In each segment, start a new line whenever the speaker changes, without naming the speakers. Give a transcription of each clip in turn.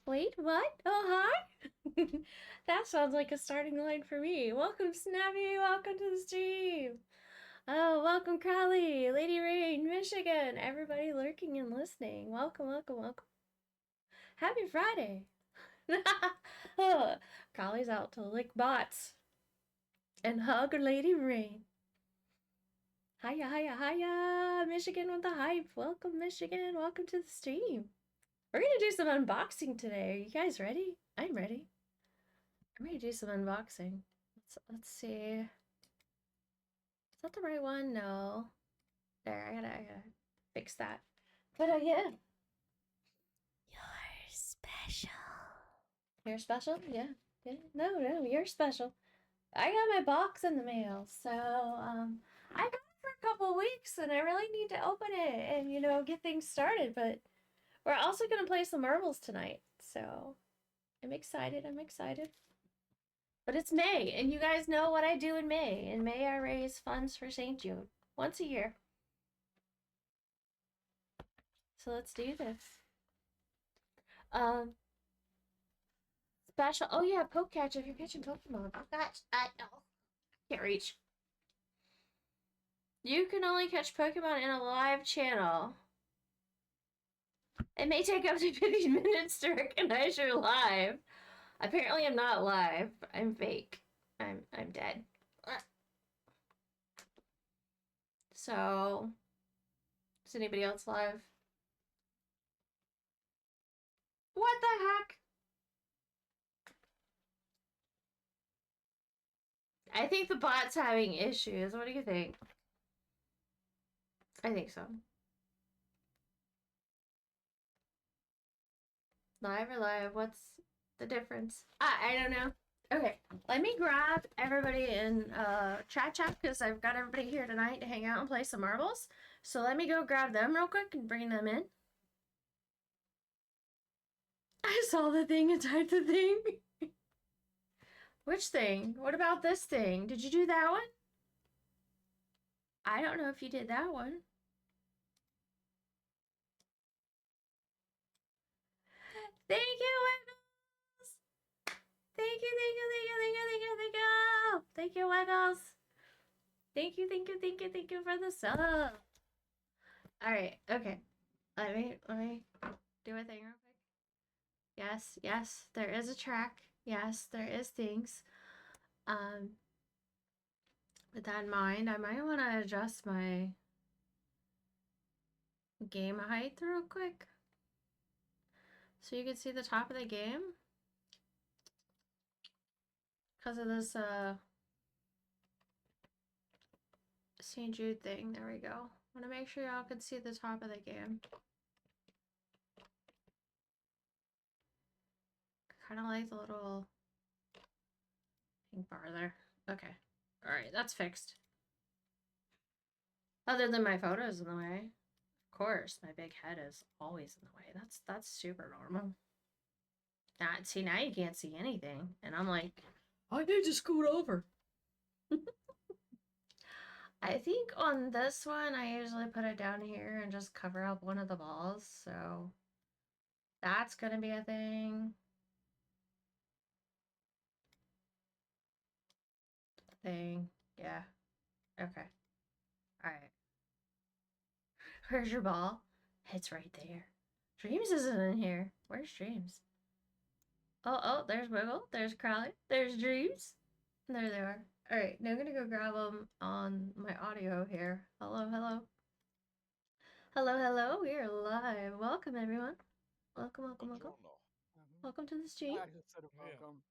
Wait, what? Oh, hi? That sounds like a starting line for me. Welcome, Snappy. Welcome to the stream. Oh, welcome, Crowley, Lady Rain, Michigan. Everybody lurking and listening. Welcome, welcome, welcome. Happy Friday. Oh, Crowley's out to lick bots and hug Lady Rain. Hiya, hiya, hiya. Michigan with the hype. Welcome, Michigan. Welcome to the stream. We're going to do some unboxing today. Are you guys ready? I'm ready. I'm ready to do some unboxing. Let's see. Is that the right one? No. There, I gotta fix that. But yeah. You're special. You're special? Yeah. Yeah. No, you're special. I got my box in the mail, so I got it for a couple weeks and I really need to open it and get things started, but we're also gonna play some marbles tonight. So I'm excited. But it's May, and you guys know what I do in May. In May, I raise funds for St. Jude once a year. So let's do this. Um, Special. Oh yeah, poke catch if you're catching Pokemon. Oh gosh, I can't reach. You can only catch Pokemon in a live channel. It may take up to 15 minutes to recognize you're live. Apparently, I'm not live. I'm fake. I'm dead. So, is anybody else live? What the heck? I think the bot's having issues. What do you think? I think so. Live or live? What's the difference? I don't know. Okay, let me grab everybody in chat because I've got everybody here tonight to hang out and play some marbles. So let me go grab them real quick and bring them in. I saw the thing and typed the thing. Which thing? What about this thing? Did you do that one? I don't know if you did that one. Thank you, Wiggles! Thank you, thank you, thank you, thank you, thank you, thank you! Thank you, Wiggles! Thank you, thank you, thank you, thank you for the sub! Alright, okay. Let me do a thing real quick. Yes, there is a track. Yes, there is things. With that in mind, I might want to adjust my game height real quick. So you can see the top of the game. Because of this, St. Jude thing. There we go. I want to make sure y'all can see the top of the game. Kind of like the little pink bar there. Okay. Alright, that's fixed. Other than my photos in the way. Of course, my big head is always in the way. That's super normal. See, now you can't see anything. And I'm like, I need to scoot over. I think on this one, I usually put it down here and just cover up one of the balls. So that's going to be a thing. Yeah. Okay. All right. Where's your ball? It's right there. Dreams isn't in here. Where's Dreams? Oh, there's Wiggle. There's Crowley. There's Dreams. There they are. All right, now I'm going to go grab them on my audio here. Hello. Hello. We are live. Welcome, everyone. Welcome. Welcome to the stream.
I just said welcome.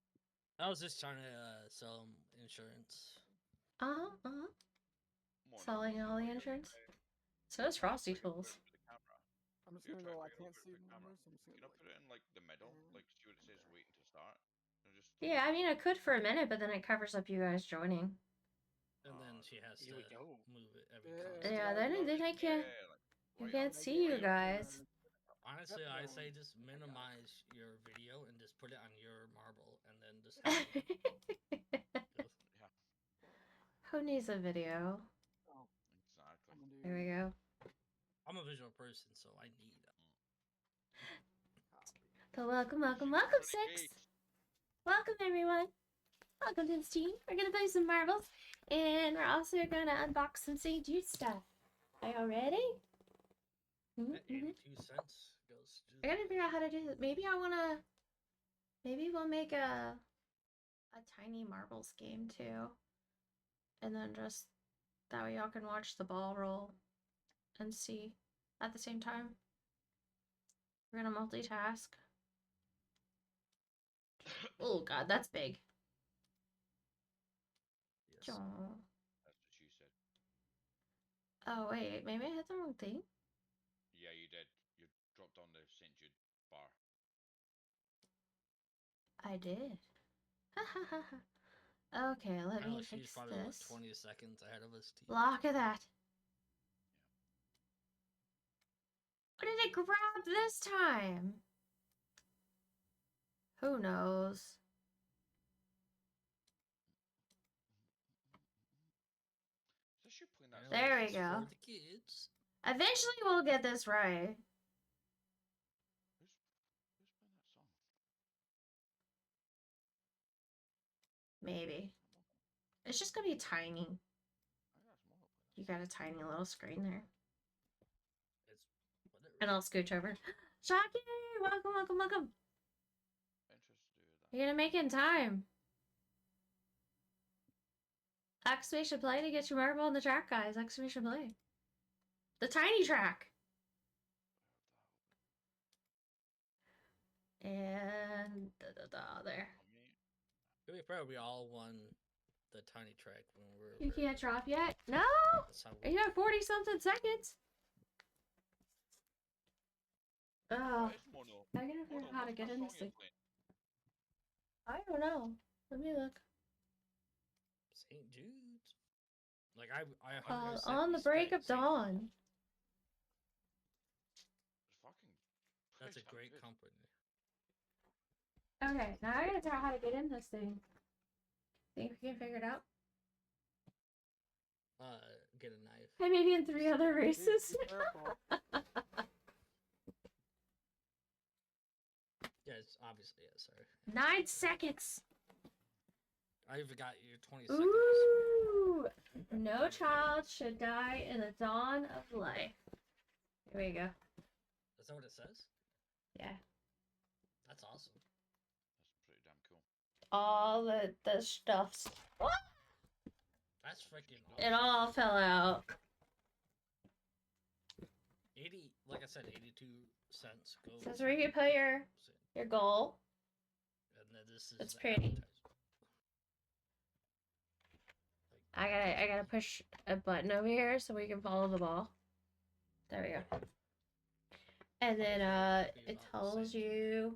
I was just trying to sell insurance.
Selling all the insurance. So is Frosty Tools.
I'm just gonna go. I can't see the numbers. I'm just gonna.
Put it in like the middle, like see what it says waiting to start.
Yeah, I mean I could for a minute, but then it covers up you guys joining.
And then she has to move it every
time.
Yeah, then I can't. You can't see you guys.
Honestly, I say just minimize your video and just put it on your marble, and then just.
Who needs a video?
Oh,
exactly.
There we go.
I'm a visual person, so I need.
welcome,
Shit,
welcome,
pretty
Six.
cakes.
Welcome, everyone. Welcome to the team. We're gonna play some marbles, and we're also gonna unbox some St. Jude stuff. Are y'all ready?
That 82 cents goes to
I gotta figure out how to do this. Maybe we'll make a tiny marbles game too, and then just that way y'all can watch the ball roll and see at the same time. We're gonna multitask. Oh God, that's big.
Yes.
Aw.
That's what she said.
Oh wait, maybe I hit the wrong thing.
Yeah, you did. You dropped on the St. Jude bar.
I did. Ha ha ha ha. Okay, let me
She's
fix
probably what,
this.
20 seconds ahead of us.
Look at that. What did it grab this time? Who knows?
Is this you playing that?
There we
It's
go.
For the kids.
Eventually we'll get this right.
Who's playing that song?
Maybe. It's just gonna be tiny.
I got some more playing.
You got a tiny little screen there.
It's whatever.
And I'll scooch over. Shocky! Welcome, welcome, welcome.
Interested to do that.
You're gonna make it in time. Exclamation play to get your marble on the track, guys. Exclamation play. The tiny track. And there.
We probably all won the tiny track when we're.
You can't drop yet? No!
That's how
You have 40 something seconds. Oh,
It's Mono.
I gotta figure out how to
what's
get
that
in
song
this
you're
thing.
playing?
I don't know. Let me look.
St. Jude's. Like I 100%
On the break of
respect St.
dawn.
It's fucking.
That's a
pretty
great
good.
company.
Okay, now I gotta figure out how to get in this thing. Think we can figure it out?
Get a knife.
Hey, maybe in 3 other races.
Careful.
Yes, obviously, yes, sir.
9 seconds.
I even got your 20 seconds.
Ooh. No child should die in the dawn of life. Here we go.
Is that what it says?
Yeah.
That's awesome.
That's pretty damn cool.
All the stuffs. What?
That's freaking
It
awesome.
all fell out.
80, like I said, 82 cents. Go.
So that's where you put your goal.
And then this is
It's
the
pretty.
advertisement.
I gotta push a button over here so we can follow the ball. There we go. And then it tells you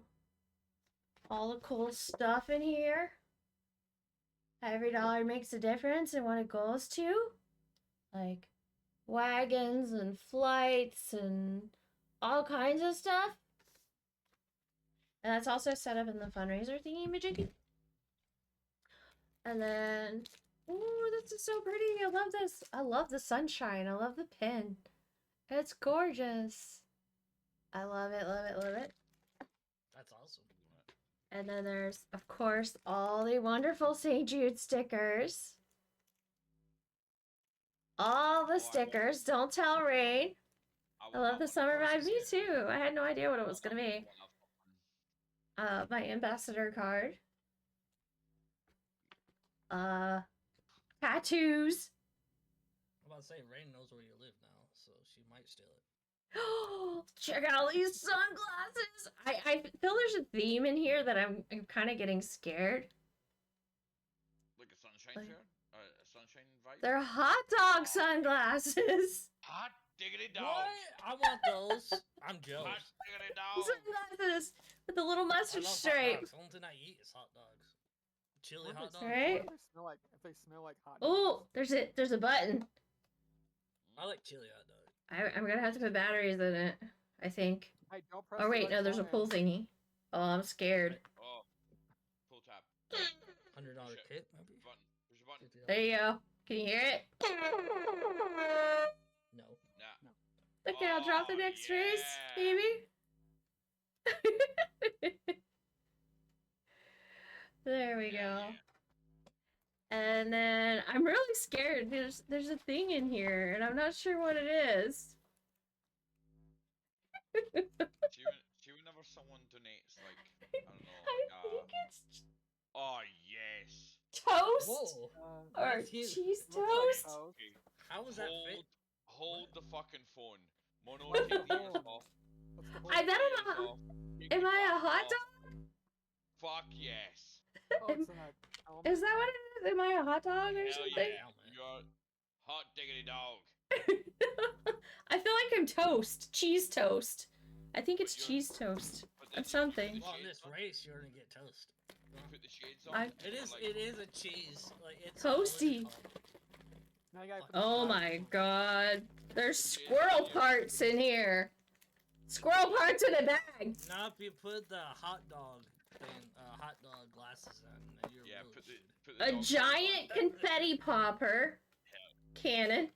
all the cool stuff in here. Every dollar makes a difference and what it goes to. Like wagons and flights and all kinds of stuff. And that's also set up in the fundraiser thingy-majiggy. And then, ooh, this is so pretty. I love this. I love the sunshine. I love the pin. It's gorgeous. I love it, love it, love it.
That's awesome.
And then there's, of course, all the wonderful St. Jude stickers. All the stickers. Don't tell Rain. I love the summer vibe. Me too. I had no idea what it was going to be. My ambassador card. Tattoos.
I'm about to say, Rain knows where you live now, so she might steal it.
Check out these sunglasses. I feel there's a theme in here that I'm kind of getting scared.
Like a sunshine
Like-
shirt? A sunshine vibe?
They're hot dog sunglasses.
Hot diggity dog!
What? I want those. I'm
Hot
jealous.
diggity dog!
Sunglasses with the little
I
mustard
love hot
stripe.
dogs. The only thing I eat is hot dogs. Chili
What
hot
if
dogs.
Right?
What if they smell like hot
Oh,
dogs?
there's a button.
I like chili hot dogs.
I'm gonna have to put batteries in it, I think.
Hey, don't press
Oh
the
wait,
right
no, there's a
button.
pull thingy. Oh, I'm scared.
Oh. Pull tab.
$100
Shit.
kit, maybe.
Button. There's a button.
There you go. Can you hear it?
No.
Nah.
Okay, I'll drop the
Oh,
next race,
yeah.
maybe. I'm really scared. There's a thing in here, and I'm not sure what it is.
See whenever someone donates, like, I don't know,
I think it's
oh, yes.
toast
Whoa.
or
That's huge.
cheese
looks like
toast.
toast.
Okay,
How was that fit?
hold the fucking phone. Mono,
Where's
take
the
the ears
phone?
off.
What's the
I
whole-
bet
Ears
I'm a,
off. Take
am
your
I a
glasses
hot
off.
dog?
Fuck yes.
Oh, it's in that element.
Is that what it is? Am I a hot dog or
Hell
something?
yeah. You're hot diggity dog.
I feel like I'm toast. Cheese toast. I think it's
But you're-
cheese toast.
But
Of
then you put
something.
the
Well, in
shades
this
on,
race, you're gonna get toast.
you put the shades
I-
on.
It
you're
is.
like,
It is a cheese. Like it's
Toasty.
what is it called?
Now you gotta put the
Oh
glasses
my
on.
god. There's
Yeah,
squirrel
yeah.
parts in here. Squirrel parts in a bag.
Now, if you put the hot dog thing, hot dog glasses on, then you're
yeah,
really
put the
screwed.
A
dog shades
giant
on.
confetti popper. Cannon.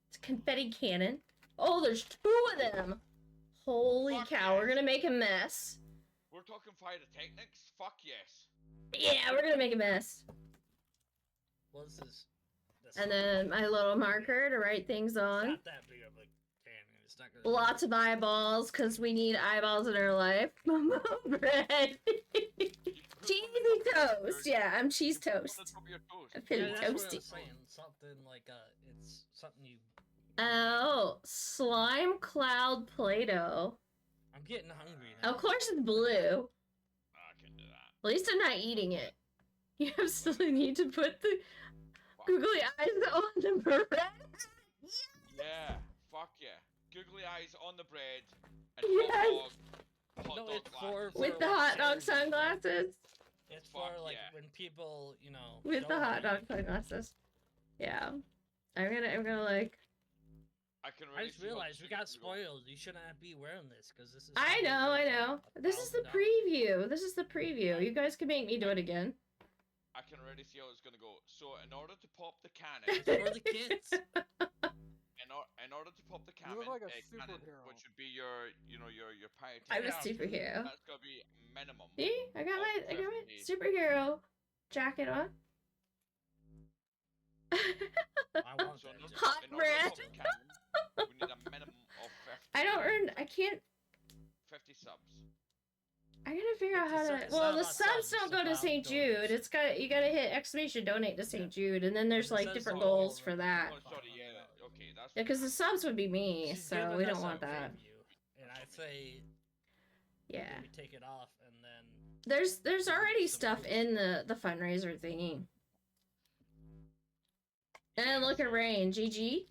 It's a confetti cannon. Oh, there's 2 of them. Holy
Fuck
cow, we're
yes.
gonna make a mess.
We're talking pyrotechnics? Fuck yes.
Yeah, we're gonna make a mess.
What's this?
And then my little marker to write things
It's
on.
not that big of a cannon. It's not gonna.
Lots of eyeballs, because we need eyeballs in our life. Bread. Cheesy toast. Yeah, I'm cheese
On the
toast.
top of your toast.
I'm
Yeah,
feeling
that's what I was
toasty.
saying. Something like it's something you.
Oh, slime cloud Play-Doh.
I'm getting hungry now.
Of course it's blue.
I can do that.
At least I'm not eating it. You absolutely need to put the
Fuck.
googly eyes on the bread.
Yeah, fuck yeah. Googly eyes on the bread and
Yes.
hot
No,
dog
it's for-
glasses.
With the
like
hot dog
charity.
sunglasses.
It's for
Fuck
like
yeah.
when people, you know.
With the hot dog
donate.
sunglasses. Yeah. I'm gonna like.
I can
I
already
just
see how
realized we
this
got
is gonna go.
spoiled. You shouldn't be wearing this because this is.
I
probably
know.
worth
This is the
$1,000.
preview. This is the preview. You guys can make me do it again.
I can already see how it's gonna go. So in order to pop the cannon,
It's for the kids.
in order to pop the
You
cannon,
look like a
cannon,
superhero.
which would be your pyrotechnic.
I'm a
Yeah.
superhero.
That's gonna be minimum.
See, I got my
50.
superhero jacket on.
I want
So
that.
in order,
job.
Hot
in order to
bread.
pop the cannon, we need a minimum of 50.
I don't earn. I can't.
50 subs.
I gotta figure out how
50
to.
cents.
Well,
It's
the
not about
subs
subs,
don't
it's
go to
about
St. Jude.
donations.
It's got you gotta hit exclamation donate to St. Jude, and then there's
It
like
says
different
all
goals
over
for
it.
that.
Oh, sorry, yeah, okay, that's.
Yeah, because the subs would be me,
She's
so
giving
we
us
don't
a
want that.
preview, and I'd say
Yeah,
maybe take it off and then.
there's already
Some
stuff
boost.
in the fundraiser thingy. And look at Rain, GG.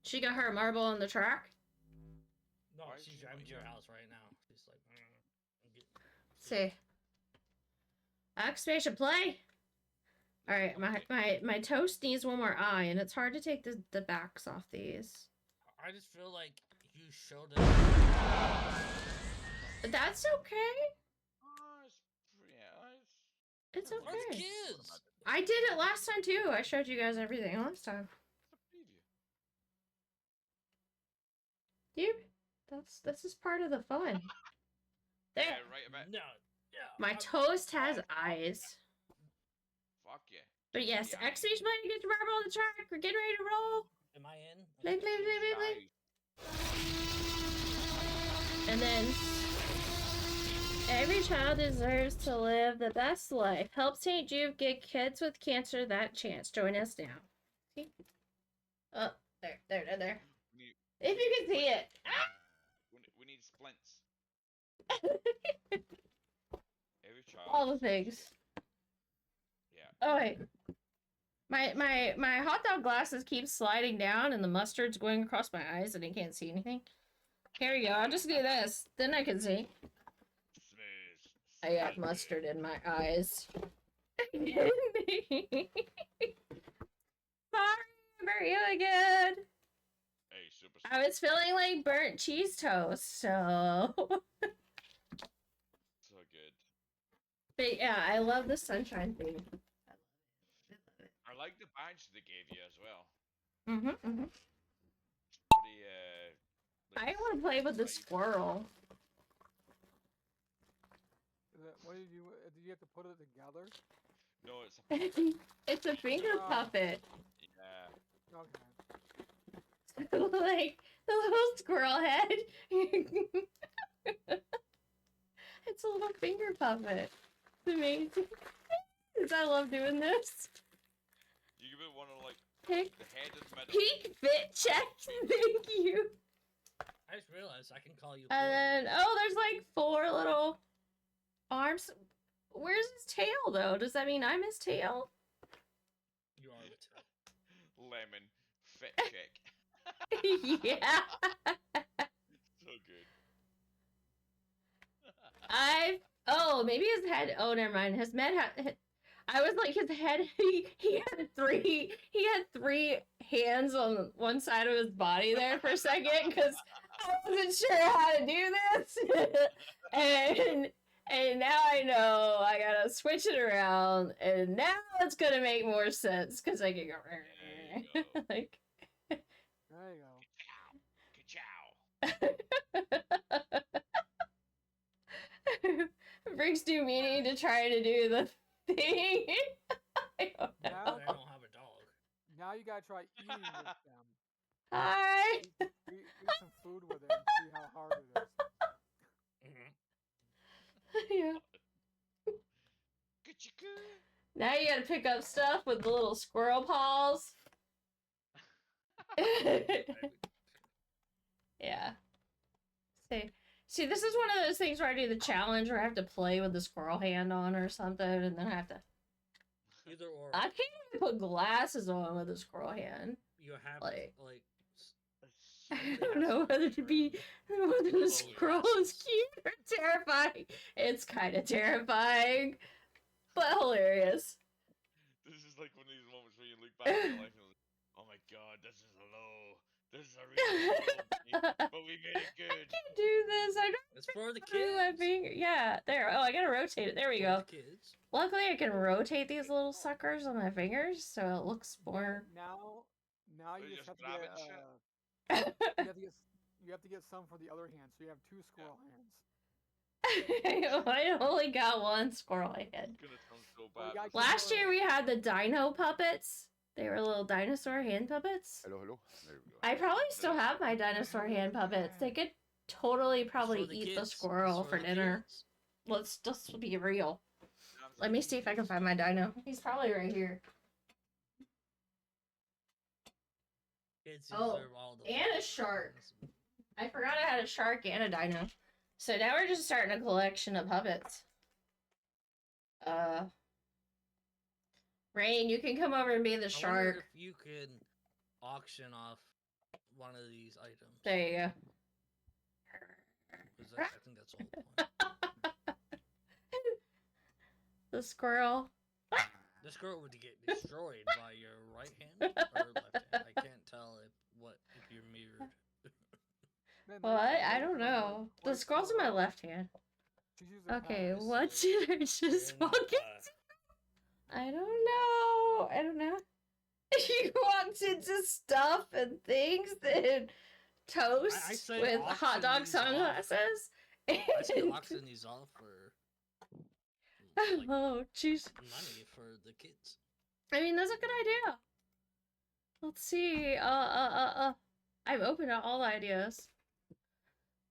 She got her marble on the track.
No,
Why is
she's
she
driving
not
to your
here?
house right now. She's like.
See. Exclamation play. All right, my toast needs one more eye, and it's hard to take the backs off these.
I just feel like you showed it.
But that's okay. It's
For the
okay.
kids.
I did it last time too. I showed you guys everything last time. Dude, this is part of the fun. There.
Yeah, right about.
No. Yeah.
My toast has eyes.
Fuck yeah.
But yes,
Yeah.
exclamation point to get your marble on the track. We're getting ready to roll.
Am I in?
Play, play, play, play, play.
Nice.
And then every child deserves to live the best life. Help St. Jude give kids with cancer that chance. Join us now. See? Oh, there.
We need,
If you can see it. Ah!
we need splints. Every child.
All the things.
Yeah.
Oh wait. My hot dog glasses keep sliding down and the mustard's going across my eyes and I can't see anything. Here we go. I'll just do this. Then I can see.
Smooth.
I got mustard in my eyes. Sorry, really good.
Hey, super.
I was feeling like burnt cheese toast, so.
So good.
But yeah, I love the sunshine thing.
I like the badge they gave you as well.
Mm-hmm.
Pretty,
I want to play with the squirrel.
What did you have to put it together?
No, it's a puppet.
It's a finger puppet.
Yeah.
Okay.
Like the little squirrel head. It's a little finger puppet. It's amazing. I love doing this.
You give it one of like
Pick,
the head in the middle.
peek fit check. Thank you.
I just realized I can call you.
And then, oh, there's like 4 little arms. Where's his tail, though? Does that mean I'm his tail?
You are the tail.
Lemon fit check.
Yeah.
So good.
Oh, maybe his head. Oh, never mind. His head had. I was like, his head. He had 3. He had 3 hands on one side of his body there for a second because I wasn't sure how to do this, and now I know I gotta switch it around, and now it's gonna make more sense because I can go.
There you go.
Like.
There you go.
Ka-chow.
Brings new meaning to try to do the thing. I don't know.
Now,
I don't have a dog.
now you gotta try eating with them.
Hi.
Eat some food with it and see how hard it is.
Mm-hmm.
Yeah.
Ka-chicka.
Now you gotta pick up stuff with the little squirrel paws. Yeah. See, this is one of those things where I do the challenge where I have to play with the squirrel hand on or something, and then I have to.
Either or.
I can't even put glasses on with a squirrel hand.
You have
Like-
like.
I don't know whether the squirrel is cute or terrifying. It's kind of terrifying, but hilarious.
This is like one of these moments where you look back at your life and you're like, oh my god, this is low. This is a really low beat, but we made it
I
good.
can't do this. I don't
It's for the
do my
kids.
finger. Yeah, there. Oh, I gotta rotate it. There we
For
go.
the kids.
Luckily, I can rotate these little suckers on my fingers, so it looks more.
Now
So
you
you
just
just
have to
grab
get,
it and shit?
you have to get some for the other hand, so you have 2 squirrel hands.
I only got 1 squirrel head.
It's gonna sound so
Well, you
bad.
gotta
Last year we had the dino puppets. They were little dinosaur hand puppets.
Hello, hello. There we go.
I probably still have my dinosaur hand puppets. They could totally probably
It's for the
eat the
kids.
squirrel
It's
for
the
dinner.
kids.
Let's just be real. Let me see if I can find my dino. He's probably right here.
Kids
Oh,
deserve all the
and a
fun.
shark. I forgot I had a shark and a dino. So now we're just starting a collection of puppets. Rain, you can come over and be the
I wonder
shark.
if you could auction off one of these items.
There you go.
'Cause I think that's all the point.
The squirrel.
This girl would get destroyed by your right hand or left hand. I can't tell if you're mirrored.
Man,
What? I don't know. The squirrel's in my left hand.
She's using
Okay,
pads.
what did I just
And,
fucking... I don't know. I don't know. He walked into stuff and things and toast
I say
with hot
auction
dog
these off.
sunglasses.
I say
And...
auction these off for like,
Oh, jeez.
money for the kids.
I mean, that's a good idea. Let's see. I'm open to all ideas.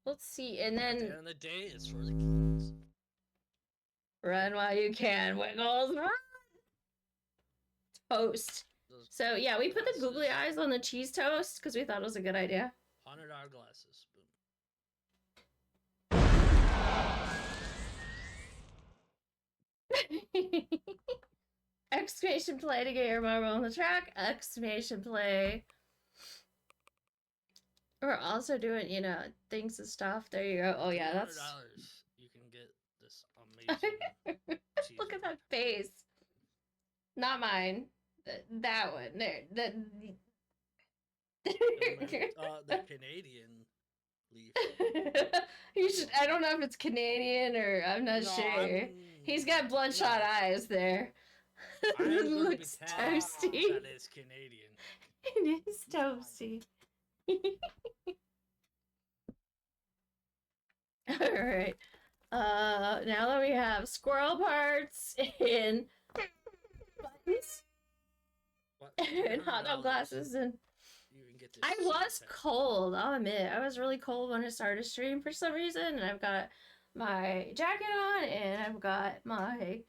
Let's see, and
At the
then
end of the day, it's for the kids.
run while you can. Wiggles, run. Toast.
Those
So yeah, we put the
glasses,
googly eyes on the cheese toast because we thought it was a good idea.
$100 glasses.
Exclamation play to get your marble on the track. Exclamation play. We're also doing, things and stuff. There you go. Oh yeah, that's.
$100. You can get this amazing. cheese
Look at
board.
that face. Not mine. That one. There.
The Canadian leaf.
You should. I don't know if it's Canadian or I'm not sure. He's got bloodshot eyes there. It looks toasty.
That is Canadian.
It is toasty. Alright. Now that we have squirrel parts in headphones
What?
and hot dog glasses, and
You can get this.
I was cold. I'll admit, I was really cold when I started stream for some reason, and I've got my jacket on, and I've got my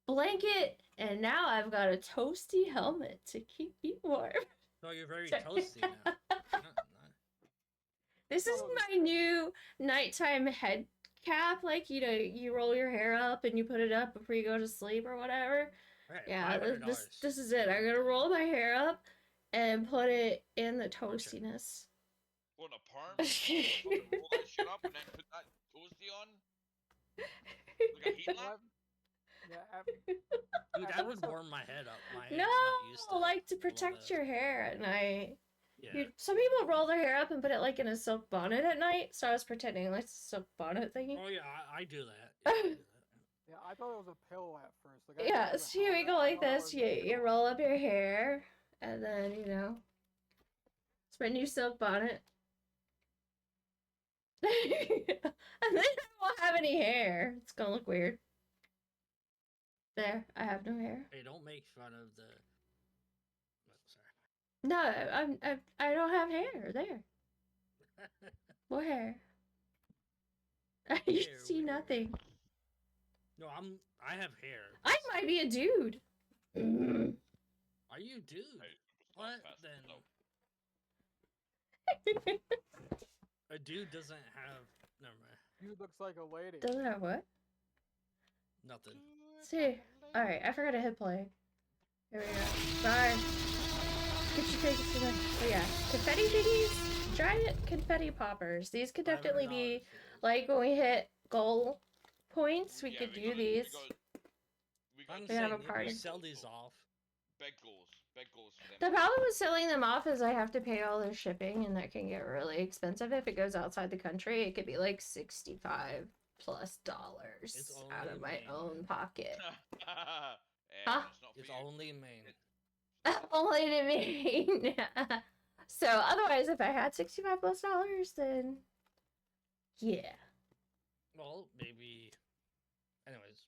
blanket, and now I've got a toasty helmet to keep me warm.
Oh, you're very toasty now.
This is my new nighttime head cap. Like, you know, you roll your hair up and you put it up before you go to sleep or whatever.
Okay,
Yeah,
$500.
this is it. I'm gonna roll my hair up and put it in the toastiness.
What, a perm? Roll that shit up and then put that toasty on? Like a heat lamp?
Yeah,
Dude, that would warm my head up. My head's
No,
not used to
like to
all
protect
the-
your hair at night.
Yeah.
Dude, some people roll their hair up and put it like in a silk bonnet at night, so I was pretending like it's a silk bonnet thingy.
Oh yeah, I do that. Yeah, I do that.
yeah, I thought it was a pillow at first. Like, I
Yeah,
thought it was a
so you
helmet.
go
I
like
thought it
this,
was a
you
pillow.
roll up your hair, and then, you know, it's my new silk bonnet. And then I won't have any hair. It's gonna look weird. There, I have no hair.
Hey, don't make fun of the. Oh, sorry.
No, I don't have hair. There, what hair? You
Hair,
see
where?
nothing.
No, I have hair.
I might be a dude.
Are you dude?
Hey,
What
fast,
then?
no.
A dude doesn't have. Never mind.
You looks like a lady.
Doesn't have what?
Nothing.
See. Alright, I forgot to hit play. Here we go. Bye. Get your tickets to the. Oh yeah. Confetti thingies? Giant confetti poppers. These could definitely be, like, when we hit goal points, we
Yeah,
could
we
do
gotta-
these.
We
I'm
got
We have a
saying, if
party.
we sell these off.
big goals for them.
The problem with selling them off is I have to pay all their shipping, and that can get really expensive if it goes outside the country. It could be like $65+
It's
out of
only
my
Maine.
own pocket.
Huh?
It's only Maine.
Only to me. So otherwise, if I had $65+, then yeah.
Well, maybe. Anyways,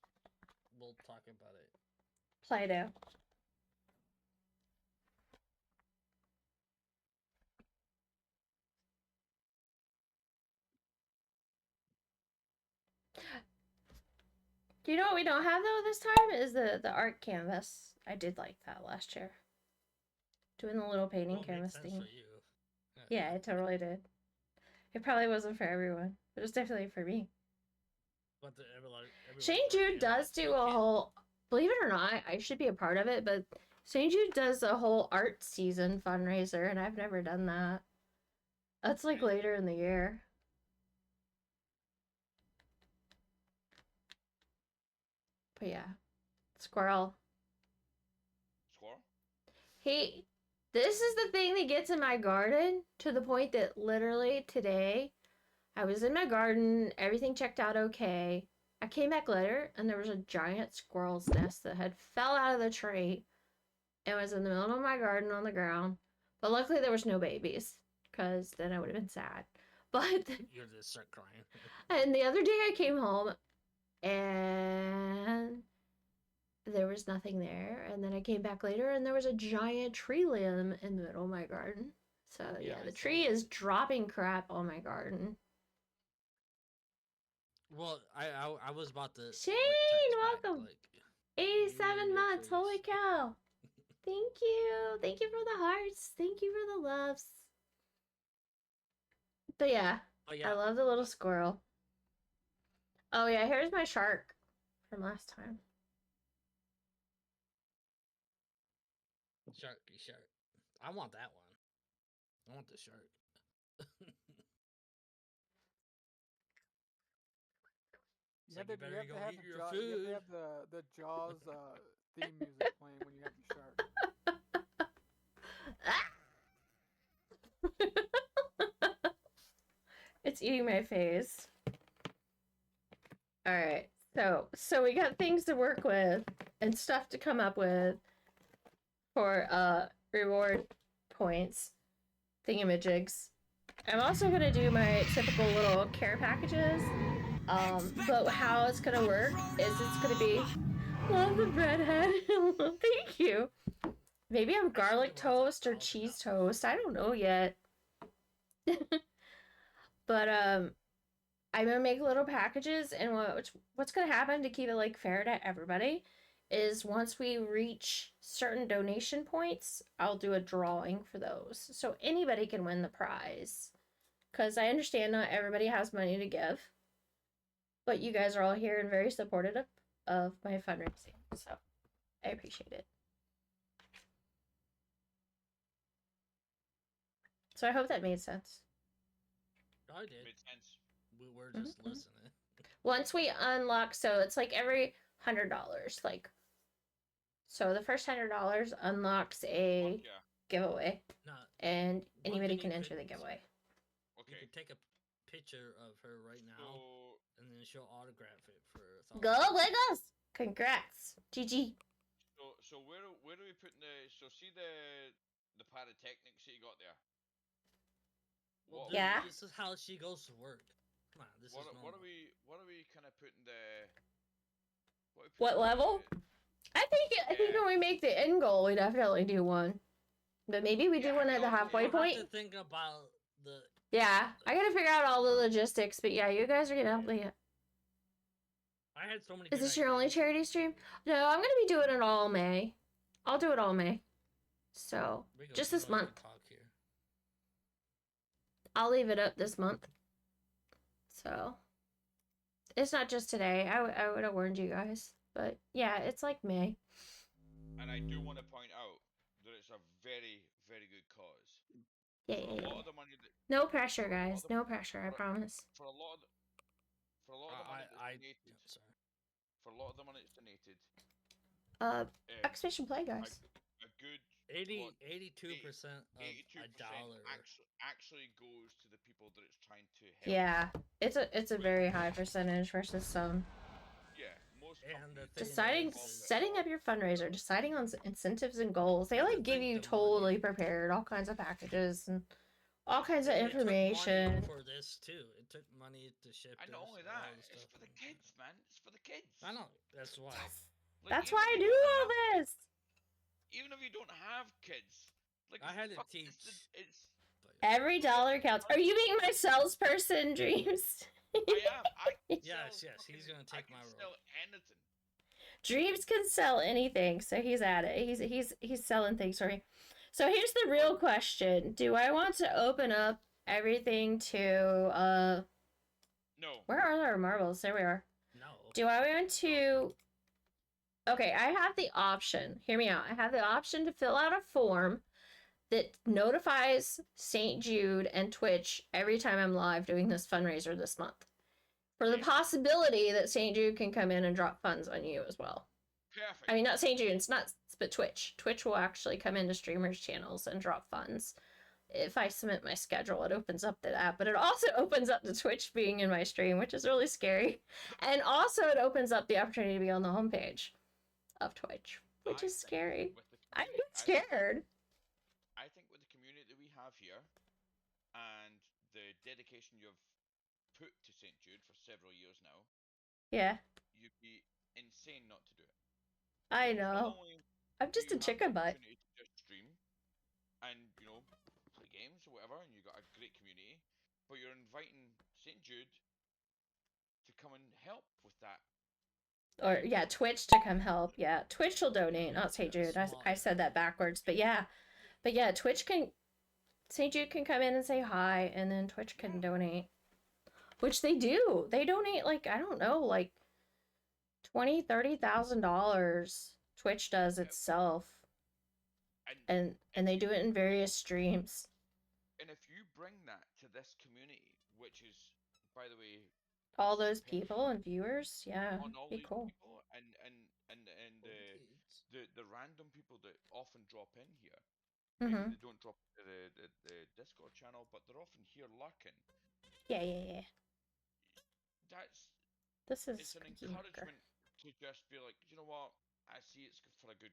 we'll talk about it.
Play-Doh. Do you know what we don't have though this time is the art canvas. I did like that last year. Doing the little painting
Well, it
canvas
makes sense
thing.
for you.
Yeah, it totally did. It probably wasn't for everyone, but it was definitely for me.
But everyone
St.
working
Jude
in
does
that
do a
kit.
whole, believe it or not, I should be a part of it, but St. Jude does a whole art season fundraiser, and I've never done that. That's like later in the year. But yeah, squirrel.
Squirrel?
This is the thing that gets in my garden to the point that literally today I was in my garden, everything checked out okay. I came back later and there was a giant squirrel's nest that had fell out of the tree and was in the middle of my garden on the ground. But luckily there was no babies, because then I would have been sad. But
You're gonna start crying.
and the other day I came home and there was nothing there. And then I came back later and there was a giant tree limb in the middle of my garden. So yeah,
I
the
saw
tree
that.
is dropping crap on my garden.
Well, I was about to.
Shane,
text back,
welcome.
like,
87
your
months. Holy
trees.
cow. Thank you. Thank you for the hearts. Thank you for the loves. But yeah,
Oh yeah.
I love the little squirrel. Oh yeah, here's my shark from last time.
Sharky shark. I want that one. I want the shark.
You
It's
have
like
to,
you
you
better
have
go
to have
eat
the
your
Jaws, you have
food.
to have the Jaws theme music playing when you have the shark.
It's eating my face. All right. So we got things to work with and stuff to come up with for reward points thingamajigs. I'm also gonna do my typical little care packages. But how it's gonna work is it's gonna be Love the breadhead. Thank you. Maybe I'm garlic
Actually, what's
toast or
that called
cheese
now?
toast. I don't know yet. But I'm gonna make little packages, and what's gonna happen to keep it like fair to everybody is once we reach certain donation points, I'll do a drawing for those, so anybody can win the prize. Because I understand not everybody has money to give, but you guys are all here and very supportive of my fundraising, so I appreciate it. So I hope that made sense.
I did.
Made sense.
We were just
Mhm.
listening.
Once we unlock, so it's like every $100, like, so the first $100 unlocks a
Fuck yeah.
giveaway,
Nah,
and
one
anybody
thing
can
you
enter
could-
the giveaway.
you
Okay.
could take a picture of her right now,
So,
and then she'll autograph it for $1,000.
Go Wiggles! Congrats, GG.
so where are we putting the? So see the pyrotechnics that you got there.
Well,
What,
Yeah.
This is how she goes to work. Come on, this is
What
normal.
are we kind of putting the?
What level? I think when we make the end goal, we definitely do one. But maybe we do
Yeah,
one
I
at the
know,
halfway
We'll have
point.
to think about the.
Yeah, I gotta figure out all the logistics, but yeah, you guys are gonna help me.
I had so many.
Is
good
this your only
ideas.
charity stream? No, I'm gonna be doing it all May. I'll do it all May. So,
Rico,
just
you
this
know you can
month.
talk here.
I'll leave it up this month. So, it's not just today. I would have warned you guys. But yeah, it's like May.
And I do want to point out that it's a very, very good cause.
Yeah,
For
yeah,
a
yeah.
lot of the money that
No pressure,
for a lot
guys.
of
No pressure, I
for,
promise.
for a lot of the, for a lot of the money that's donated,
Yeah, sorry.
for a lot of the money that's donated,
Expedition Play, guys.
a good
82% of
82%
$1.
actually goes to the people that it's trying to help.
Yeah, it's a very high percentage versus some.
Yeah, most
And the
companies
thing
Setting up your fundraiser, deciding on incentives and goals. They like give you totally prepared all kinds of packages and all kinds of
It took money
information.
for this too. It took money to ship.
And not
this,
only
all
that,
this
it's
stuff.
for the kids, man. It's for the kids.
I know. That's why.
Like,
That's
even
why
if
I
you
do
don't
all
have
this.
even if you don't have kids, like
I had to
fuck,
teach.
It's
But
Every dollar counts. Are you being my salesperson, Dreams?
I am. I can
yes,
sell
yes, he's
fucking-
gonna
I
take
can
my
sell
role.
anything.
Dreams can sell anything, so he's at it. He's selling things for me. So here's the real question: do I want to open up everything to
No.
Where are our marbles? There we are.
No.
Do I want to? Okay, I have the option. Hear me out. I have the option to fill out a form that notifies St. Jude and Twitch every time I'm live doing this fundraiser this month. For the possibility that St. Jude can come in and drop funds on you as well.
Perfect.
I mean, not St. Jude, it's not, but Twitch. Twitch will actually come into streamers' channels and drop funds. If I submit my schedule, it opens up to that, but it also opens up to Twitch being in my stream, which is really scary. And also it opens up the opportunity to be on the homepage of Twitch, which is scary. I'm scared.
I think with the community that we have here and the dedication you've put to St. Jude for several years now,
Yeah,
you'd be insane not to do it.
I
Because
know.
not only
I'm just
do
a
you have the
chicken butt.
opportunity to just stream and, you know, play games or whatever, and you've got a great community, but you're inviting St. Jude to come and help with that.
Or, yeah, Twitch to come help. Yeah, Twitch will donate, not St. Jude. I said that backwards, but yeah. But yeah, Twitch can... St. Jude can come in and say hi, and then Twitch can donate. Which they do. They donate, like, I don't know, like $20,000, $30,000. Twitch does itself. And they do it in various streams.
And if you bring that to this community, which is, by the way,
all those people and viewers, yeah, be cool.
People and the random people that often drop in here.
Mm-hmm.
They don't drop the Discord channel, but they're often here lurking.
Yeah. This is
it's an encouragement to just be like, you know what? I see it's for a good.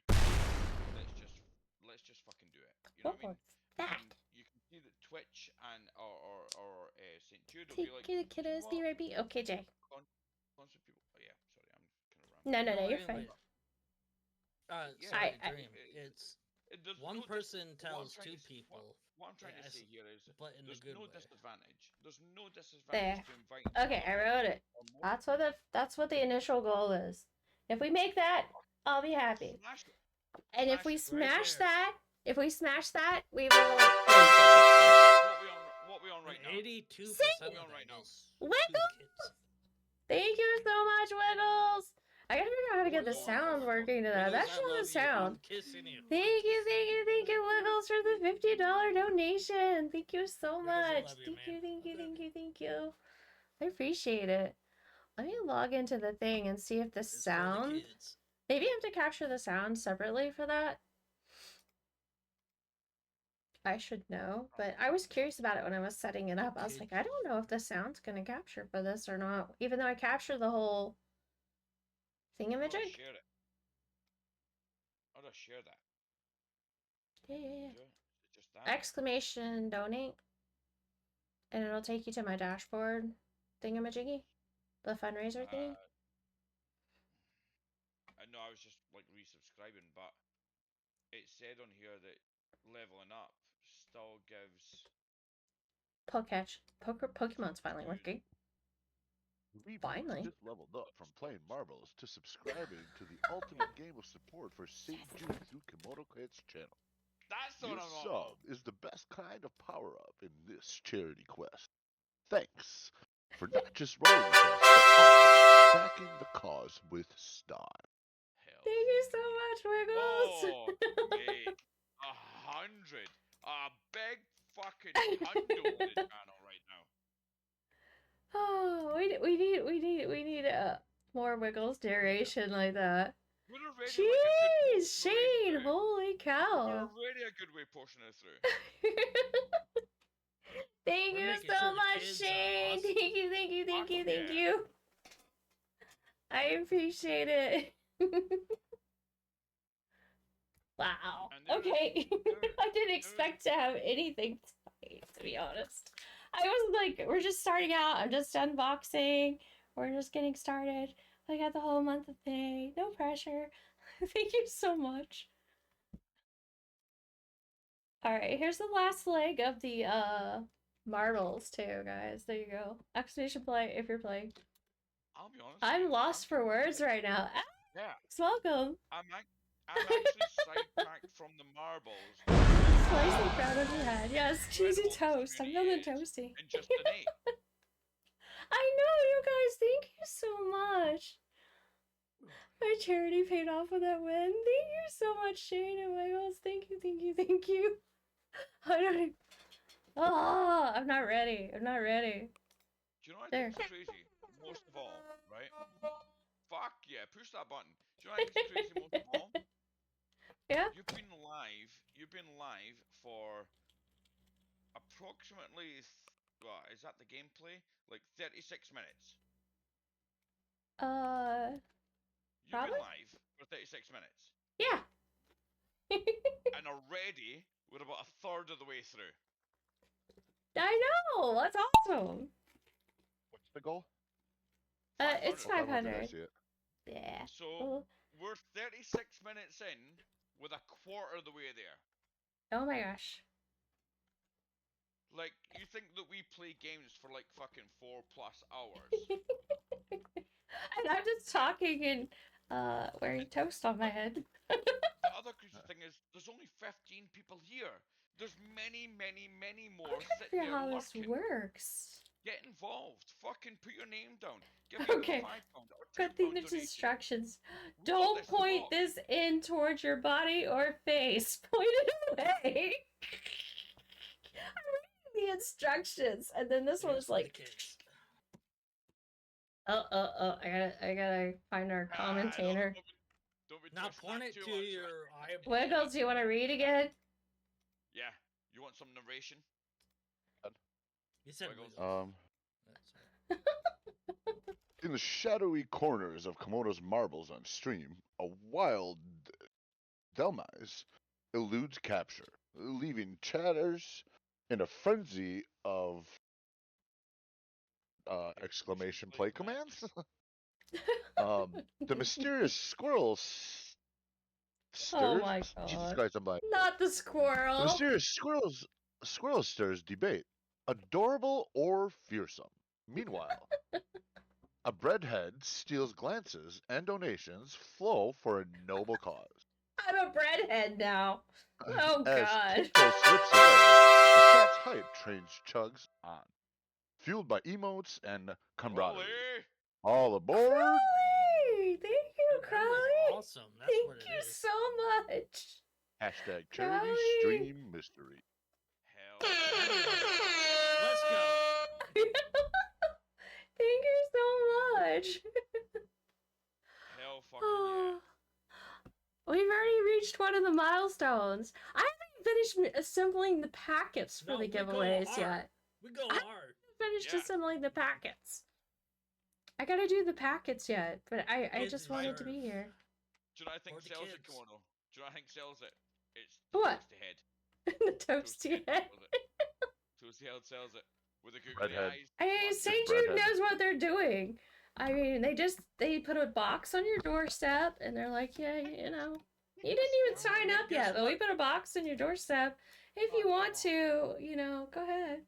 Let's just fucking do it. You know what I mean?
That?
And you can see that Twitch and or St. Jude will be like,
kiddos, be right back. Okay, Jay.
Constant people. Oh yeah, sorry, I'm kind of rambling.
No, you're fine.
Yeah,
Sorry,
I-
Dream. It's
there's
one
no
person
what I'm
tells
trying
two
to s-
people,
what I'm trying to
yes,
say here is
but in a
there's
good
no
way.
disadvantage. There's no
there.
disadvantage to inviting
Okay, I
one
wrote it.
or more.
That's what the initial goal is. If we make that, I'll be happy.
Smash it.
And if
Smash
we
it.
smash
there.
that, we will.
What we on right now?
82%
See?
of
What we on
that
right now?
goes to
Wiggles!
kids.
Thank you so much, Wiggles. I gotta figure out how to get the
Wiggles,
sound
Wiggles.
working to that.
Wiggles,
That
I
should have
love
the
you. I'm
sound.
kissing you.
Thank you, Wiggles, for the $50 donation. Thank you so
Wiggles, I
much.
love you,
Thank
man.
you, thank
I
you,
love
thank
you.
you, thank you. I appreciate it. Let me log into the thing and see if the
It's for the
sound.
kids.
Maybe I have to capture the sound separately for that. I should know, but I was curious about it when I was setting it up. I was like, I don't know if the sound's gonna capture for this or not, even though I captured the whole
How do I
thingamajig.
share it? How do I share that?
Yeah.
Do it? Is it just that?
Exclamation donate, and it'll take you to my dashboard thingamajiggy, the fundraiser thingy.
I know I was just like resubscribing, but it said on here that leveling up still gives
Pokemon's finally
Jude.
working.
Reviewers
Finally.
just leveled up from playing marbles to subscribing to the ultimate game of support for St. Jude through KimonoKat's channel.
That's the one
Your
I'm on.
sub is the best kind of power up in this charity quest. Thanks for not just rolling with us, but also backing the cause with style.
Hell.
Thank you so much, Wiggles.
Oh, mate. 100. A big fucking hundo on the channel right now.
Oh, we need more Wiggles narration like that.
We're already like a good
Jeez,
portion of the way
Shane,
through.
holy
We're
cow.
already a good way portion it through.
Thank
We're
you
making
so
sure the
much,
kids are
Shane.
awesome.
Thank you, thank you, thank
Fuck
you, thank
yeah.
you. I appreciate it. Wow.
And there is-
Okay.
there-
I didn't
there is-
expect to have anything tonight, to be honest. I was like, we're just starting out. I'm just unboxing. We're just getting started. I got the whole month of pay. No pressure. Thank you so much. Alright, here's the last leg of the marbles too, guys. There you go. Exclamation play if you're playing.
I'll be honest with you,
I'm lost for words right now.
Yeah.
Alex, welcome.
I'm actually sidetracked from the marbles.
Slice and crown of your head. Yes, cheesy
Incredible
toast. I'm
community
feeling
is
toasty.
in just an 8.
I know, you guys. Thank you so much. My charity paid off with that win. Thank you so much, Shane and Wiggles. Thank you, thank you, thank you. I don't. Oh, I'm not ready. I'm not ready.
Do you know what I
There.
think is crazy? Most of all, right? Fuck yeah, push that button. Do you know what I think is crazy most of all?
Yeah.
You've been live for approximately, what, is that the gameplay? Like 36 minutes. You've
Probably?
been live for 36 minutes.
Yeah.
And already, we're about a third of the way through.
I know. That's awesome.
What's the goal?
It's
500.
500, I
500.
see it.
Yeah.
So,
Oh.
we're 36 minutes in with a quarter of the way there.
Oh my gosh.
Like, you think that we play games for like fucking 4+ hours?
And I'm just talking and wearing toast on my head.
The other crazy thing is, there's only 15 people here. There's many, many, many more
I'm trying to
sitting
figure
there
out how this
lurking.
works.
Get involved. Fucking put your name down. Give me
Okay.
a £5 or
Good
£10
thing the
donation.
instructions.
We got
Don't
this to
point
rock.
this in towards your body or face. Point it away. I'm reading the instructions, and then this one
Here's
is
for the
like,
kids.
I gotta find our commentator.
Don't be
Now
twisting
point
that
it
too
to
much.
your eyeball.
Wiggles, do you want to read again?
Yeah. You want some narration?
You said
Wiggles.
Wiggles. That's right.
In the shadowy corners of Komodo's marbles on stream, a wild Delmise eludes capture, leaving chatters in a frenzy of exclamation play commands. The mysterious squirrel
Oh
stirs.
my
Jesus
god.
Christ, I'm like
Not the
the
squirrel.
mysterious squirrel stirs debate, adorable or fearsome. Meanwhile, a breadhead steals glances and donations flow for a noble cause.
I'm a breadhead now. Oh
As
god.
Tinko slips away, the chat's hype train chugs on, fueled by emotes and camaraderie.
Ollie!
All aboard!
Crowley! Thank you,
Dude, that was
Crowley!
awesome. That's
Thank
what it
you
is.
so much!
Hashtag charity
Crowley!
stream mystery.
Hell.
Let's go.
Thank you so much!
Hell fucking
We've already reached one of the milestones. I haven't finished assembling the packets for
No,
the
we go
giveaways
hard.
yet.
We go
I-
hard.
Finished
Yeah.
assembling the packets. I gotta do the packets yet, but I
Kids
just wanted to
deserve.
be here.
Do you know what I think
For the
sells it,
kids.
Kimono? Do you know what I think sells it? It's the
What?
toasty head.
The toasty head.
sells it. Toasty head sells it. With the googly
Redhead.
eyes.
I mean,
Just
St. Jude
breadhead.
knows what they're doing. I mean, they put a box on your doorstep, and they're like, yeah, you know, you didn't even sign up yet, but we put a box on your doorstep. If you want to, you know, go ahead.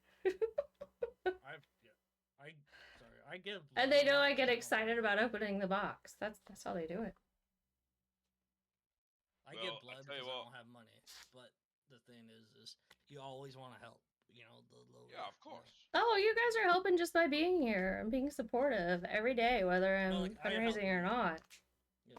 I give.
And they know I get excited about opening the box. That's how they do it.
I
Well,
give
I
blood
tell you
because I
what.
don't have money. But the thing is you always want to help. You know, the lower.
Yeah, of course.
Oh, you guys are helping just by being here and being supportive every day, whether I'm
like, I help
fundraising or
you.
not.
Yeah.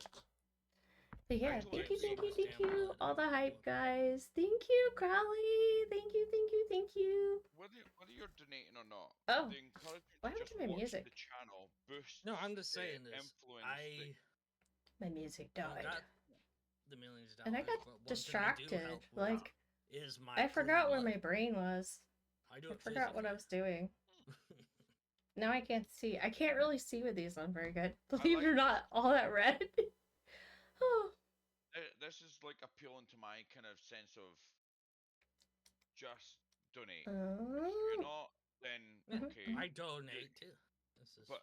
But yeah,
totally
thank you,
agree.
thank you. All the hype, guys. Thank you, Crowley. Thank you, thank you, thank you.
Whether you're donating or not,
Oh,
the encouragement
what
to
happened
just
to my
watch
music?
the channel boosts
No, I'm just
the
saying this.
influence
My music
I
died.
got the millions of dollars.
And I got
but one thing
distracted.
help with
Like,
is my
I forgot where
free
my
blood.
brain was.
I do
I
it
forgot what I
physically.
was doing. Now I can't see. I can't really see with these on very good. Believe it
like
or not, all that red. Oh.
This is like appealing to my kind of sense of just donate. If
Oh.
you're not, then
Mhm,
okay.
mhm.
I donate too. This is
But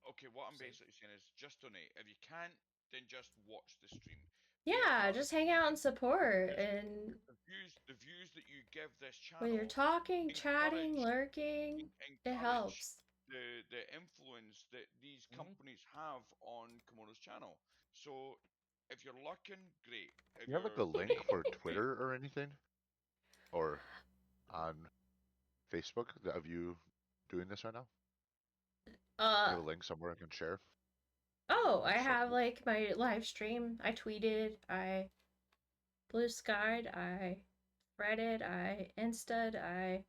okay, what I'm
Same.
basically saying is just donate. If you can't, then just watch the stream.
Yeah, just hang out and support. And
The views that you give this channel.
when you're talking, chatting,
encourage-
lurking, it
encourage
helps.
the influence that these companies have on Kimono's channel. So if you're looking, great. If
You have like a
you're
link
donating,
for
great.
Twitter or anything? Or on Facebook of you doing this right now? You have a link somewhere I can share?
Oh, I
Something.
have like my live stream. I tweeted, I blue skied, I threaded, I insta'd, I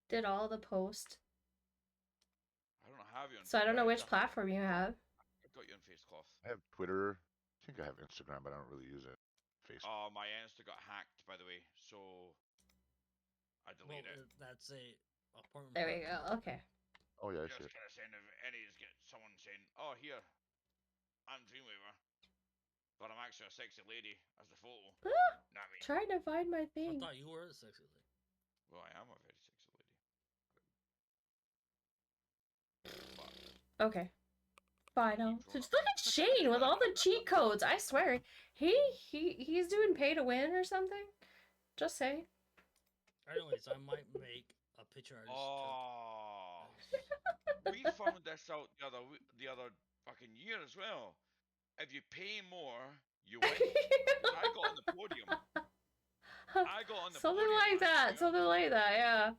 did all the posts.
I don't have you on
So I don't know
Twitter,
which platform you have.
I've got you on Facecloth.
I have Twitter. I think I have Instagram, but I don't really use it. Facebook.
Oh, my Insta got hacked, by the way, so I
well,
deleted it.
that's a important.
There we
part.
go. Okay.
Oh yeah, I
Just
see it.
kind of saying if any's get someone saying, "Oh, here, I'm Dreamweaver, but I'm actually a sexy lady as the photo."
Ah,
Not me.
trying to find my
I
thing.
thought you were a sexy lady.
Well, I am a very sexy lady.
Okay. Final. So just look at Shane with all the cheat codes. I swear, he's doing pay to win or something. Just saying.
Anyways, I might make a picture artist.
Oh, we found this out the other fucking year as well. If you pay more, you win. 'Cause I got on the podium. I got on the
Something
podium
like
last
that.
year.
Something like that. Yeah.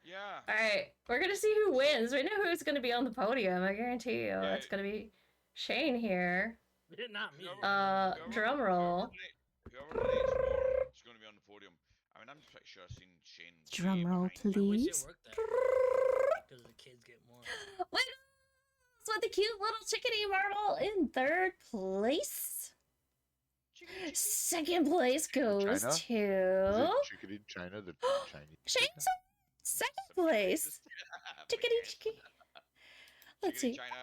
Yeah.
All right, we're gonna see who wins. We know who's gonna be on the podium. I guarantee you,
Yeah.
it's gonna be Shane here.
Not me.
Drum roll.
Whoever donates more is going to be on the podium. I mean, I'm pretty sure I've seen Shane.
Drum
way
roll,
behind.
I wish
please.
it worked that because the kids get more.
Wiggles with the cute little chickadee marble in third place.
Chickadee,
Second place goes
China? Is
to
it Chickadee China, the Chinese?
Shane's second place. Chickadee chickadee. Let's see.
China,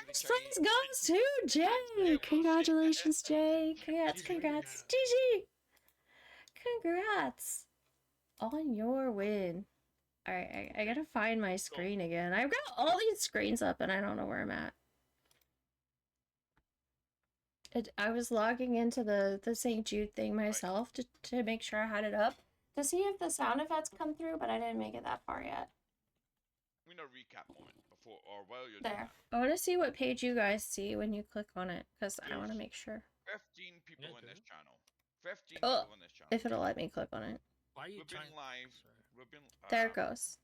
First place goes to Jay. Congratulations, Jay. Congrats, congrats. GG. Congrats on your win. Alright, I gotta find my screen again. I've got all these screens up and I don't know where I'm at. I was logging into the St. Jude thing myself to make sure I had it up to see if the sound effects come through, but I didn't make it that far yet.
We know recap moment before or while you're doing
There.
that.
I want to see what page you guys see when you click on it, because I want to make sure.
15 people
Yeah,
in this
dude.
channel. 15
Oh,
people in this channel.
if it'll let me click on it.
Why are you
We've been
trying?
live.
Sorry.
We've been.
There it goes.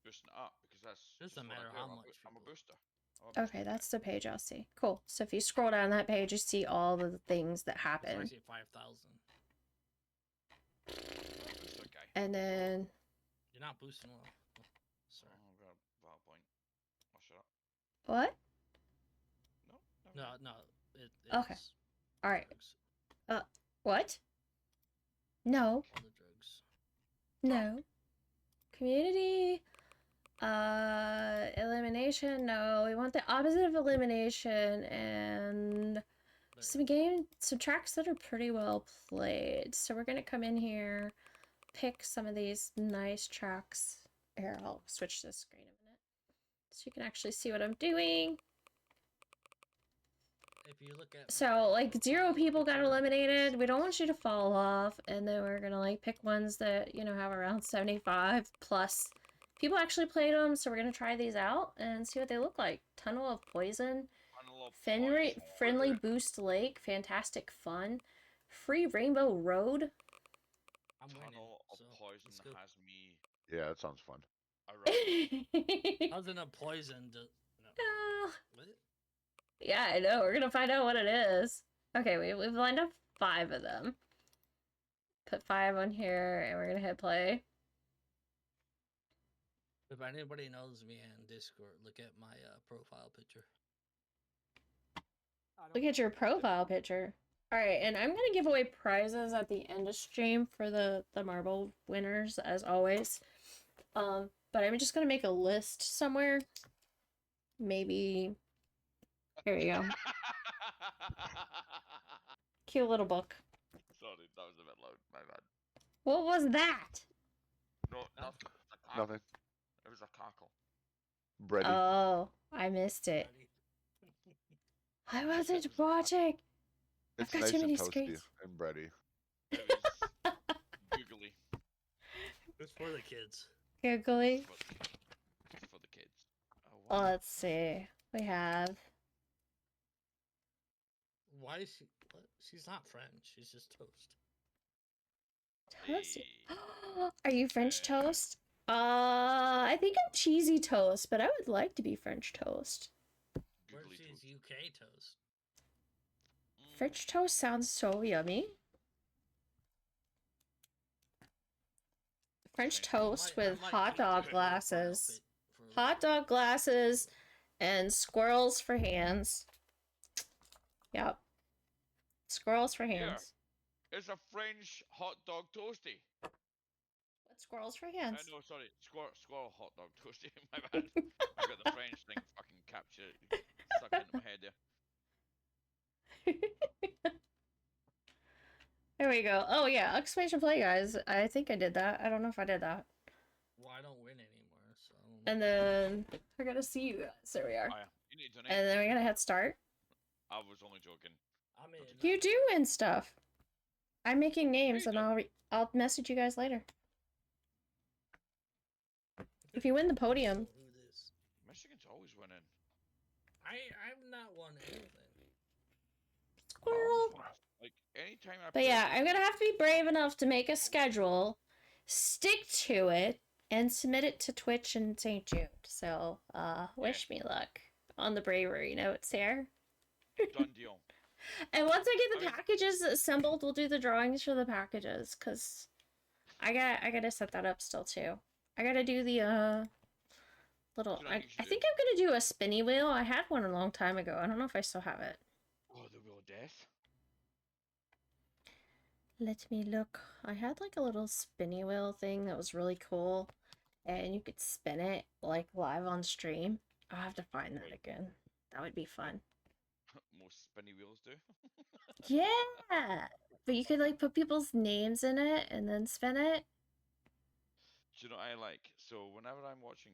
Boosting it up because that's.
Doesn't
just what
matter
I do.
how
I'm a
much
I'm a
people-
booster. I'm a
Okay,
booster
that's
guy.
the page I'll see. Cool. So if you scroll down that page, you see all the things that
It's
happen.
actually 5,000.
I'm a booster guy.
And then,
You're not boosting well. Oh, sorry.
Oh, I've got a valid point. I'll shut up.
what?
No.
No, no.
Okay.
It's
All right.
drugs.
What? No.
Kill the drugs.
No. Community. Elimination. No, we want the opposite of elimination and
There.
some tracks that are pretty well played. So we're gonna come in here, pick some of these nice tracks. Here, I'll switch this screen a minute so you can actually see what I'm doing.
If you look at
So, like, 0
profile
people got
picture,
eliminated. We don't want you to fall off. And then we're gonna, like, pick ones that, you know, have around 75 plus people actually played them. So we're gonna try these out and see what they look like. Tunnel of Poison.
Tunnel of
Friendly
Poison.
Boost Lake. Fantastic Fun. Free Rainbow Road.
I'm winning.
Tunnel of
So
Poison
let's go.
has me
Yeah, that sounds fun.
around.
Other than poison, no.
Ah,
What?
yeah, I know. We're gonna find out what it is. Okay, we've lined up 5 of them. Put 5 on here, and we're gonna hit play.
If anybody knows me on Discord, look at my profile picture.
Look at your profile picture. All right, and I'm gonna give away prizes at the end of stream for the marble winners, as always. But I'm just gonna make a list somewhere. Maybe. Here you go. Cute little book.
Sorry, that was a bit loud. My bad.
What was that?
No, nothing. It was a cackle.
Nothing.
It was a cackle.
Bready.
Oh, I missed it. I wasn't watching.
It's
got
nice
too
and
many
toasty
screens.
and bready.
It was googly.
It's for the kids.
Googly.
It's for the kids. Oh, wow.
Let's see. We have.
Why is she? What? She's not French. She's just toast.
Toast.
Hey.
Are you French toast? I think I'm cheesy toast, but I would like to be French toast.
Where's
Googly
she's
toast.
UK toast?
French toast sounds so yummy. French toast
I
with
might
hot
keep the
dog
profile
glasses.
pic for
Hot dog glasses and squirrels for hands. Yep. Squirrels for
Here.
hands.
It's a French hot dog toasty.
What squirrels for hands?
No, sorry, squirrel hot dog toasty. My bad. I got the French thing fucking captured, stuck into my head there.
There we go. Oh yeah, exclamation play, guys. I think I did that. I don't know if I did that.
Well, I don't win anymore, so.
And then I gotta see you guys. There we are.
Oh, yeah. You need to donate.
And then we're gonna hit start.
I was only joking.
I'm in.
You do win stuff. I'm making names,
you
and
don't.
I'll message you guys later. If you win the podium.
Who this?
Michigan's always winning.
I'm not won anything.
Squirrel.
Like anytime I.
But
play
yeah,
a
I'm
game-
gonna have to be brave enough to make a schedule, stick to it, and submit it to Twitch and St. Jude. So, wish me luck on the bravery notes here.
Done deal.
And once I get the
I mean-
packages assembled, we'll do the drawings for the packages, cause I gotta set that up still too. I gotta do the little.
Do you know what you
I
should
think I'm gonna do a spinny wheel. I had one a long time ago. I don't know if I still have it.
Oh, the wheel of death.
Let me look. I had like a little spinny wheel thing that was really cool, and you could spin it like live on stream. I'll have to find that again. That would be fun.
Most spinny wheels do.
Yeah, but you could like put people's names in it and then spin it.
Do you know what I like? So whenever I'm watching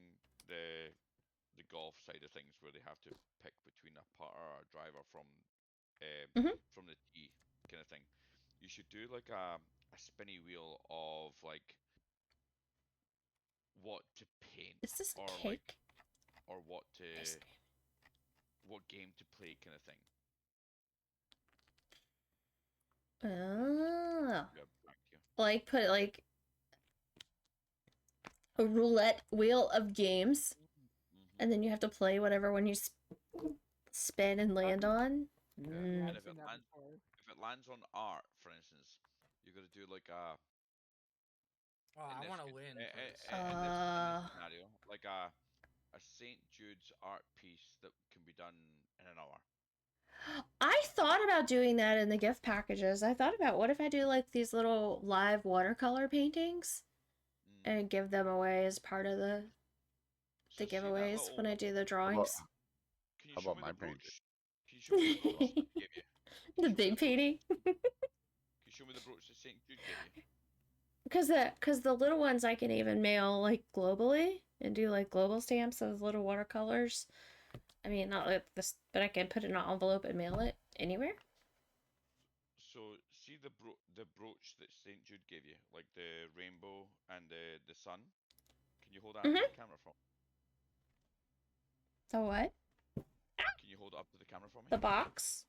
the golf side of things, where they have to pick between a putter or a driver from
Mhm.
from the T kind of thing. You should do like a spinny wheel of like what to paint
Is this a
or
cake?
like or what to
Ice cream.
what game to play kind of thing.
Oh.
Yeah, back to you.
Like put like a roulette wheel of games,
Mhm.
and then you have to play whatever one you spin and land on.
Yeah,
Mm.
I've
If
seen
it
that
lands
before.
if it lands on art, for instance, you got to do like a
Oh,
in
I
this
want to
good-
win
i-
first.
in this scenario, like a St. Jude's art piece that can be done in an hour.
I thought about doing that in the gift packages. I thought about what if I do like these little live watercolor paintings
Mm.
and give them away as part of the
So see that
giveaways when I
little.
do the
How about,
drawings.
Can you
how
show
about
me
my
the
painting?
brooch? Can you show me the brooch that they gave you? Can
The
you show me
big
the brooch?
painting.
Can you show me the brooch that St. Jude gave you?
Cause the little ones I can even mail like globally and do like global stamps of little watercolors. I mean, not like this, but I can put it in an envelope and mail it anywhere.
So see the brooch that St. Jude gave you, like the rainbow and the sun. Can you hold that up to
Mhm.
the camera for me?
The what?
Can you hold it up to the camera for me?
The box?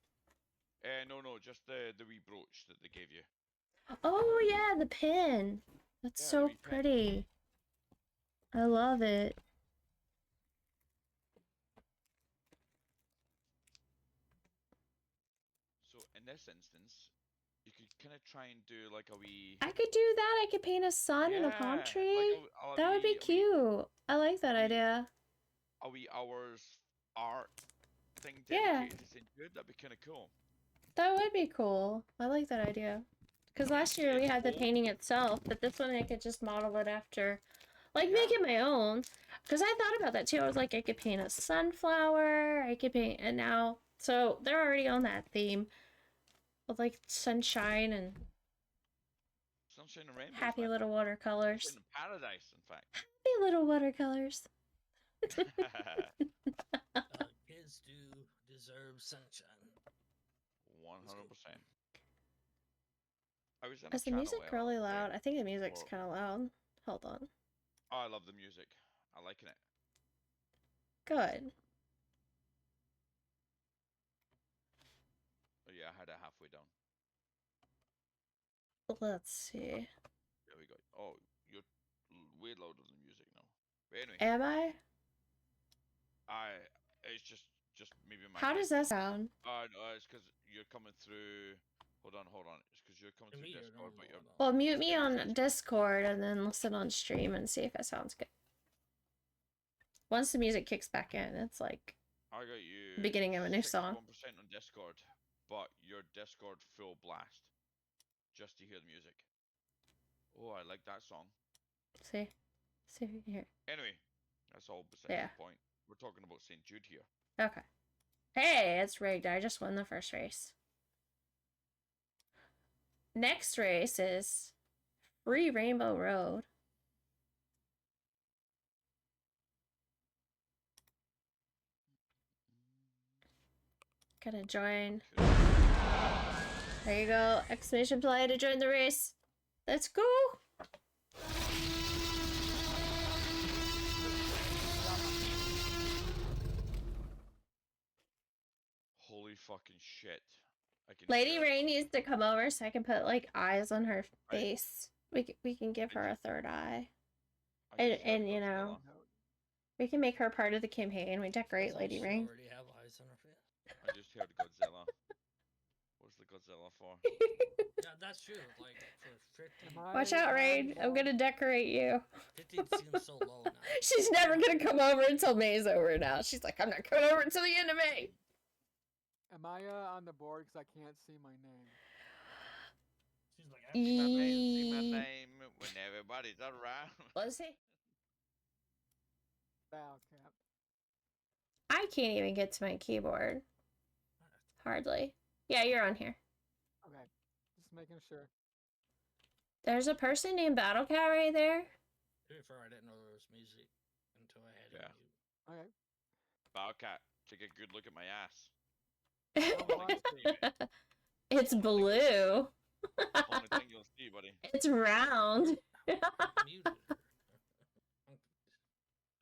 No, just the wee brooch that they gave you.
Oh yeah, the pin. That's
Yeah, the
so
wee pin.
pretty. I love it.
So in this instance, you could kind of try and do like a wee.
I could do that. I could paint a sun and a palm
Yeah, like
tree.
a
That would be
wee
cute. I like that
a wee
idea.
a wee hours art thing
Yeah,
dedicated to St. Jude. That'd be kind of cool.
that would be cool. I like that idea. Because last year we
It's
had the
old.
painting itself, but this one I could just model it after. Like,
Yeah.
make it my own. Because I thought about that too. I was like, I could paint a sunflower. I could paint, and now, so they're already on that theme of like sunshine and
Sunshine and rainbows,
happy
man.
little watercolors.
Sunshine in paradise, in fact.
Happy little watercolors.
Kids do deserve sunshine.
100%. I was in a
Is the
channel
music
earlier
really
today
loud? I think the music's
for-
kind of loud. Hold on.
Oh, I love the music. I liking it.
Good.
Oh yeah, I had it halfway down.
Let's see.
There we go. Oh, you're way louder than music now. But anyway,
Am I?
it's just maybe my
How does that sound?
no, it's because you're coming through. Hold on. It's because you're coming
To
through
me, you're
Discord, but you're.
normal.
Well, mute me
Yeah,
on
it's-
Discord and then listen on stream and see if it sounds good. Once the music kicks back in, it's like
I got you.
beginning of a new song.
61% on Discord, but your Discord full blast, just to hear the music. Oh, I like that song.
See if you can hear.
Anyway, that's all besides
Yeah.
the point. We're talking about St. Jude here.
Okay. Hey, it's rigged. I just won the first race. Next race is Free Rainbow Road. Gotta join. There you go. Exclamation play to join the race. Let's go.
Holy fucking shit! I can
Lady
hear.
Rain needs to come over so I can put like eyes on her face. We can give her a third eye.
I just heard
And you know,
Godzilla.
we can make her part of the campaign. We decorate
Doesn't
Lady
she
Rain.
already have eyes on her face?
I just heard Godzilla. What's the Godzilla for?
Yeah, that's true. Like for 50,
Watch out, Rain. I'm gonna decorate you.
50 seems so low now.
She's never gonna come over until May's over now. She's like, I'm not coming over until the end of May.
Am I on the board because I can't see my name?
She's like,
See my name, see my
Yee.
name when everybody's around.
Let's see.
Wow, Cap.
I can't even get to my keyboard. Hardly. Yeah, you're on here.
Okay, just making sure.
There's a person named BattleCat right there.
To be fair, I didn't know there was music until I had
Yeah.
it mute.
Okay.
Bowcat, take a good look at my ass.
Oh,
Only thing you'll see, mate.
It's blue.
Only thing you'll see, buddy.
It's round.
Muted her.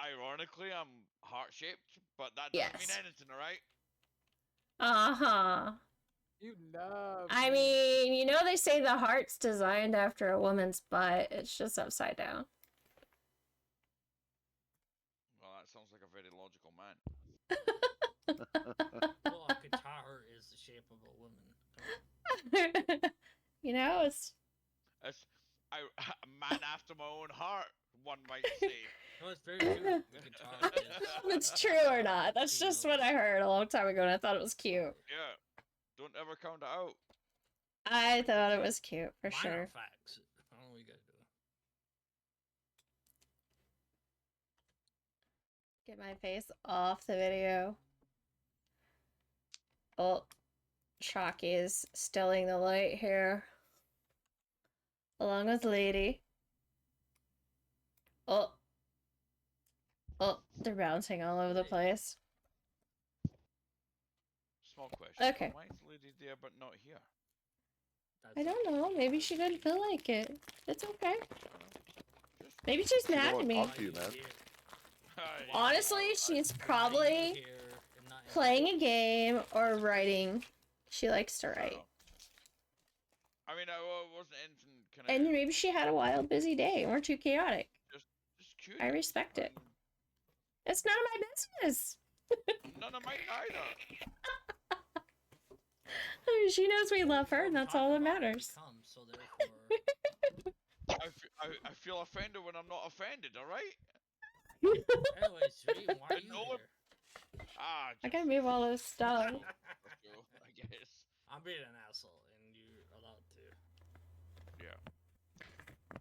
Ironically, I'm heart-shaped, but that doesn't
Yes.
mean anything, alright?
Uh-huh.
You love.
I
me.
mean, you know they say the heart's designed after a woman's butt. It's just upside down.
Well, that sounds like a very logical man.
Well, a guitar is the shape of a woman.
You know, it's
It's a man after my own heart, one might say.
No, it's very true. The guitar is.
if it's true or not. That's just what I heard a long time ago, and I thought it was cute.
Yeah. Don't ever count it out.
I thought it was cute for
Mine
sure.
are facts. I don't know what you gotta do.
Get my face off the video. Oh, Chalky is stilling the light here. Along with Lady. Oh. Oh, they're bouncing all over the place.
Small question.
Okay.
Why is Lady there but not here?
That's
I don't know. Maybe she didn't feel like it. It's okay.
Just
Maybe she's
You know
mad
what,
at me.
Talk to you, man.
Honestly, she's probably playing a game or writing. She likes to write.
I mean, I wasn't anything kind
And
of
maybe she had a wild, busy day or too chaotic.
just curious.
I respect it. It's none of my business.
None of mine either.
She knows we love her, and that's all that matters.
So therefore,
I feel offended when I'm not offended, alright?
anyways, Reed, why are you
No,
here?
Ah,
I gotta move all this stuff.
I guess.
I'm being an asshole, and you're allowed to.
Yeah.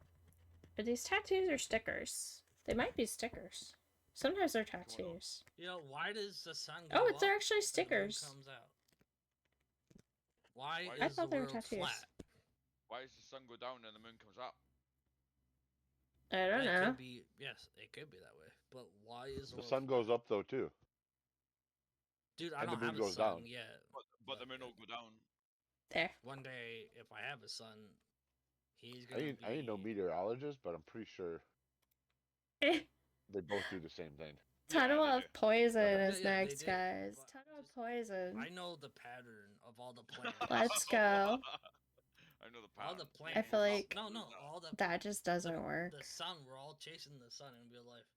Are these tattoos or stickers? They might be stickers. Sometimes they're tattoos.
You know, why does the sun go
Oh, it's
up
actually
and the moon
stickers.
comes out? Why
I
is
thought
the
they were
world
tattoos.
flat?
Why does the sun go down and the moon comes up?
I don't
It
know.
could be, yes, it could be that way. But why is
The
world
sun
flat?
goes up though too.
Dude, I
and the
don't
moon
have a
goes
son
down.
yet.
But the moon will go down.
There.
One day, if I have a son, he's
I
gonna
ain't no
be-
meteorologist, but I'm pretty sure
Eh,
they both do the same thing.
Tunnel
they
of
do.
poison
Yeah,
is
yeah, they
next,
do,
guys.
but
Tunnel of
just-
poison.
I know the pattern of all the planets.
Let's go.
I know the
All
pattern.
the
I
planets.
feel like
no, all the
that just doesn't work.
the sun. We're all chasing the sun in real life,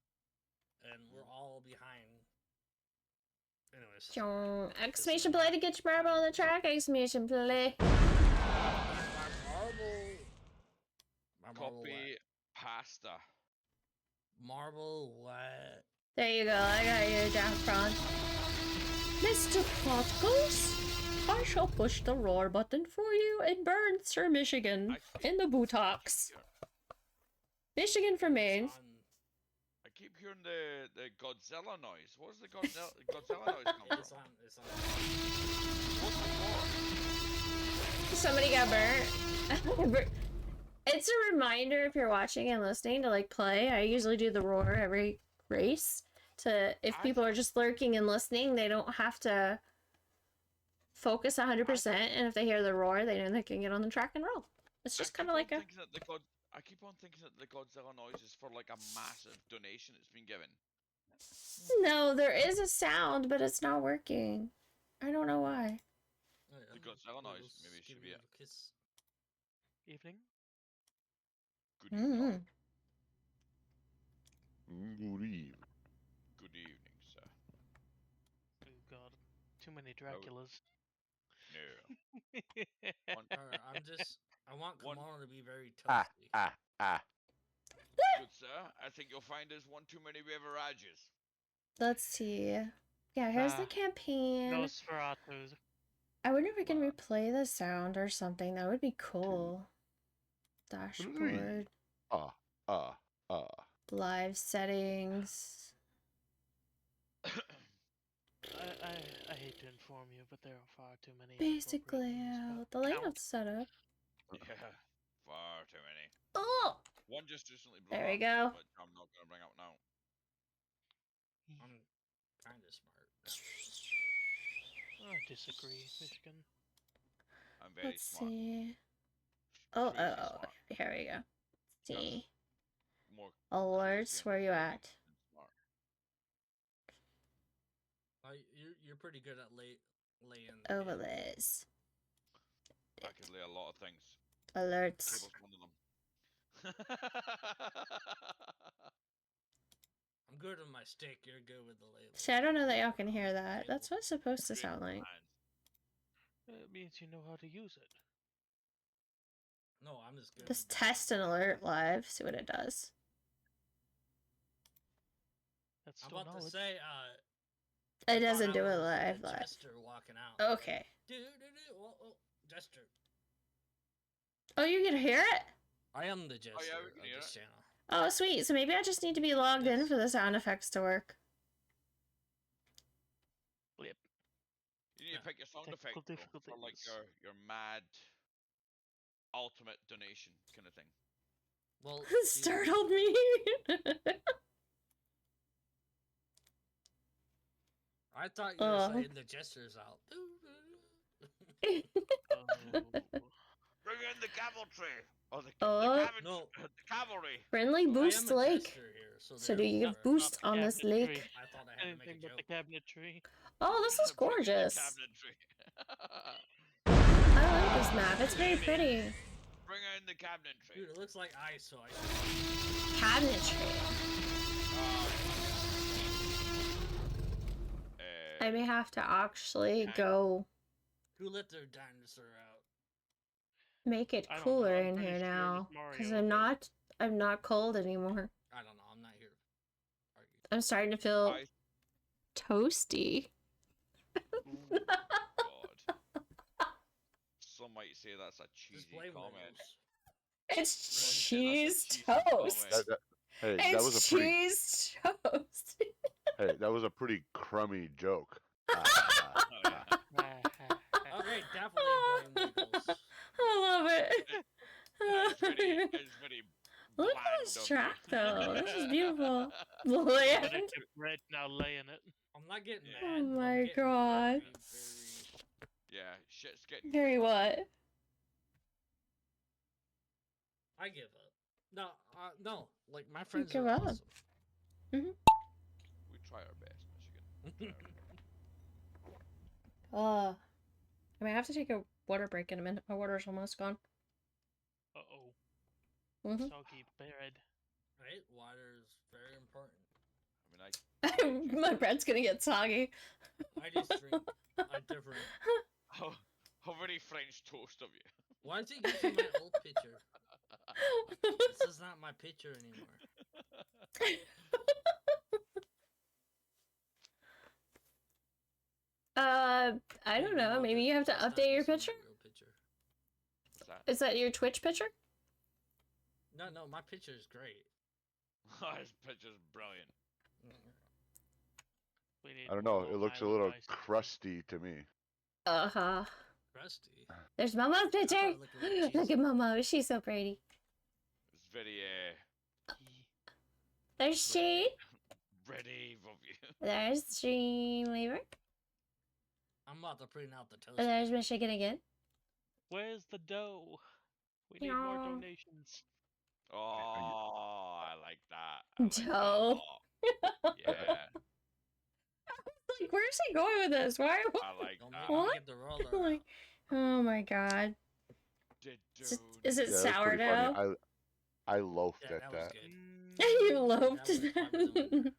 and we're all behind. Anyways,
Chong. Exclamation play to get your marble on the track. Exclamation play.
my marble. My marble
Copy
what?
pasta.
Marble what?
There you go. I got you, Daffron. Mr. Potgos, I shall push the roar button for you and burn Sir Michigan in the buttocks. Michigan for Maine.
Sun.
I keep hearing the Godzilla noise. What does the Godzilla noise come
It's
from?
on. It's on.
What's the war?
Somebody got burnt. It's a reminder if you're watching and listening to like play. I usually do the roar every race to if people are just lurking and listening, they don't have to focus 100%. And if they hear the roar, they know they can get on the track and roll. It's just kind of like a.
I keep on thinking that the Godzilla noise is for like a massive donation that's been given.
No, there is a sound, but it's not working. I don't know why.
The Godzilla noise maybe should be it.
Kiss.
Evening.
Good evening.
Mm-hmm.
Good evening.
Good evening, sir.
Oh god, too many Draculas.
No.
Alright, I want
One-
Kimono to be very
Ah,
toasty.
ah.
Good sir. I think you'll find there's one too many Riverages.
Let's see. Yeah, here's the
Nah.
campaign.
Nosferatus.
I wonder if we can replay the sound or something. That would be cool. Dashboard. Live settings.
I hate to inform you, but there are far too many.
Basic
appropriate names
layout.
for
The
count.
layout's set up.
Yeah. Far too many.
Oh!
One just recently blew
There we
up,
go.
But I'm not gonna bring out now.
I'm kind of smart.
I disagree, Michigan.
I'm very
Let's
smart.
see. Oh,
Crazy
oh,
smart.
here we go. Let's see.
More
Alerts,
crazy
where you
and
at?
smart.
You're pretty good at laying.
Overlays.
I could lay a lot of things.
Alerts.
Cable's one of them.
I'm good on my stick. You're good with the label.
See, I don't know that y'all can hear that. That's what it's supposed to sound like.
It means you know how to use it.
No, I'm just good.
Just test an alert live, see what it does.
That's
I'm
still
about to
knowledge.
say,
It doesn't do it live.
Jester walking out.
Okay.
Jester.
Oh, you can hear it?
I am the jester
we can
of
hear
this
it.
channel.
Oh, sweet. So maybe I just need to be logged in for the sound effects to work.
Blip.
You need to pick your sound
Technical
effect bro, for like
difficulties.
your mad ultimate donation kind of thing.
Well,
Startled me.
I thought you were saying the jester's out.
Oh.
Bring in the cavalry or the
No.
the cavalry.
Friendly
Well, I
boost
am a
lake.
jester here,
So do you
therefore-
get boost
Not
on
the
this
cabinet
lake?
tree.
I thought I had to make
Anything
a
but
joke.
the cabinet tree.
Oh, this is
Bring in the
gorgeous.
cabinetry.
I like this map. It's very pretty.
Bring in the cabinetry.
Dude, it looks like ice, so I should...
Cabinetry. I may have to actually go
Who let their dinosaur out?
make it
I don't
cooler
know, I'm
in
pretty
here
sure it was
now.
Mario,
Because
but-
I'm not cold anymore.
I don't know. I'm not here to argue.
I'm starting to feel
I-
toasty.
Ooh.
God. Some might say that's a
Just
cheesy
blame
comment.
Legos.
It's
Right, yeah,
cheese
that's a cheesy
toast.
comment.
Hey, that
It's
was a pretty.
cheese toast.
Hey, that was a pretty crummy joke.
Okay, definitely blame Legos.
I love it.
It's very
Look at
bland
this
of
track,
you.
though. This is beautiful.
But
Land.
it kept red now laying it.
I'm not getting
Yeah.
mad.
Oh
but
my
I'm getting
God.
very,
Yeah, shit's getting.
Very what?
I give up. No, no. Like my friends
give
are
up.
awesome.
We try our best, Michigan.
I mean, I have to take a water break in a minute. My water's almost gone.
Uh-oh.
Mhm.
Soggy bread.
Right? Water is very important.
I mean,
My bread's gonna get soggy.
I just drink a different.
how very French toast of you.
Why is it using my old picture? This is not my picture anymore.
I don't know. Maybe you have to
That's not
update your
using
picture?
my real picture.
What's that?
Is that your Twitch picture?
No, my picture is great.
His picture's brilliant.
We need
I don't
more
know. It
Long
looks a
Island
little
iced tea.
crusty to me.
Uh-huh.
Rusty.
There's Mama's picture.
it looked like
Look at Mama. She's so pretty.
It's very
There's Shade.
brave of you.
There's Streamweaver.
I'm about to print out the toast.
There's Michigan again.
Where's the dough? We need more
Meow.
donations.
Oh, I like that. I like that a
Dope.
lot. Yeah,
Like, where's he going with this? Why?
I like
Don't
that.
make me
What?
get the roller.
Like, oh my God.
Did
Is it
Yeah, that was pretty
sourdough?
funny. I loafed
Yeah,
at
that was
that.
good.
You loafed.
That was probably the winner,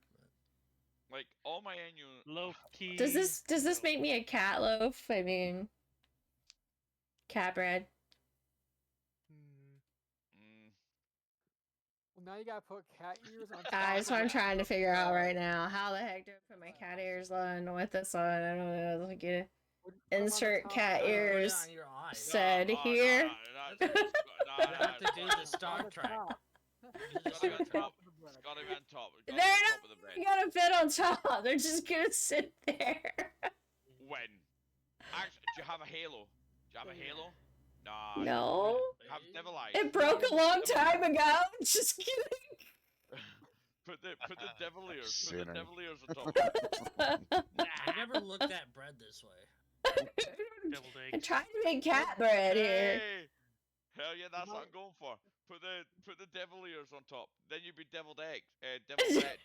like all my annual.
Loaf key.
Does this make me a cat loaf? I mean, cat bread.
Hmm. Well, now you gotta put cat ears on.
That's what I'm trying to figure out right now. How the heck do I put my cat ears on with this on? I don't know. Like, insert cat
Put it
ears.
on your eyes.
Said here.
You have to do the Star Trek. Do the Star
Gotta be on
Trek.
top. It's gotta be on top. It's
They're
gotta be on
not
top of the bed.
You gotta fit on top. They're just gonna sit there.
When? Actually, do you have a halo? Do you have a halo? Nah.
No.
You have devil eyes.
It broke a long time ago. Just kidding.
Put the devil ears. Put
Sinner.
the devil ears on top.
I never looked at bread this way.
Deviled
I
eggs.
tried to make cat bread here.
Hey! Hell yeah, that's what
might-
I'm going for. Put the devil ears on top. Then you'd be deviled egg. Deviled bread.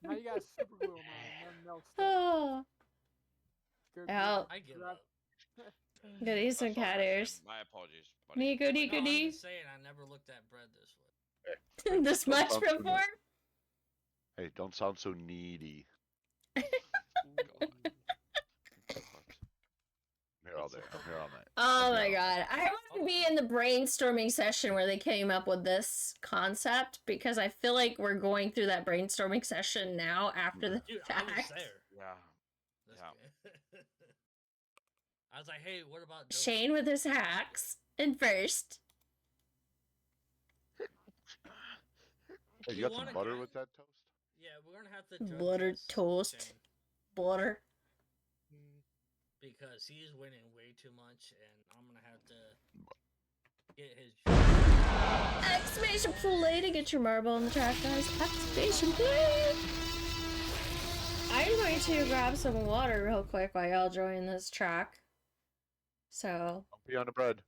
Now you got super glue them on, and then they'll stick.
Oh,
Good
Ow.
I give
Grab-
up.
gotta eat some
That's all
cat
right,
ears.
Tim. My apologies, buddy.
Nico,
My
Nico,
No, I'm
Nico.
just saying I never looked at bread this way.
This
Don't
much
sound too
before?
Hey, don't sound so needy.
Ooh.
I'm here all day. I'm here all night.
Oh
Okay.
my god. I want to be in the brainstorming session where they came up with this concept because I feel like we're going through that brainstorming session now after the
Dude, I was
fact.
there.
Yeah.
This
Yeah.
game. I was like, hey, what about dope?
Shane with his hacks in first.
Hey,
You
you got
wanna
some butter
go?
with that toast?
Yeah, we're gonna have to drug
Buttered
test
toast.
Shane,
Butter.
Mm,
because he's winning way too much, and I'm gonna have to get his.
Exclamation play to get your marble in the track, guys. Exclamation play! I'm going to grab some water real quick while y'all join this track. So.
Don't be on the bread.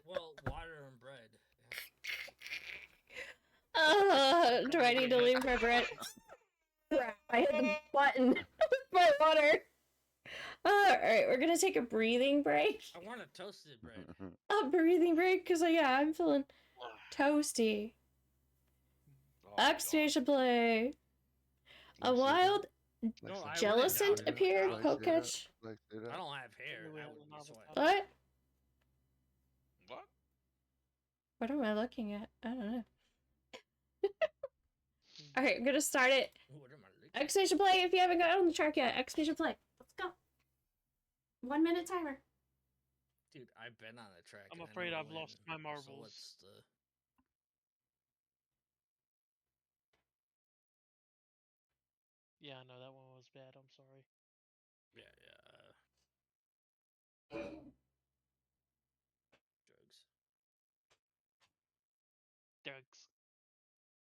Well, water and bread.
Do I need to leave my bread? Crap, I hit the button with my water. Alright, we're gonna take a breathing break.
I want a toasted bread.
A breathing break, because I'm feeling toasty.
Oh, God.
Exclamation play. A wild
No, I
jellicent
wouldn't.
appeared,
Like
Kokich.
I don't have hair.
Anyway,
I would be
another
sweating.
time.
What?
What?
What am I looking at? I don't know. Alright, I'm gonna start it.
What am I looking?
Exclamation play if you haven't got on the track yet. Exclamation play. Let's go. 1 minute timer.
Dude, I've been on the track.
I'm
and I
afraid
never
I've lost
win,
my marbles.
So what's the...
Yeah, no, that one was bad. I'm sorry.
Yeah, drugs.
Drugs.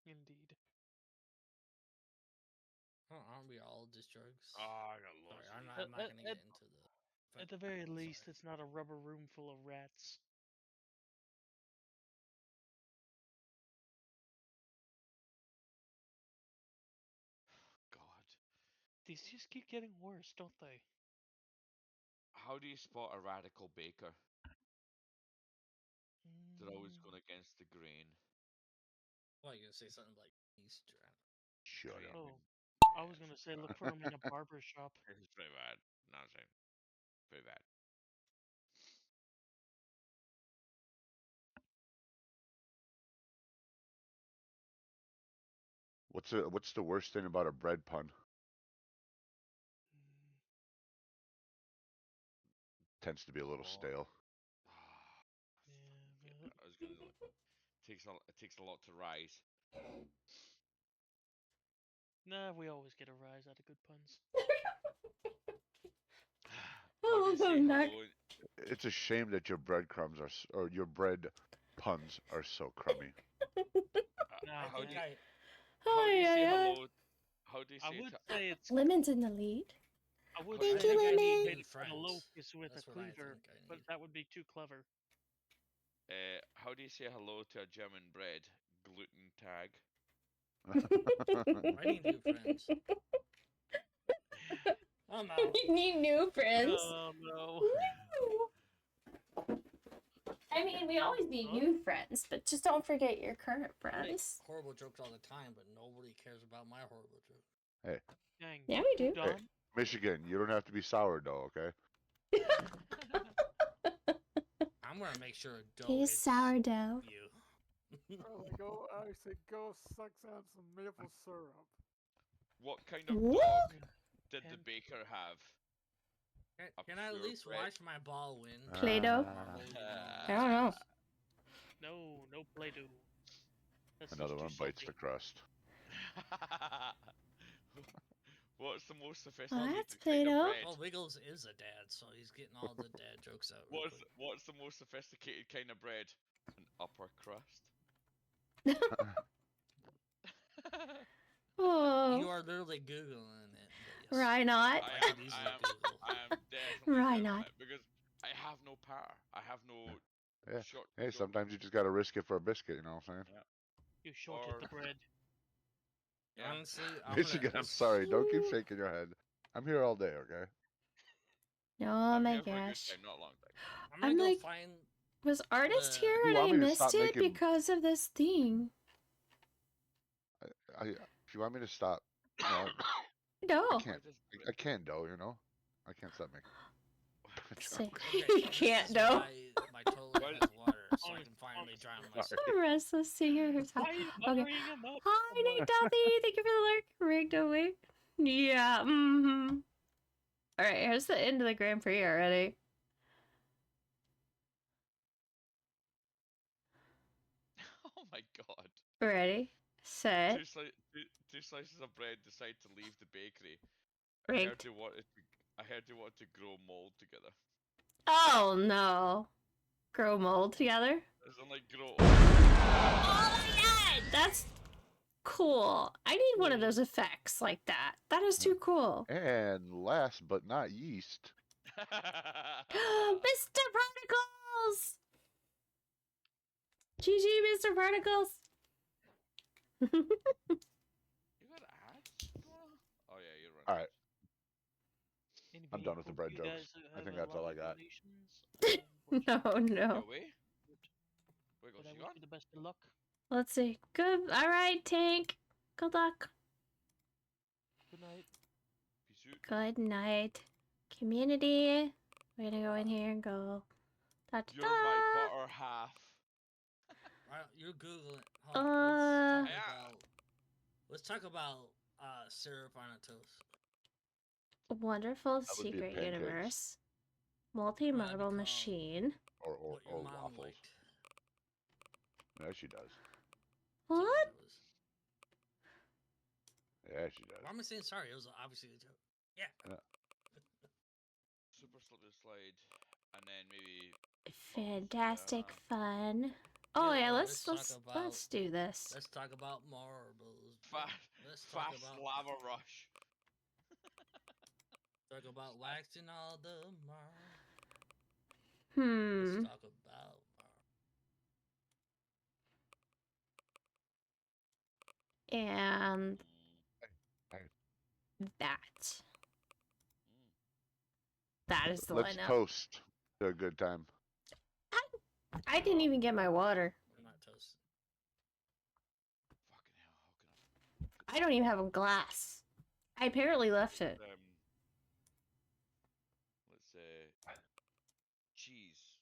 Indeed.
Oh, aren't we all just drugs?
Oh, I got
Sorry,
lost.
I'm not gonna get into the...
At the very least,
sorry.
it's not a rubber room full of rats.
God.
These just keep getting worse, don't they?
How do you spot a radical baker? They're always
Mm,
going against the grain.
Well, you gonna say something like Easter?
Shut up.
Oh, I was gonna say look for them in a barber shop.
It's pretty bad. No, I'm saying. Pretty bad.
What's the worst thing about a bread pun?
Mm,
Tends to be a little
Oh.
stale.
yeah,
Yeah, I was gonna. It takes a lot to rise.
nah, we always get a rise out of good puns.
How do you say
Welcome back.
hello?
It's a shame that your breadcrumbs are, or your bread puns are so crummy.
Nah,
I
How
think
do you,
I...
how do you say
yeah.
hello? How do you
I
say
would
it?
say it's.
Lemon's in the lead.
I would
Thank
say
you,
it's
Lemon.
made
Need
from a
friends.
locust with
That's
a
what I
cleaver,
think I
but
need.
that would be too clever.
How do you say hello to a German bread? Gluten tag.
I need new friends. I'm out.
You need new friends.
Oh no.
I mean, we always need new friends, but just don't forget your current
I make
friends.
horrible jokes all the time, but nobody cares about my horrible joke.
Dang.
Yeah, we do.
Don?
Michigan, you don't have to be sourdough, okay?
I'm gonna make sure dough
He's
hits
sourdough.
you.
I say go suck on some maple syrup.
What kind of
What?
dog did the
And-
baker have?
Can I at least
purebred.
watch my ball win?
Play-Doh? I don't know.
No Play-Doh. That's
Another
just
one
too
bites the
salty.
crust.
What's the most
Well,
sophisticated
that's
kind of
Play-Doh.
bread?
Well, Wiggles is a dad, so he's getting all the dad jokes out. Real quick.
What's the most sophisticated kind of bread? An upper crust.
Oh.
You are literally googling it. But
Why not?
I could easily Google.
I am definitely
Why
doing
not?
it because I have no power. I have no
Yeah.
short.
Hey, sometimes you just gotta risk it for a biscuit. You know what I'm saying?
You shorted
Or-
the bread.
Yeah.
Honestly, I'm
Michigan,
gonna.
I'm sorry. Don't keep shaking your head. I'm here all day. Okay.
Oh
I'm
my
here for a good
gosh.
time, not a long time.
I'm gonna
I'm
go
like-
find.
Was artist
The-
here
If you
and
want
I
me to
missed
stop
it
making-
because of this thing?
If you want me to stop, no,
No.
I can't. I can't though. You know, I can't stop making.
Say-
Okay,
you
this
can't
is
know.
why my toilet has water, so I can finally drown myself.
Restless singers.
Why are you
Okay.
burying him up?
Hi, Nate Duffy. Thank you for the lurk. Rigged away. Yeah. Mm-hmm. All right. Here's the end of the Grand Prix already.
Oh my god.
Ready, set,
Two slices of bread decide to leave the bakery.
rigged.
I heard they want to grow mold together.
Oh no. Grow mold together.
As in like grow.
Oh my god! That's cool. I need one of those effects like that. That is too cool.
And last but not least,
Mr. Particles! GG, Mr. Particles!
You got ads? Oh yeah, you're right.
all right.
Any
I'm done with the bread
people, you
jokes.
guys
I
have
think
a
that's all
lot
I
of
got.
donations, unfortunately,
No, no.
You away? Wiggles,
but I
you
wish
gone?
you the best of luck.
Let's see. Good. Alright, Tank. Good luck.
Good night.
Peace out.
Good night. Community. We're gonna go in here and go. Da, da,
You're my
da.
butter half.
You're googling. Hold on,
Yeah.
let's talk about syrup on a toast.
Wonderful
That would be
secret
pancakes.
universe. Multi-marble
called-
machine.
Or
What your mom
waffles.
liked.
Yeah, she does.
That's
What?
it was.
Yeah, she does.
Why am I saying sorry? It was obviously a joke. Yeah.
Super slippery slide, and then maybe
Fantastic fun. Oh
Yeah,
yeah,
let's
let's
talk about-
do this.
Let's talk about marbles.
fast,
Let's talk
fast
about
lava rush.
talk about waxing all the marbles.
Hmm.
Let's talk about
And that. That is the
Let's
lineup.
toast to a good time.
I didn't even get my water.
We're not toasted.
Fucking hell, how can
I don't even have a glass. I apparently left it.
let's say cheese.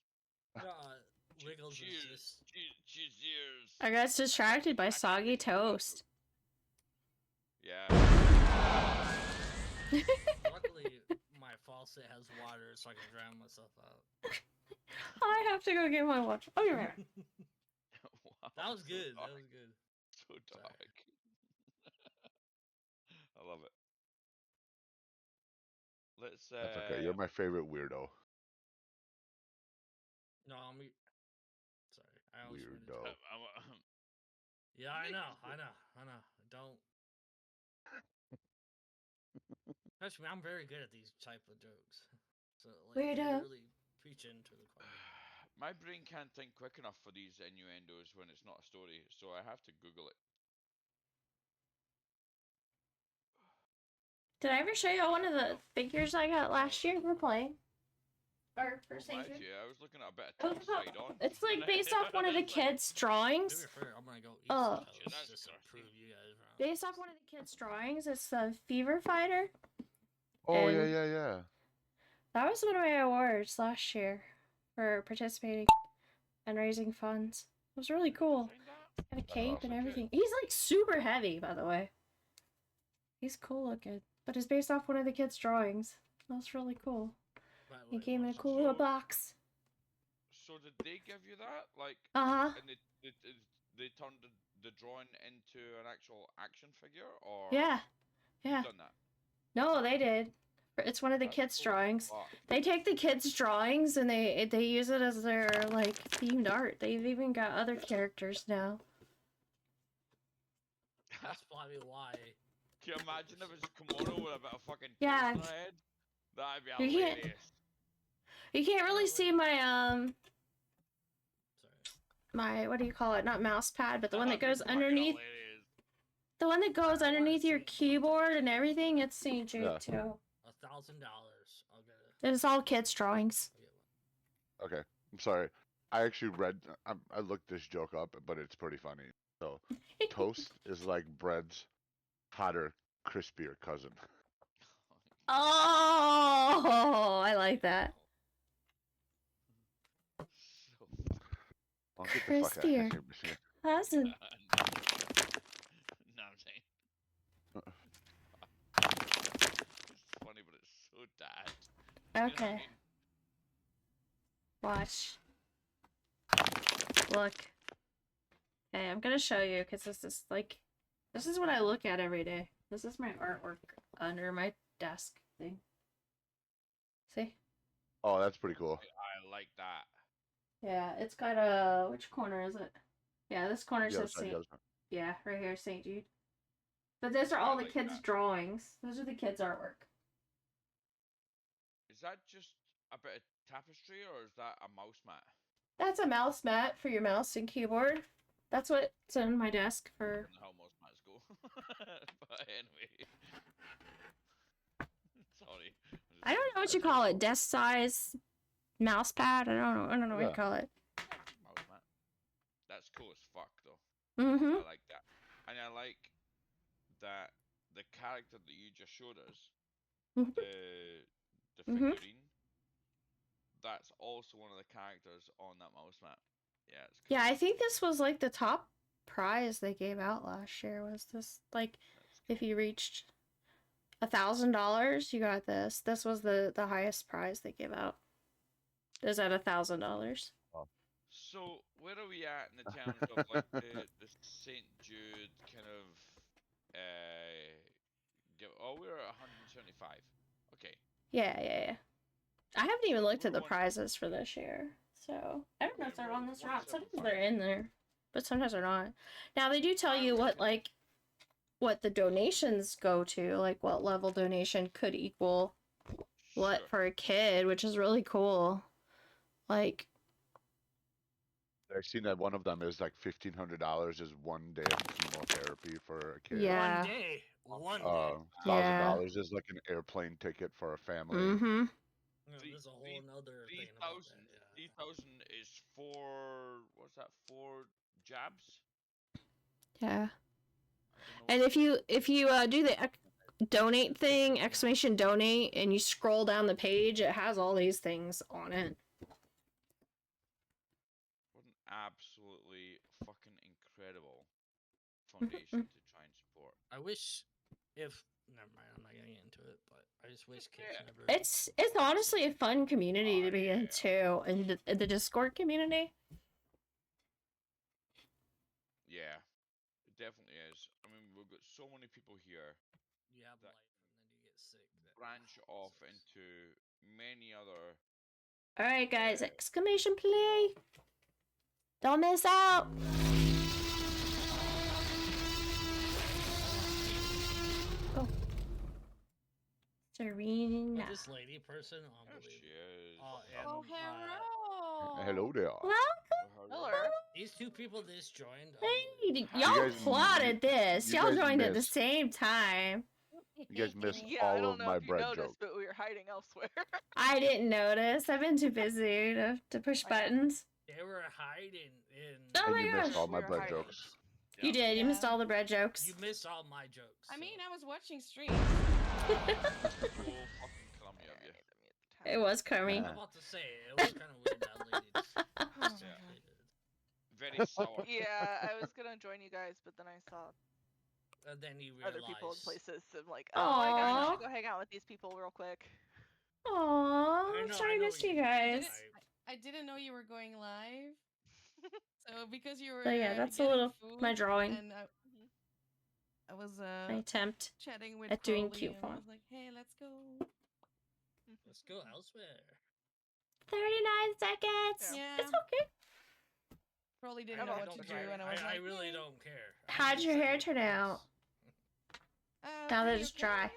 Wiggles is
Cheers.
just
Cheers.
I got distracted by soggy toast.
Yeah.
luckily my faucet has water so I can drown myself out.
I have to go get my water. Oh, you're right.
Wow,
That was
so
good. That
dark,
was good.
So dark. I love it. Let's.
That's okay. You're my favorite weirdo.
No, I'm. Sorry, I always wanted to-
Weirdo.
Yeah, I know. Don't. Trust me, I'm very good at these type of jokes. So like, you
Weirdo.
really preach into the choir.
My brain can't think quick enough for these innuendos when it's not a story, so I have to Google it.
Did I ever show you one of the figures I got last year for playing? Or for
Oh, mind
Saint
you, I was looking at a bit
Oh,
of Topside on.
It's like based off one of the kids'
To
drawings.
be fair, I'm gonna go eat
Oh.
some toast
That's
just to
disgusting.
prove you guys wrong.
Based off one of the kids' drawings. It's the Fever Fighter.
Oh
And-
yeah.
That was one of my awards last year for participating and raising funds. It was really cool.
Find that?
Got a
That's
cape
awesome.
and everything. He's like super heavy, by the way. He's cool looking. But it's based off one of the kids' drawings. That's really cool.
But,
He
like,
came in a
what's-
cool little box.
So did they give you that? Like,
Uh-huh.
and they turned the drawing into an actual action figure, or
Yeah.
you've
Yeah.
done that?
No, they did. It's one of the
That's
kids'
cool as
drawings.
fuck.
They take the kids' drawings and they use it as their like themed art. They've even got other characters now.
That's probably why
Can you imagine if it's kimono with a bit of fucking
Yeah.
toast on the head? That'd be
You can't-
hilarious.
You can't really see my
Sorry.
my, what do you call it? Not mouse pad, but the one that
That'd be
goes
fucking
underneath.
hilarious.
The one that goes
I wanna
underneath your
see it.
keyboard and everything. It's St. Jude
Yeah.
too.
$1,000. I'll get it.
It's all kids' drawings.
I'll get one.
Okay, I'm sorry. I actually read. I looked this joke up, but it's pretty funny. So, toast is like bread's hotter, crispier cousin.
Oh, I like that.
So
I'll get the fuck out of
Crispier.
here, Michigan.
Cousin.
no, I'm saying. It's funny, but it's so dad. You know what I
Okay.
mean?
Watch. Look. Okay, I'm gonna show you because this is like, this is what I look at every day. This is my artwork under my desk thing. See?
Oh, that's pretty cool.
I like that.
Yeah, it's got a, which corner is it? Yeah, this corner
The other
says
side, the
Saint.
other side.
Yeah, right here, St. Jude. But those are
I
all the
like
kids'
that.
drawings. Those are the kids' artwork.
Is that just a bit of tapestry, or is that a mouse mat?
That's a mouse mat for your mouse and keyboard. That's what's on my desk
I
for.
don't know how mouse mats go. But anyway. Sorry.
I don't know what you call it. Desk size mouse pad. I don't know. I don't know what you
Yeah.
call it.
Mouse mat. That's cool as fuck, though.
Mm-hmm.
I like that. And I like that the character that you just showed us,
Mhm.
the
Mhm.
figurine, that's also one of the characters on that mouse mat. Yeah, it's cool.
Yeah, I think this was like the top prize they gave out last year. Was this like
That's
if
cool.
you reached $1,000, you got this. This was the highest prize they gave out. Is at $1,000.
So, where are we at in the terms of like the St. Jude kind of give? Oh, we're at 175. Okay.
Yeah. I haven't even looked
We're
at the
one-
prizes for this year, so I don't know
Okay,
if they're
we're
on this route. Sometimes
175.
they're in there, but sometimes they're not. Now they do tell
I
you what
reckon-
what the donations go to, like what level donation could equal what
Sure.
for a kid, which is really cool. Like,
I've seen that one of them is like $1,500 is 1 day of chemotherapy for a kid.
Yeah.
One day. One day.
$1,000 is like an airplane ticket for a family.
mm-hmm.
Yeah,
Three-
there's a
three-
whole nother thing about that.
3,000 is for what's that? 4 jabs.
Yeah.
I don't know
And
what-
if you do the donate thing, exclamation donate, and you scroll down the page, it has all these things on it.
What an absolutely fucking incredible foundation to try and support.
I wish if never mind, I'm not getting into it, but I just wish kids
Yeah.
never.
It's honestly a fun community to be in
yeah.
too, and the Discord community.
Yeah, it definitely is. I mean, we've got so many people here
You have
that-
life and then you get sick.
branch off into many other.
All right, guys!
Yeah.
Exclamation play! Don't miss out. Oh, Serena.
But this lady person,
There she
unbelievable.
is.
Oh, and,
Oh, hello.
Hello there.
Hello.
these two people just joined.
Hey,
unbelievable.
y'all
guys-
plotted this.
you
Y'all
guys
joined at the
missed.
same time.
You guys missed
Yeah, I
all
don't
of
know
my
if you
bread
noticed,
jokes.
but we were hiding elsewhere.
I didn't notice. I've been too busy to push
Oh, yeah.
buttons.
They were hiding in.
Oh
And
my
you
gosh.
missed all my
We were
bread
hiding.
jokes.
You did. You missed
Yeah.
all the bread jokes.
You missed all my jokes.
I mean, I was watching streams.
So fucking crummy of you.
It was crummy.
I'm about to say it was kind of weird that lady just
Oh my
just
God.
Very sour.
Yeah, I was gonna join you guys, but then I saw
and then you
other
realize.
people in places. So I'm like, oh my gosh, I
Aw.
should go hang out with these people real quick.
Aww,
I
I'm
know,
sorry
I
I
know
missed
what
you guys.
I-
I didn't know you were going live. So because you were
So yeah, that's a
getting
little my
food
drawing,
and I was
my attempt.
chatting with
at doing
Crowley
cute
and I
font.
was like, "Hey, let's go."
Let's go elsewhere.
39 seconds.
Yeah.
It's okay.
Crowley didn't
I
know
don't
what to do,
care.
and I was like,
I really
"Eh."
don't care. I'm
How'd
just
your hair
saying
turn
this.
out? Now that
pretty
it's
okay,
dry.
yeah.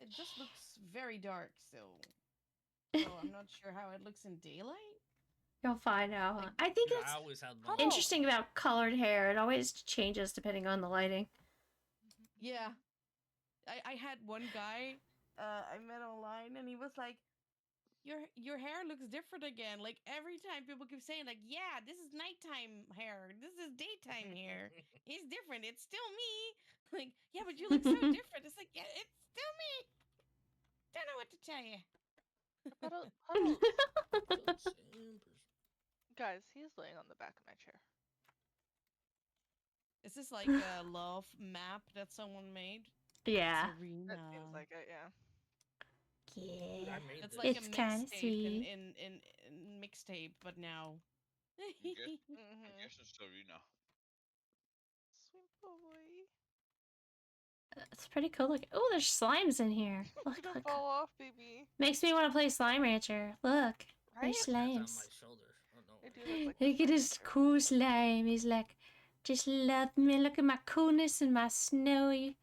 It just looks very dark still. So I'm not sure how it looks in daylight.
You'll find out. Huh?
Like,
I think
Dude,
it's
I always had
How
one.
about-
interesting about colored hair. It always changes depending on the lighting.
Yeah. I had one guy I met online and he was like, your hair looks different again. Like every time people keep saying like, yeah, this is nighttime hair. This is daytime hair. It's different. It's still me. Like, yeah, but you look so different. It's like, yeah, it's still me. Don't know what to tell you.
Guys, he's laying on the back of my chair.
Is this like a love map that someone made?
Yeah.
Serena.
That seems like it, yeah.
Yeah.
I made
It's
this.
like
It's
a
kinda
mixtape
sweet.
in mixtape, but now.
I'm
Mm-hmm.
guessing Serena.
Sweet boy.
It's pretty cool. Look. Oh, there's slimes in here. Look,
Don't
look.
fall off, baby.
Makes me want to play Slime Rancher. Look.
Right?
There's
That's on
slimes.
my shoulder. Oh, no.
They do look like the
Look at
slime
this
rancher.
cool slime. He's like, just love me. Look at my coolness and my snowy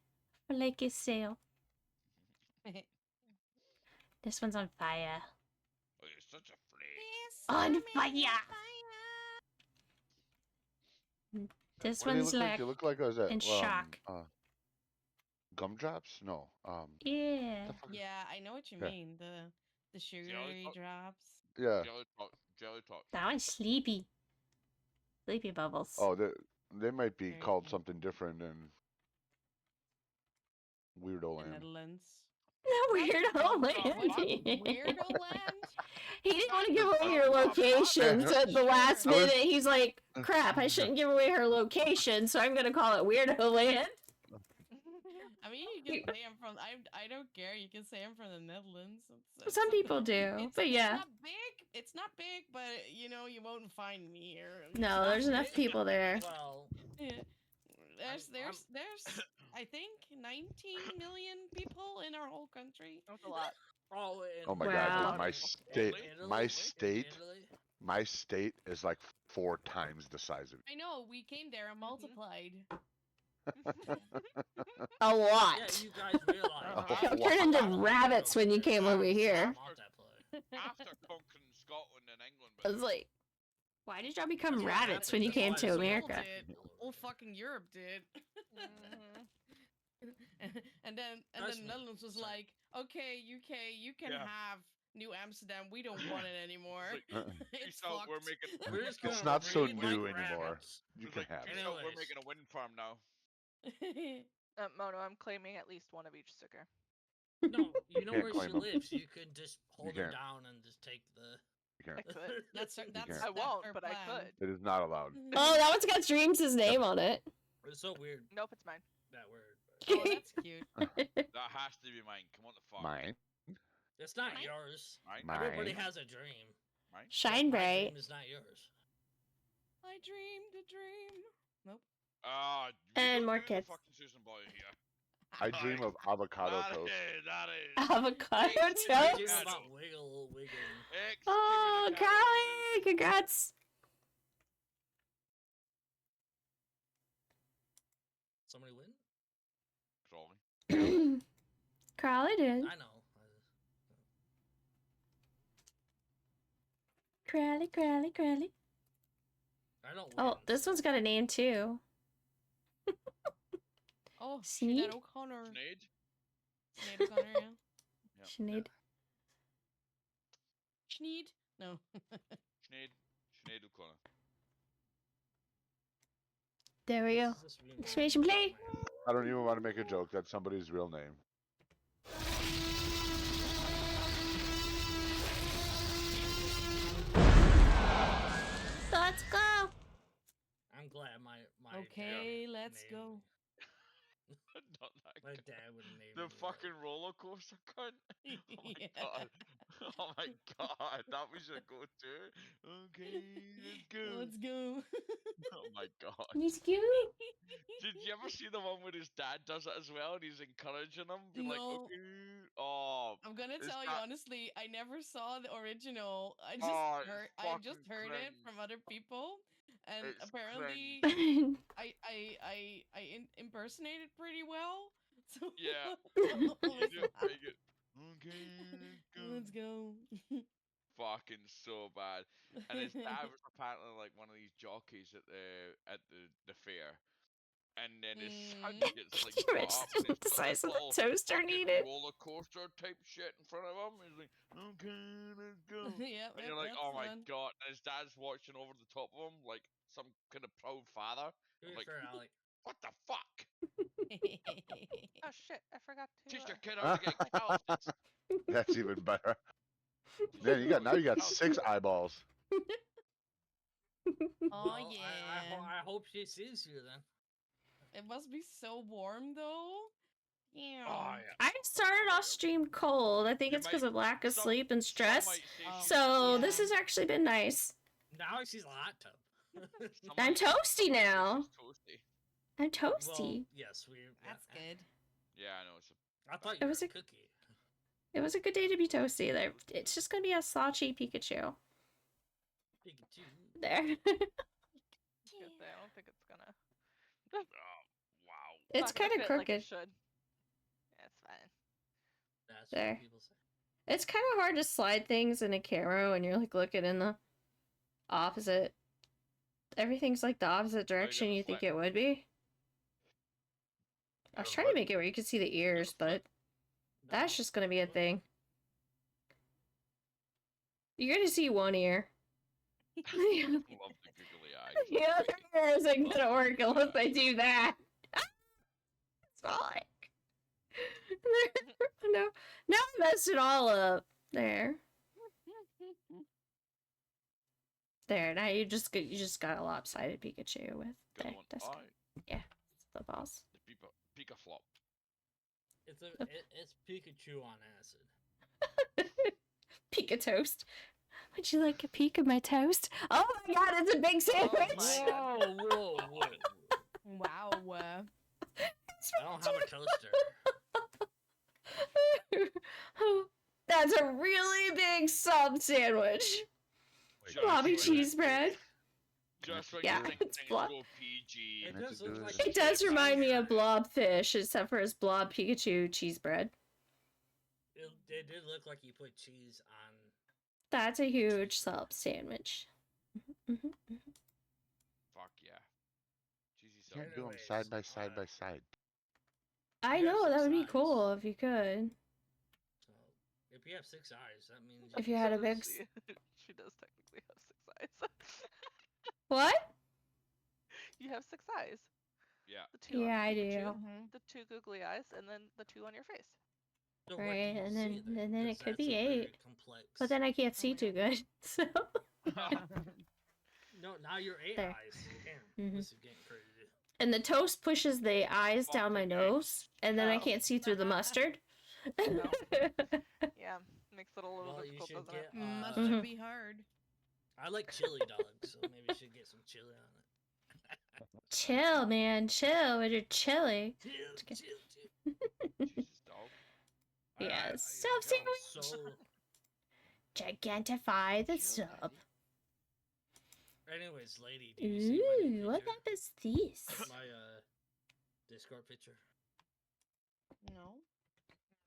flaky sail. This one's on fire.
Oh, you're such a freak.
On fire! This
What do they
one's
look like?
like
They look like
in shock.
Gumdrops? No.
Yeah.
the fuck-
Yeah, I know what you
Yeah.
mean. The sugary
pop-
drops.
Yeah.
Jelly top.
That one's sleepy. Sleepy bubbles.
Oh, they might be
Very
called
cute.
something different in Weirdo
The
Land.
Netherlands.
Weirdo
What?
land.
Weirdo land?
He didn't want to give away
Oh,
your
oh,
location,
oh,
so at the last
I was-
minute he's like, crap, I shouldn't give away her location, so I'm gonna call it Weirdo Land.
I mean, you can say I'm from. I don't care. You can say I'm from the Netherlands.
Some people do, but yeah.
It's not big. It's not big, but you know you won't find me here. It's
No,
not
there's enough
big.
people there.
Well,
Yeah. There's I think 19 million people in our whole country.
That's a lot.
oh,
Oh my
Wow.
god, like
Italy? Italy?
my state is like 4 times the size of
I know we came there and multiplied.
A lot.
Yeah, you guys realize.
Y'all turned into rabbits when you came over here.
After conquering Scotland and England.
I was like, why did y'all become
That's what
rabbits when you
happened.
came
That's
to
why
America?
Did. All fucking Europe did. and then
Trust
the
me.
Netherlands was
Sorry.
like, okay, UK, you can
Yeah.
have New Amsterdam. We don't want it anymore. It's
So we're
fucked.
making.
We're just
It's
gonna
not so
breed like
new anymore.
rabbits.
You can have it.
So we're
Anyways.
making a wind farm now.
Mono, I'm claiming at least one of each sticker.
No, you know
Can't
where
claim
she
'em.
lives. You could just hold her
can't.
down and just take the.
You can't.
I could.
That's
can't.
I won't, but I could.
It is not allowed.
Oh, that one's got Dreams' name on it.
It's so weird
Nope, it's mine.
that word.
Oh, that's cute.
That has to be mine. Come on, the fuck.
Mine.
It's not
Mine?
yours.
Mine.
Everybody has a dream.
Mine.
Shine
My
bright.
dream is not yours.
I dreamed a dream. Nope.
Ah,
And more kids.
Fucking Susan Boy here.
I dream of avocado
That
toast.
is, that is.
Avocado
I
toast.
dream about wiggling.
Oh,
Excommunicado.
Carly, congrats.
Somebody win?
Crawley.
Carly did.
I know.
Crowley, Crowley, Crowley.
I don't win.
Oh, this one's got a name too.
Oh,
Sneed?
Sinead O'Connor.
Sinead?
Sinead O'Connor, yeah.
Yep.
Sinead.
Sneed? No.
Sinead O'Connor.
There we go.
This is really
Exclamation play.
I don't even want to make a joke. That's somebody's real name.
Let's go.
I'm glad my
Okay,
dad
let's
named
go.
me.
Not that
My
guy.
dad would name
The
me
fucking roller coaster cunt. Oh my
Yeah.
god. Oh my god. That was your go-to. Okay, let's go.
Let's go.
Oh my god.
Let's go.
Did you ever see the one where his dad does it as well and he's encouraging him? Be like,
No.
okay. Oh,
I'm gonna
Is
tell you
that-
honestly, I never saw the original. I just
Oh, it's
heard
fucking
it
cringe.
from other people, and
It's
apparently I impersonated pretty well. So
Yeah.
so
You
it's
do
like,
pretty good. Okay,
let's go.
Fucking so bad. And his dad was apparently like one of these jockeys at the fair. And then his son gets
Can
like
you
brought up and
imagine
he's
the
got
size
this
of the
little
toaster
fucking
needed?
roller coaster type shit in front of him. He's like, okay, let's go.
Yep,
And you're like,
that's
oh my
fun.
god. And his dad's watching over the top of him like some kind of proud father.
To
I'm
be
like,
fair, Alec.
what the fuck?
Oh shit! I forgot to.
Teach your kid how to get calluses.
That's even better.
Teach
Man,
your
you got
kid
now you got
how to
6
get
eyeballs.
Oh
Well,
yeah.
I hope she sees you then.
It must be so warm though. Yeah.
Oh yeah.
I started off stream cold. I think
You
it's because
might-
of lack of
some-
sleep and
some
stress.
might say
Oh.
she's
So
Yeah.
this has actually been nice.
Now she's a hot tub.
Some
I'm
might say-
toasty
some might say
now.
she's toasty.
I'm
Well,
toasty.
yes, we.
That's good.
Yeah, I know. It's
I thought
It
you were
was
a
a-
cookie.
It was a good day to be toasty. There, it's just gonna be a Sachi Pikachu.
Pikachu.
There.
I don't think it's gonna.
oh, wow.
It's
not gonna
kind of
fit like it
crooked.
should. That's fine.
That's
There.
what people say.
It's kind of hard to slide things in a camera when you're like looking in the opposite. Everything's like the opposite direction
gonna
you think
flip?
it would be. I was
Oh,
trying to
what?
make it where you could see the ears,
flip?
but that's
No.
just gonna be a thing. You're gonna see one ear.
I love the googly eyes.
The other ear isn't gonna work unless I do that. It's fine. No, now I messed it all up. There. There, now you just got a lopsided Pikachu with
Got
there.
one
That's good.
eye.
Yeah, it's the balls.
The Pika flop.
It's Pikachu on acid.
Pika toast. Would you like a peek of my toast? Oh my god, it's a big sandwich!
my
Whoa, whoa, whoa!
Wow.
I don't have a toaster.
That's a really big sub sandwich.
Just
Blobby
when
cheese bread.
Just when
Yeah,
you think
it's
things
blob.
go PG.
It
That's
does
a
look
good-
like
It does
chips.
remind me of blobfish, except for his blob Pikachu cheese bread.
It did look like you put cheese on.
That's a huge sub sandwich.
Fuck yeah. Cheesy
Can't
sub.
do them
Anyways,
side by side by
alright.
side.
I
You have
know, that
six
would be
eyes.
cool if you could.
So, if you have 6 eyes, that means
If you had a big...
She does technically have 6 eyes.
What?
You have 6 eyes.
Yeah.
The 2
Yeah,
on
I
Pikachu,
do.
the 2 googly eyes, and then the 2 on your face.
So what do
Right,
you
and
see
then it
'Cause
could be
that's a very
8.
Complex.
But then I can't see
my
too
God.
good, so...
No, now you're 8
There.
eyes. Damn,
Mhm.
this is getting crazy.
And the toast pushes the eyes down my
Fucking
nose, and then I
Oh.
can't see through the mustard.
Yeah, makes it a little
Well, you
difficult,
should
doesn't
get.
it?
Must
Mhm.
be hard.
I like chili dogs, so maybe you should get some chili on it.
Chill, man, chill with your chili.
Chill,
Okay.
chill.
Jesus, dog.
Yeah,
Alright,
sub
yo,
sandwich.
So,
Gigantify the
Chill,
sub.
anyways, lady, do you see my new
Ooh, what
picture?
map is this?
My Discord picture.
No.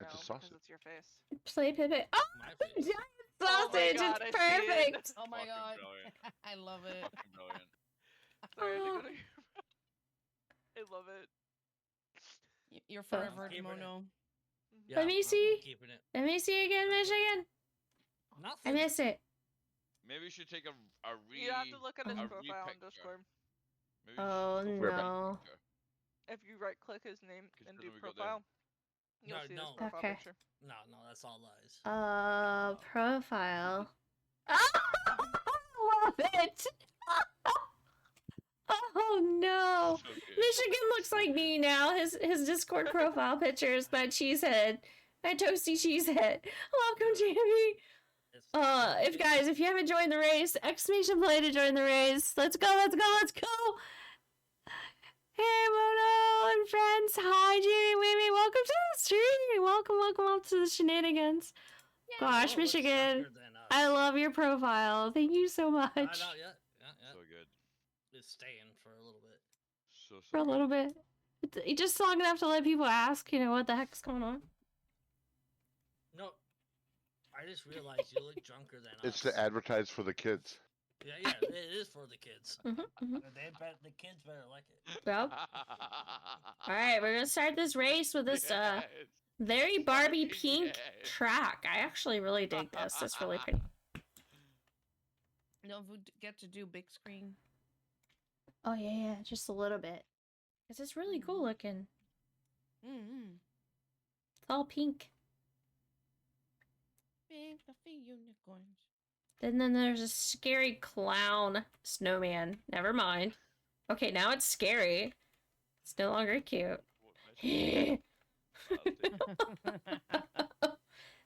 It's a
No, 'cause
sausage.
it's your face.
Play Pipit. Oh,
My face.
giant
Oh my
sausage!
God, I
It's
see it.
perfect!
Oh my
Fucking
god.
brilliant.
I love it.
Fucking brilliant.
Sorry, I had to go to your I love it.
You're forever,
keeping it.
Kimono.
Yeah,
Let me
I'm
see.
keeping it.
Let me see again, Michigan. I
Nothing.
miss it.
Maybe we should take a
You have to look at his
a
profile on
re-picture.
Discord.
Maybe we
Oh,
should go for a
no.
picture.
If you right click his name
'Cause
and
then
do
we got
profile, you'll
No,
see
no.
his profile
Okay.
picture.
No, that's all lies.
Profile. Oh, love it! Oh no!
So good.
Michigan looks like me now. His Discord profile picture is my cheesehead. My toasty cheesehead. Welcome, Jamie!
It's
If you haven't joined the race, exclamation play to join the race. Let's go, let's go, let's go! Hey, Mono and friends. Hi, Jamie, Wee, welcome to the stream. Welcome to the shenanigans. Gosh,
Oh, looks
Michigan,
younger than us.
I love your profile. Thank you so much.
I know, yeah.
So good.
is staying for a little bit.
So
For a little bit. It's just long enough to let people ask, what the heck's going on.
No, I just realized you look drunker than us.
It's to advertise for the kids.
Yeah, it is for the kids. The kids better like it.
Well, alright, we're gonna start this race with this very Barbie pink
Yes.
track. I actually really dig this. It's really pretty.
Don't get to do big screen.
Oh yeah, just a little bit. Cause it's really cool looking.
Mm-hmm.
It's all pink.
Big fluffy unicorns.
And then there's a scary clown snowman. Never mind. Okay, now it's scary. It's no longer cute.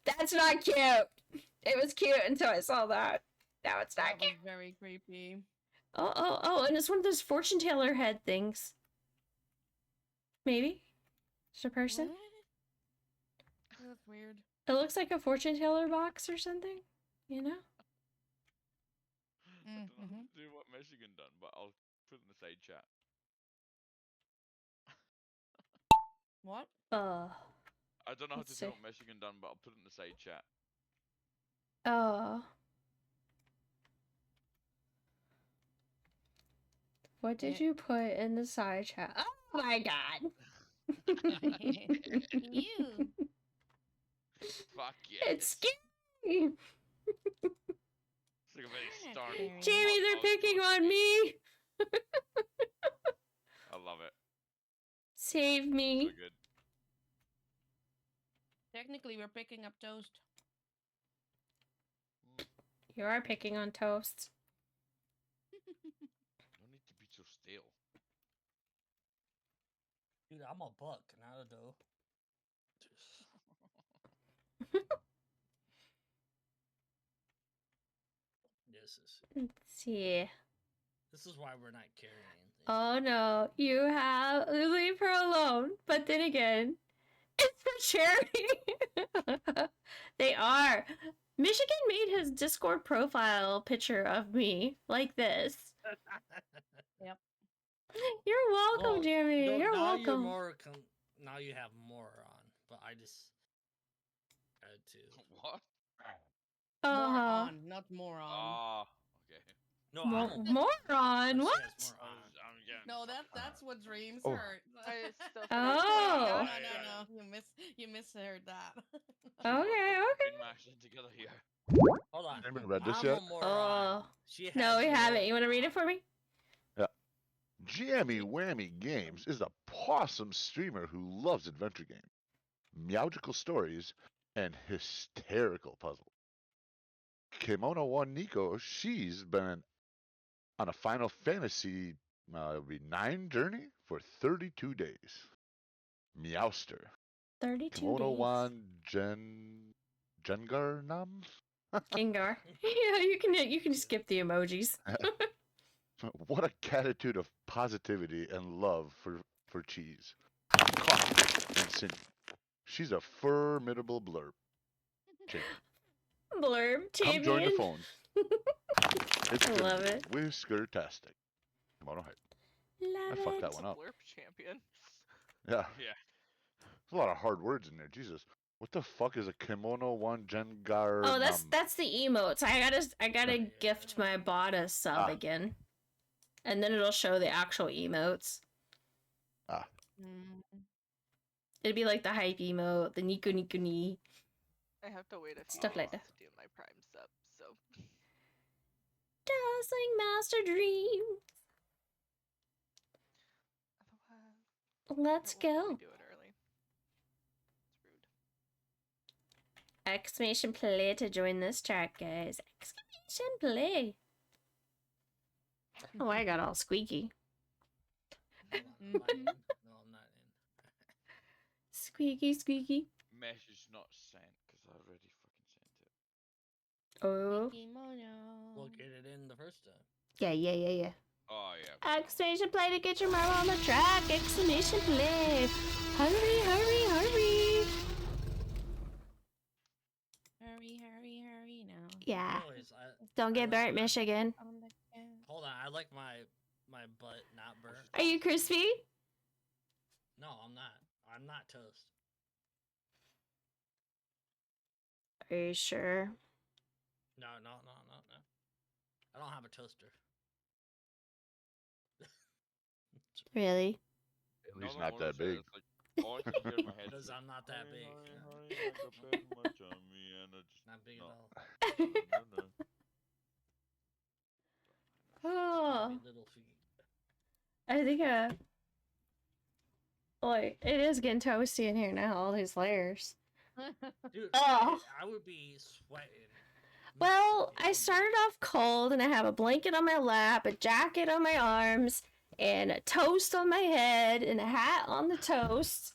That's not cute. It was cute until I saw that. Now it's not
That was
cute.
very creepy.
Oh, and it's one of those fortune teller head things. Maybe? It's a person?
What? That's weird.
It looks like a fortune teller box or something, you know?
I don't know how
Mm-hmm.
to do what Michigan done, but I'll put it in the side chat.
What?
I don't know how
Let's
to
see.
do what Michigan done, but I'll put it in the side chat.
What did you put in the side chat? Oh my god!
You.
Fuck yeah.
It's scary!
It's like a very stark.
Jamie, they're picking on me!
I love it.
Save
So
me.
good.
Technically, we're picking up toast.
You are picking on toast.
No need to be so stale.
Dude, I'm a buck, not a doe.
Let's see.
This is why we're not carrying anything.
Oh no, you have. Leave her alone. But then again, it's for charity. They are. Michigan made his Discord profile picture of me like this.
Yep.
You're welcome,
Well,
Jeremy.
no,
You're
now
welcome.
You're more now you have more on, but I just had to.
What?
More
Uh-huh.
on, not more on.
Ah, okay.
No, I'm a buck.
Moron,
She
what?
has more on.
I'm getting
No,
fucked.
that's what dreams
Oh.
hurt.
I still think
Oh.
No. You misheard that.
Okay.
Been mashed in together here.
Hold on.
Anyone read this
I'm
yet?
a moron. She
No,
has
we haven't.
more
You want to read it
on.
for me?
Jammy Whammy Games is a pawsome streamer who loves adventure games, meowgical stories, and hysterical puzzles. Kimono One Nico, she's been on a Final Fantasy it'll be 9 journey for 32 days. Meowster.
32
Kimono
days.
One Gengar
Gengar. Yeah, you can skip the emojis.
What a catitude of positivity and love for cheese, coffee, and singing. She's a formidable blurb. Champion.
Blurb
Come join the
champion.
phone. It's
I
gonna
love
be
it.
Whisker-tastic. Kimono hype. I
Love
fucked
it.
that one up.
Blurp champion.
Yeah.
Yeah.
There's a lot of hard words in there. Jesus. What the fuck is a Kimono One Gengar?
Oh, that's the emotes. I gotta gift my bot a sub again. And then it'll show the actual emotes.
Mm.
It'd be like the hype emote, the Niku Niku Ni.
I have to wait a few
Stuff like
days
that.
to do my Prime sub, so.
Dazzling Master Dream.
Otherwise,
Let's
it won't let
go.
me do it early. It's rude.
Exclamation play to join this chat, guys. Exclamation play. Oh, I got all squeaky.
No, I'm not in. No, I'm not in.
Squeaky, squeaky.
Message not sent because I already fucking sent it.
Oh.
Kimono.
We'll get it in the first time.
Yeah.
Oh yeah.
Exclamation play to get your marble on the track. Exclamation play. Hurry, hurry, hurry.
Hurry now.
Yeah.
Anyways,
Don't get
like
burnt,
my-
Michigan.
On the gas.
Hold on, I like my my butt not burnt.
Are you crispy?
No, I'm not. I'm not toast.
Are you sure?
No. I don't have a toaster.
Really?
At least
Another
not
one
that big.
It's like, all I can hear in my head
Because
is like,
I'm not that big.
"Honey, I got bed in my tummy and I just
Not big
no.
at all.
No.
Oh,
Maybe little feet.
I think boy, it is getting toasty in here now. All these layers.
Dude,
Oh.
I would be sweating.
Well, I started off cold, and I have a blanket on my lap, a jacket on my arms, and a toast on my head, and a hat on the toast.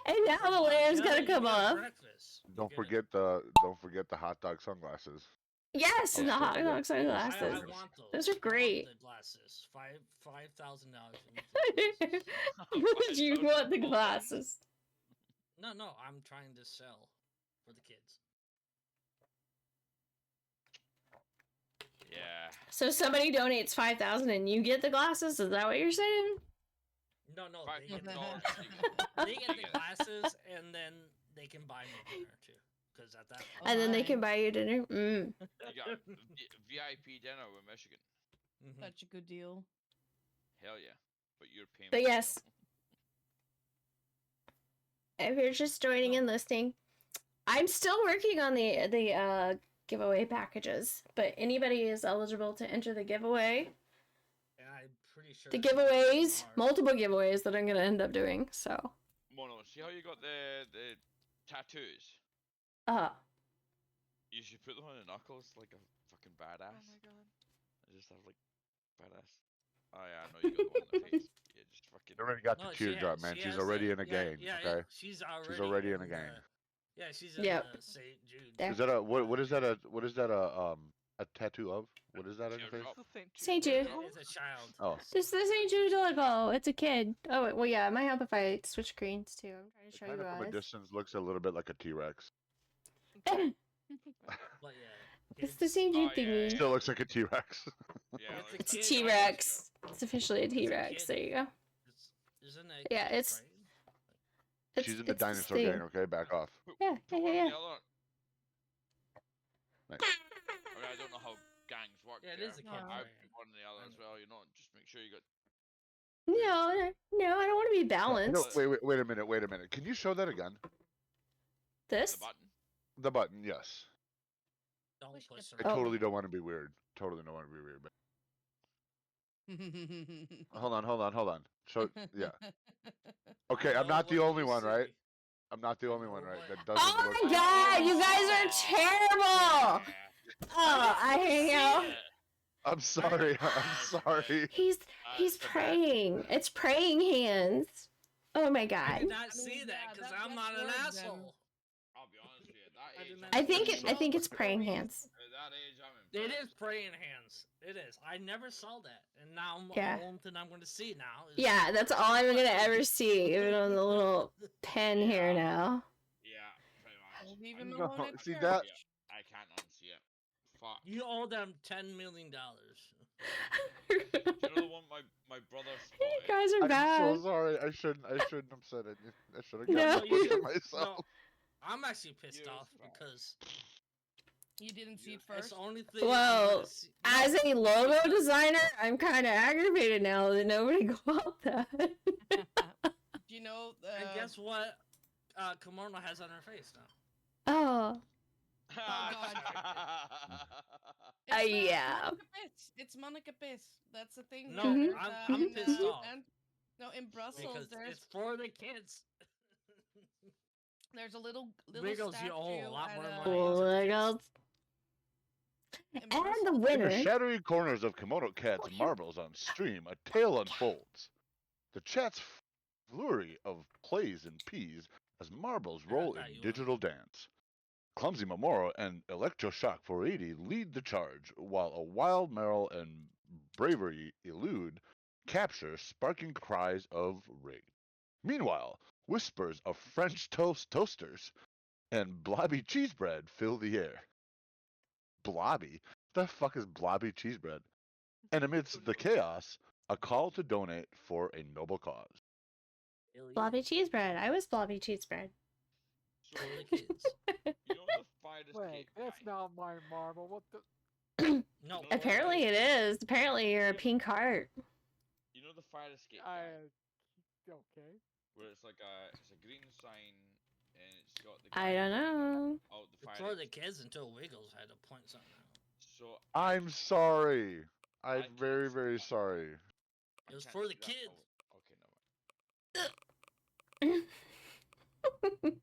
And now the layer's gotta come off.
Don't forget the hot dog sunglasses.
Yes, and the
Oh,
hot
sorry,
dog
yeah.
I
sunglasses.
want
Those are great.
I want the glasses. $5,000.
Would you want the glasses?
No, I'm trying to sell for the kids.
Yeah.
So somebody donates 5,000 and you get the glasses? Is that what you're saying?
No, they get the
$500.
glasses. They get the glasses, and then they can buy me dinner too. Because at that point,
And then they
my.
can buy you dinner?
You got VIP dinner with Michigan.
Such a good deal.
Hell yeah. But you're paying.
But
for it,
yes.
though.
If you're just joining and listening, I'm still working on the giveaway packages, but anybody is eligible to enter the giveaway.
and I'm pretty sure
The
it's gonna be
giveaways,
hard.
multiple giveaways that I'm gonna end up doing. So,
Mono, see how you got the tattoos? You should put them on the knuckles like a fucking badass.
Oh my god.
I just have like badass. Oh yeah, I know you got the one in the face. Yeah, just fucking.
You already got
No,
the
she
teardrop,
has-
man.
she
She's
has
already
the-
in a
yeah,
gang.
yeah,
Okay.
She's
She's already in a gang.
Yeah, she's in
Yep.
St. Jude.
Yeah.
Is that a tattoo of? What is that on your face?
Teardrop.
St. Jude.
It's a child.
Oh.
This St. Jude logo. It's a kid. Oh, wait, well, yeah, it might help if I switch screens too. I'm trying to
It
show
kind
you
of from a
guys.
distance looks a little bit like a T-Rex.
But yeah.
It's the St. Jude
Oh, yeah,
thingy.
yeah.
Still looks like a T-Rex.
Yeah,
It's a
like-
It's a
kid.
T-Rex. It's officially a
It's a
T-Rex.
kid.
There you go.
Isn't it?
Yeah, it's-
right?
She's in the
it's this
dinosaur
thing.
gang. Okay, back off.
Yeah,
Put
yeah,
one
yeah.
on the other.
Nice.
I don't know how gangs work.
Yeah, it
there.
is a kid.
I
right?
put one on the other as well. You know, just make sure you got.
No, I don't want to be
No,
balanced.
wait a minute. Can you show that again?
This?
The button.
The button, yes.
Don't
Wish
push
I
her.
I
Oh.
totally don't want to be weird. Totally don't want to be weird. But hold on. So yeah. Okay, I'm
No,
not the
what
only
you
one, right?
see.
I'm not the only
No,
one, right?
what-
That doesn't
Oh
look.
my god, you guys are terrible! Oh, I hate you.
I'm sorry. I'm sorry.
He's
so bad.
praying. It's praying hands. Oh my
I
god.
did not
I mean,
see
yeah,
that because
that-
I'm
that's
not an
worse than-
asshole.
I'll be honest with you. At
I
that
did
age,
not
I'm
I think
impressed.
I think it's praying hands.
At that age, I'm
It
impressed.
is praying hands. It is. I never saw that, and now
Yeah.
the only thing I'm going to see now is
Yeah, that's all I'm gonna ever see, even on the little pen here now.
Yeah, pretty much.
I'll leave him
No,
alone at
see
church.
that-
Yeah, I can't unsee it. Fuck.
You owe them $10 million.
Do you know the one my brother
You
spotted?
guys are
I'm
bad.
so sorry. I shouldn't have said it. I should have
No.
gotten
you
that for
should-
myself.
No, I'm actually pissed
You're
off
fine.
because
You didn't see it
that's
first.
the only thing. I'm
Well,
gonna see.
As
No,
a logo
because-
designer, I'm kind of aggravated now that nobody got that.
Do you know?
And guess what? Kimono has on her face now.
Oh, yeah.
It's Monica Piss. That's the thing.
No,
there's,
I'm
in,
pissed off.
No, in Brussels,
Because
there's
it's for the kids.
there's a little
Wiggles,
statue.
you owe a lot more
at,
money.
oh my god.
in
And the
Brussels,
In the
winner.
shadowy corners of KimonoKat's marbles on stream, a tale unfolds. The chat's flurry of plays and peas as marbles roll
thought
in
you were.
digital dance. Clumsy Momoro and Electroshock 480 lead the charge, while a wild Meryl and Bravery elude capture, sparking cries of rage. Meanwhile, whispers of French toasters and blobby cheese bread fill the air. Blobby? The fuck is blobby cheese bread? And amidst the chaos, a call to donate for a noble cause.
Hell yeah.
Blobby cheese bread. I was blobby cheese bread.
So,
For the kids.
you know the fire escape
Wait, that's
guy?
not my marble. What the?
No.
No,
Apparently it is. Apparently you're a pink heart.
You know the fire escape guy?
Okay.
Where it's like it's a green sign and it's got the
I
guy
don't
pointing
know.
out the
It's
fire
for the
exit.
kids until Wiggles had to point something out.
So
I'm sorry.
I
I'm
can't
very,
see
very
that.
sorry.
It was
can't
for the
see that
kids.
color. Okay, never mind.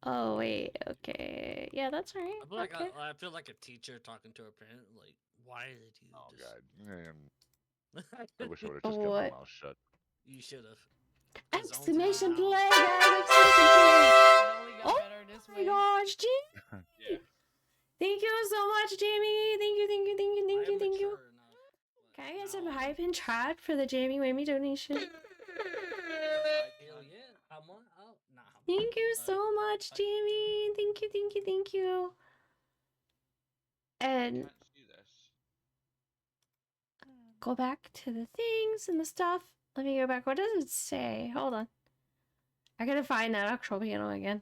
Oh wait, okay. Yeah, that's right.
I feel like
Okay.
I feel like a teacher talking to a parent. Like, why did you
Oh
just?
god. Man, I wish I would have just kept my
What?
mouth shut.
You should have.
Exclamation play,
Wow.
guys! Exclamation play!
It only got
Oh
better this
my
way.
gosh, Jamie!
Yeah.
Thank you so much, Jamie! Thank you, thank you, thank you, thank you, thank you. Can I get some hype and chat for the Jamie Whammy donation?
Hell yeah! How much? Oh, nah.
Thank you so much, Jamie! Thank you, thank you, thank you.
I
And
can't see this.
go back to the things and the stuff. Let me go back. What does it say? Hold on. I gotta find that actual piano again.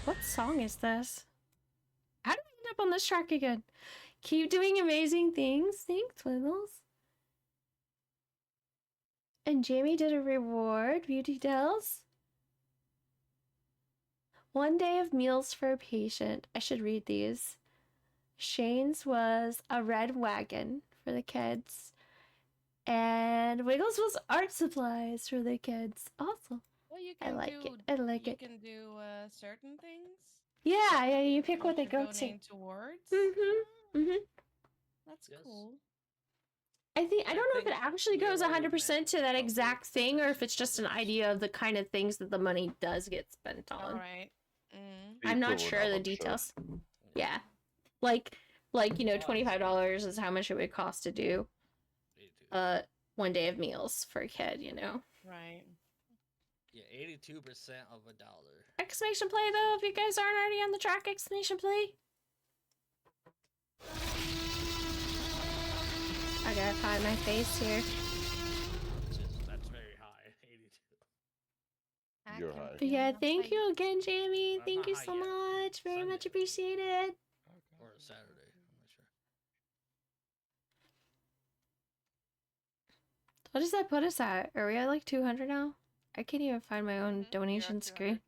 What song is this? How did we end up on this track again? Keep doing amazing things. Thanks, Wiggles. And Jamie did a reward. View details. 1 day of meals for a patient. I should read these. Shane's was a red wagon for the kids. And Wiggles was art supplies for the kids. Awesome.
Well, you
I
can
like
do,
it. I like
you
it.
can do certain things.
Yeah, yeah, you pick what they
you're
go to.
donating towards.
Mm-hmm. Mm-hmm.
That's
Yes.
cool.
I don't know if it
think
actually
we
goes
already
100%
met
to that
about
exact
the
thing, or if it's just an
others.
idea of the kind of things that the money does get spent on.
All right. Mm.
The
I'm not
equivalent
sure
of,
the
I'm sure.
details. Yeah. Like, you know, $25 is how much it would cost to do 1 day of meals for a kid, you know.
Right.
Yeah, 82% of $1.
Exclamation play though, if you guys aren't already on the track, exclamation play. I gotta find my face here.
That's very high. 82.
You're high.
But yeah, thank you again, Jamie.
I'm
Thank
not
you
high
so
yet.
much. Very
Sunday.
much appreciated.
Or Saturday. I'm not sure.
What does that put us at? Are we at like 200 now? I can't even find my own
Mhm, you're
donation
at
screen.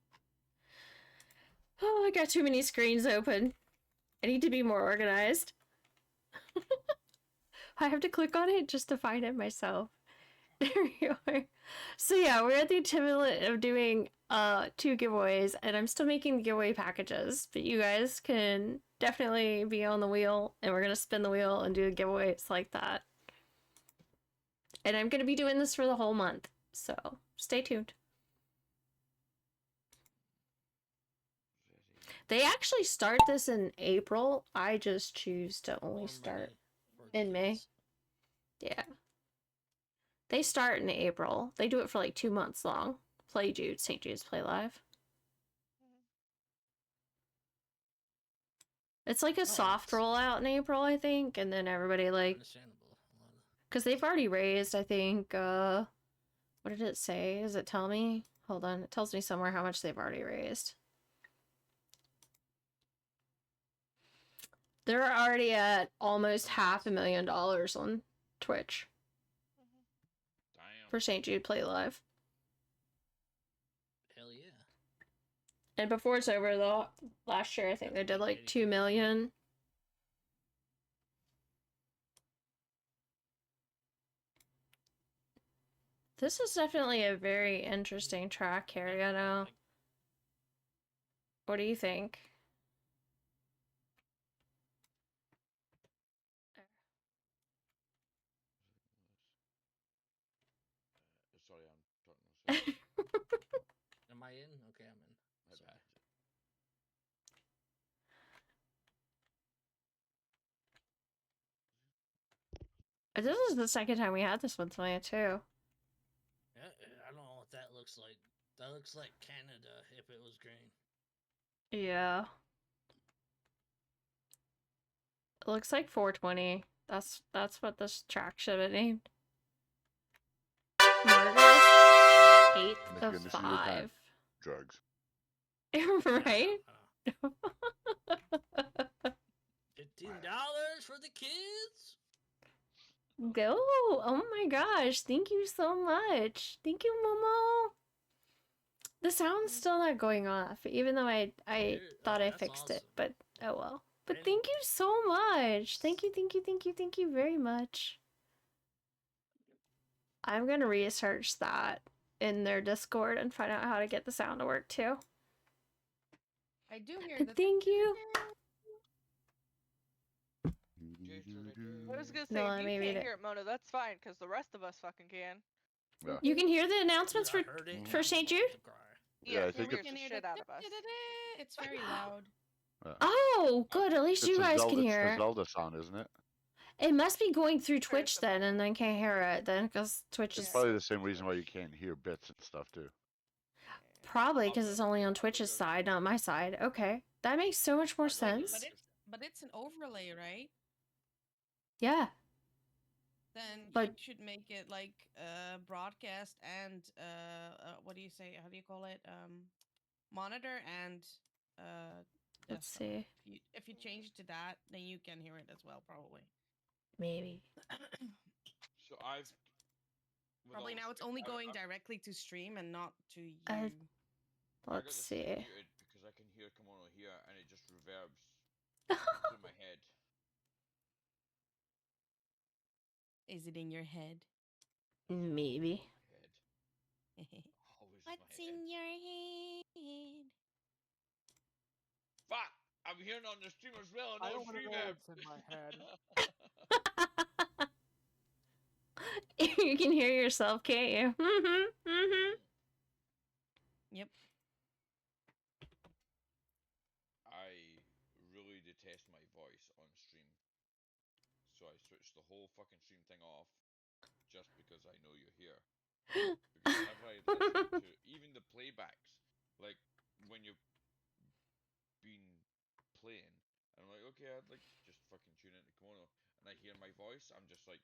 Oh, I got too many screens open. I need to be more organized. I have to click on it just to find it myself. There we are. So yeah, we're at the attempt of doing 2 giveaways, and I'm still making the giveaway packages, but you guys can definitely be on the wheel, and we're gonna spin the wheel and do giveaways like that. And I'm gonna be doing this for the whole month, so stay tuned. They actually start this in April. I just choose to only
More
start
money for
in May.
kids.
Yeah. They start in April. They do it for like 2 months long. Play Jude, St. Jude's Play Live. It's like a soft
it's-
rollout in April, I think, and then everybody like,
Understandable. A lot of
because they've already raised, I think, what did it say? Does it tell me? Hold on, it tells me somewhere how much they've already raised. They're already at almost $500,000 on Twitch
Damn.
for St. Jude Play Live.
hell yeah.
And before it's over, though, last year I think they did like 2 million. This is definitely a very interesting track here, you know. What do you think?
Sorry, I'm talking.
Am I in? Okay, I'm in.
My
Sorry.
bad.
This is the second time we had this one tonight, too.
Yeah, I don't know what that looks like. That looks like Canada if it was green.
Yeah. It looks like 420. That's what this track should have named. Murders, 8th
Thank
of
goodness for your time.
5.
Drugs.
Right?
$15 for the kids.
Go! Oh my gosh, thank you so much. Thank you, Momo. The sound's still not going off, even though I
Dude,
thought I
that's
fixed it,
awesome.
but oh well. But
And-
thank you so much. Thank you very much. I'm gonna research that in their Discord and find out how to get the sound to work too.
I do hear
And
the
thank you.
I was gonna say,
No,
if
let
you
me read
can't
it.
hear it, Mona, that's fine, because the rest of us fucking can.
Yeah.
You can hear the announcements
Dude, I
for
heard it,
for
and
St.
I wanted
Jude?
to cry.
Yeah, I
Yes,
think
it
it's-
scares the shit out of us.
It's very loud.
Oh, good. At least
It's
you
a
guys
Zelda,
can
it's
hear
the
it.
Zelda sound, isn't it?
It must be going through
Very
Twitch then, and then can't hear it then, because Twitch
It's
is
probably the same reason why you can't hear bits and stuff too.
probably because it's only on Twitch's side, not my side. Okay, that makes so much more sense.
But it's an overlay, right?
Yeah.
Then
But-
you should make it like broadcast and what do you say? How do you call it? Monitor and
Let's
desktop.
see.
If you change it to that, then you can hear it as well, probably.
Maybe.
So I've with
Probably
all
now it's
respect,
only
I-
going
I-
directly to stream and not to you.
I got
Let's
this thing
see.
muted because I can hear Kimono here and it just reverbs through my head.
Is it in your head?
Maybe.
Head. Always
What's
in my
in
head.
your head?
Fuck! I'm hearing on the stream as well.
I
No
don't want to know
reverb.
what's in my head.
You can hear yourself, can't you?
Yep.
I really detest my voice on stream. So I switched the whole fucking stream thing off just because I know you're here. Because whenever I listen to even the playbacks, like when you've been playing, I'm like, okay, I'd like to just fucking tune into Kimono, and I hear my voice, I'm just like,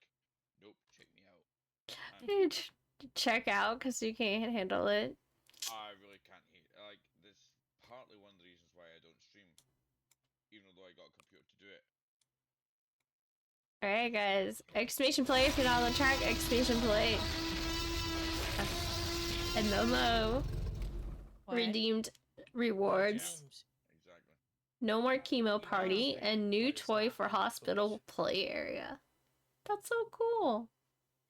nope, check me out. And
Check out because you can't handle it.
I really can't hear. Like, this partly one of the reasons why I don't stream, even though I got a computer to do it.
Alright, guys. Exclamation play if you're not on the track. Exclamation play. And Momo
What?
redeemed rewards.
James,
Exactly.
No more chemo party
Honestly,
and new
but it's
toy
not
for
in the
hospital
Twitch.
play area. That's so cool.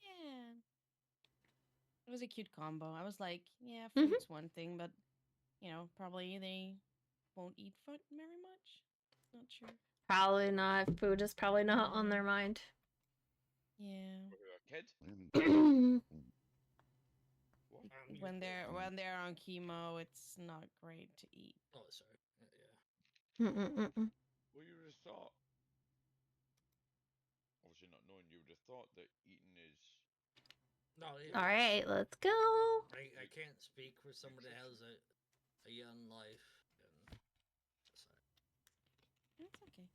Yeah. It was a cute combo. I was like, yeah,
Mhm.
food's one thing, but you know, probably they won't eat food very much. Not sure.
Probably not. Food is probably not on their mind.
Yeah.
Were you a kid? What?
When they're on chemo, it's not great to eat.
Oh, sorry. Yeah.
Mm-mm-mm-mm.
Well, you would have thought. Obviously, not knowing, you would have thought that eating is.
No, it,
All right, let's go.
I can't speak for somebody that has a young life. And, sorry.
It's okay.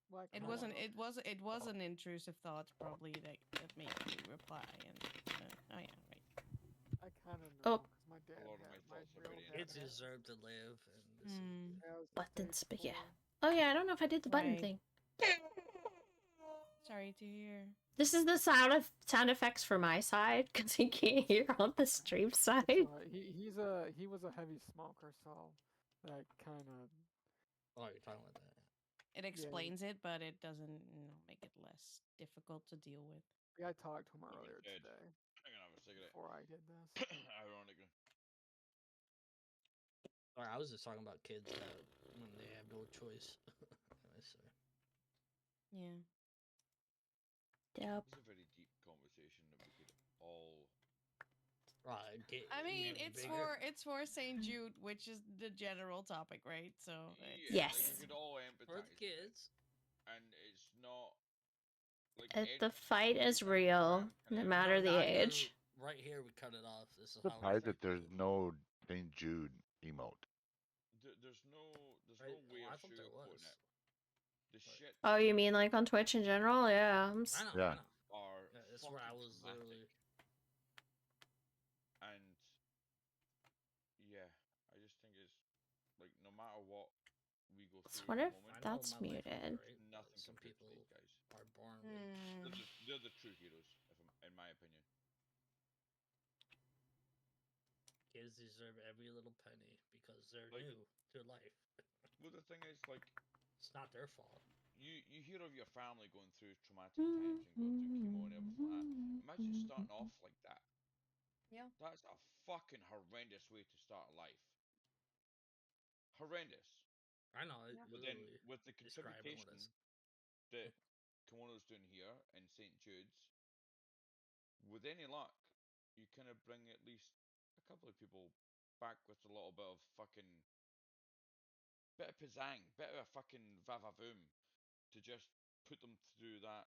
Like,
It
I
wasn't.
don't know.
It was an intrusive thought, probably that made you reply. And oh yeah, right.
I kind of
Oh.
know because my dad
lot of
had,
my
my
thoughts are
real
very
dad
Kids
had-
deserve to live, and this
Hmm.
is
Buttons, but yeah.
4.
Oh yeah, I don't know if I did the button
Right.
thing.
Sorry to hear.
This is the sound effects for my side because he can't hear on the stream side.
He was a heavy smoker, so that kind of
Oh, you're talking about that.
It explains it, but it doesn't, make it less difficult to deal with.
I talked to him
Like I
earlier
said.
today
I'm gonna have a cigarette.
before I did this.
Ironically.
Or I was just talking about kids that when they have no choice. Anyway, so.
Yeah.
Yep.
It's a very deep conversation that we could all.
I mean, it's for St. Jude, which is the general topic, right? So it's,
Yeah,
Yes.
Like we could all
for
empathize.
the kids.
And it's not. Like
The fight is real, no matter the age.
right here we cut it off. This is how we
Surprised that
think
there's
it.
no St. Jude emote.
There's no
Right?
way
Oh, I
of
thought there
sugarcoating
was.
it. The shit
Oh, you mean like on Twitch in general? Yeah.
I know.
Yeah.
I know.
are
Yeah, that's
fucking
where I was
dramatic.
literally.
And yeah, I just think it's like no matter what we go
So
through
what
at
if
the moment,
I know
that's
my life
muted?
ain't great, but
nothing
some
compared to
people
these guys.
are born with.
Hmm.
They're the true heroes, in my opinion.
Kids deserve every little penny because they're
Like-
new to life.
Well, the thing is, like,
It's not their fault.
you hear of your family going through traumatic times and going through chemo and everything like that. Imagine starting off like that.
Yeah.
That's a fucking horrendous way to start life. Horrendous.
I know. It
But then
literally
with the
describing what
contribution
it's.
that Kimono's doing here in St. Jude's, with any luck, you kind of bring at least a couple of people back with a little bit of fucking bit of pizzang, bit of a fucking vavavoom to just put them through that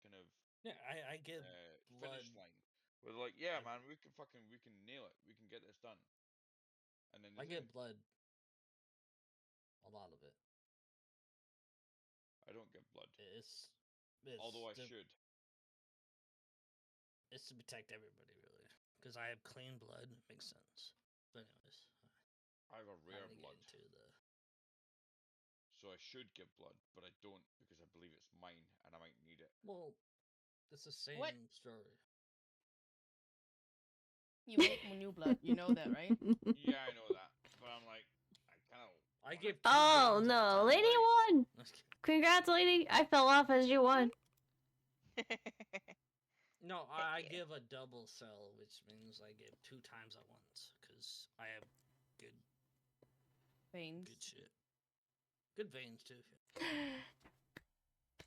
kind of
Yeah, I get blood.
finish line. We're like, yeah,
I-
man, we can nail it. We can get this done. And then
I
they
get
say,
blood. A lot of it.
I don't get blood,
It's
although I
to,
should.
It's to protect everybody, really. Because I have clean blood. Makes sense. But anyways,
I have a rare
trying to
blood,
get into the.
so I should get blood, but I don't because I believe it's mine and I might need it.
Well, it's the same
What?
story.
You make new blood. You know that, right?
Yeah, I know that, but I'm like, I kind of.
I give.
Oh no, lady won! Congrats, lady! I fell off as you won.
No,
Heck
I
yeah.
give a double cell, which means I give 2 times at once because I have good
Veins.
shit. Good veins too.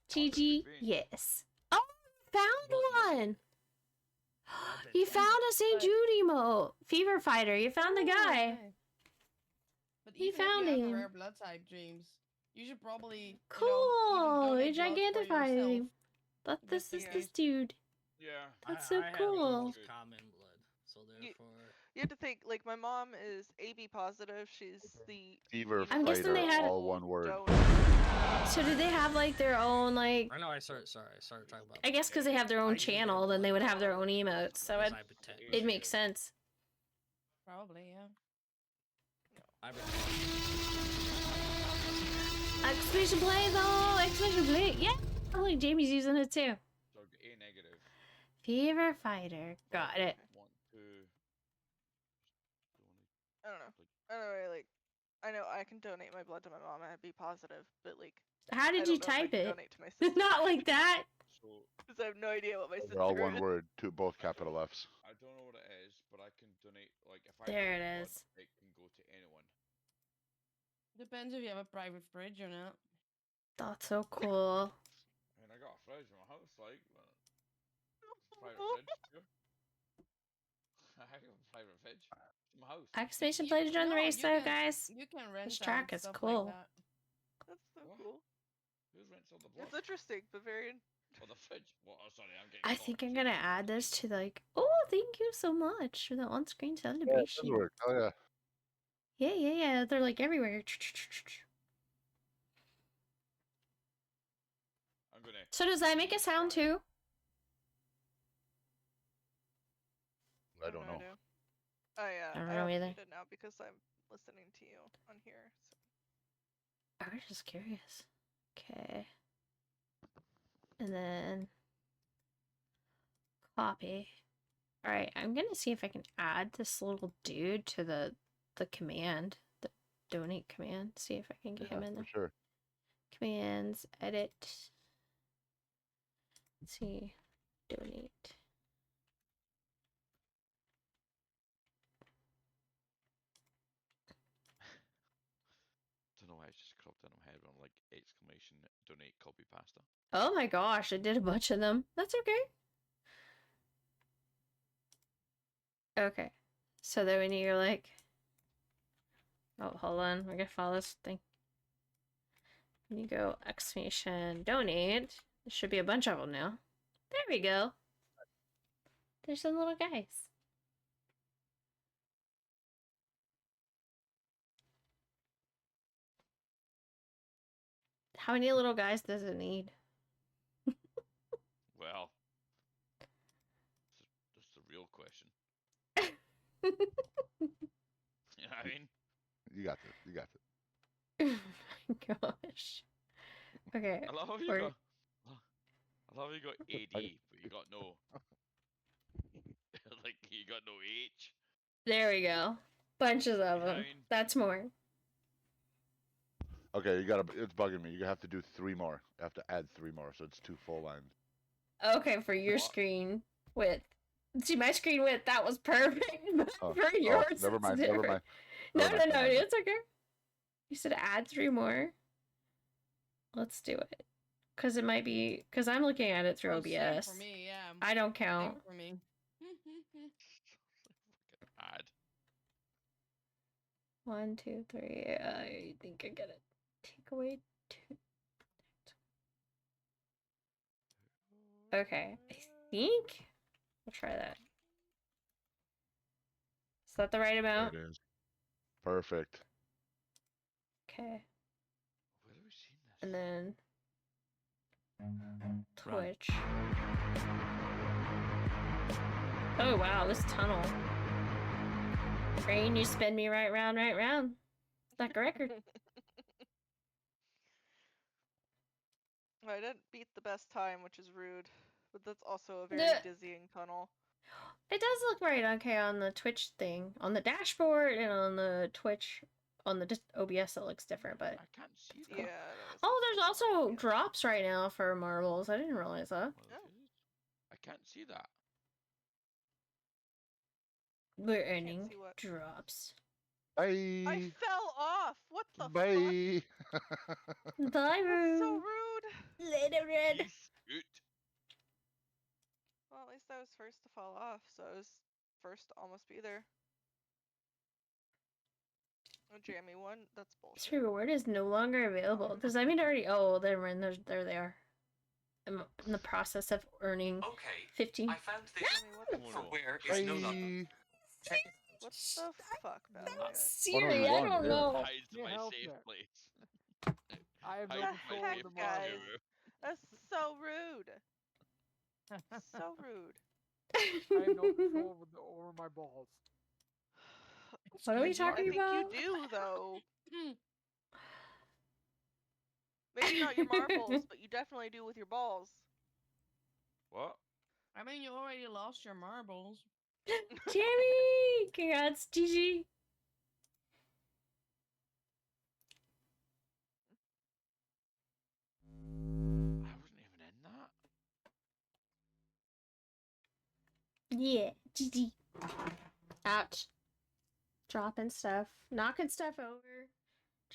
GG,
veins.
yes. Oh, found
Well,
one!
I bet
You
that-
found a St.
But-
Jude emote! Fever Fighter, you found the
Oh,
guy!
okay. But
He
even if
found
you have
him.
a rare blood type, James, you should probably
Cool!
you know,
You
even donate blood for
gigantified
yourself.
him. But this is
Just
this
in
dude.
Yeah.
That's so
I have the
cool.
most common blood, so therefore.
You have to think, like, my mom is AB positive. She's the
Fever
I'm guessing they
fighter,
had-
all one word.
So do they have like their own like?
I know. I started talking about.
I guess because they have their
I
own
use their
channel, then they would have their own
blood
emotes. So
because
it
I protect.
it makes sense.
Probably, yeah.
I protect.
Exclamation play though! Exclamation play! Yeah! Oh, look, Jamie's using it too.
So I've got A negative.
Fever Fighter. Got it.
Want to.
I don't know. Anyway, like, I know I can donate my blood to my mom and I'd be positive, but like,
How
I
did
don't
you
know if I
type
can
it?
donate to my sister.
Not like that.
So
Because I have no idea what my sister
They're all one
is.
word, both capital Fs.
I don't know what it is, but I can donate. Like if I
There
give
it
blood,
is.
it can go to anyone.
Depends if you have a private fridge or not.
That's so cool.
And I got a fridge in my house, like private fridge. Sure. I have a private fridge in my house.
Exclamation play to join the
No,
race
you
though,
can-
guys.
You can rent
This
out
track is
stuff
cool.
Like that.
That's so
What?
cool.
Who rents all the blood?
It's interesting, but very.
Oh, the fridge. Well, oh, sorry, I'm getting.
I
caught
think I'm
between
gonna
the
add
fridge.
this to like. Oh, thank you so much for the on-screen
Yeah, it does
celebration.
work. Oh yeah.
Yeah. They're like everywhere.
I'm gonna.
So does that make a sound too?
I don't know.
idea. Oh yeah,
I don't
I
know
have
either.
muted now because I'm listening to you on here. So.
I was just curious. Okay. And then copy. All right, I'm gonna see if I can add this little dude to the command, the donate command. See if I can get him in
For
there.
sure.
Commands, edit. Let's see, donate.
Don't know why it's just cropped in my head, but I'm like exclamation donate copy pasta.
Oh my gosh, I did a bunch of them. That's okay. Okay. So then when you're like, oh, hold on, we're gonna follow this thing. When you go exclamation donate, there should be a bunch of them now. There we go. There's some little guys. How many little guys does it need?
Well, that's the real question. You know what I mean?
You got this. You got this.
Oh my gosh. Okay.
I love how you
we're-
got. I love how you got AD, but you got no. Like you got no H.
There we go. Bunches of them.
Nine.
That's more.
Okay, you gotta. It's bugging me. You have to do 3 more. You have to add 3 more, so it's 2 full lines.
Okay, for your
What?
screen width. See, my screen width, that was perfect. But
Oh,
for yours,
never
it's
mind. Never
different.
mind.
No,
Never
no,
mind,
no,
never mind.
it's okay. You said add 3 more. Let's do it. Because it might be... Because I'm looking at it through
Oh,
OBS.
same for me, yeah.
I don't
Same
count.
for me.
Add.
1, 2, 3. I think I get it. Take away 2. Okay. I think... We'll try that. Is that the right
There
amount?
it is. Perfect.
Okay.
Where have we seen this?
And then...
Right.
Twitch. Oh wow, this tunnel. Rain, you spin me right round, right round. Like a record.
I didn't beat the best time, which is rude. But that's also a very
Yeah.
dizzying tunnel.
It does look right okay on the Twitch thing. On the dashboard and on the Twitch, on the OBS it looks different, but...
I can't see that.
Yeah. It was
Oh, there's
different
also
looking.
drops right now for marbles. I didn't realize that.
Oh.
I can't see that.
We're ending
see what.
drops.
Bye.
I fell off! What the fuck?
Bye.
Bye,
That's so
Roo.
rude!
Later, Red.
Peace out.
Well, at least I was first to fall off, so I was first to almost be there. A jammy one? That's bullshit.
This reward is no longer available. Does that mean it already... Oh, there they are. I'm in the process of earning
Okay,
15.
I found this
I mean, what the
Oh,
for
no.
where is no longer.
Bye.
Check it out.
What the fuck,
That's
Valiant?
Siri,
you
I
won,
don't
yeah.
know.
Hides in
Can't
my
help
safe
that.
place.
I have no
Hides
the
in
control
my
heck,
of the
safe
guys?
marbles.
guru.
That's so rude. So rude.
I have no control over my balls.
What are we
Excuse you?
talking
I think
about?
you do, though. Maybe not your marbles, but you definitely do with your balls.
What?
I mean, you already lost your marbles.
Jamie! Congrats, GG.
I wasn't even in that.
Yeah, GG. Ouch. Dropping stuff. Knocking stuff over.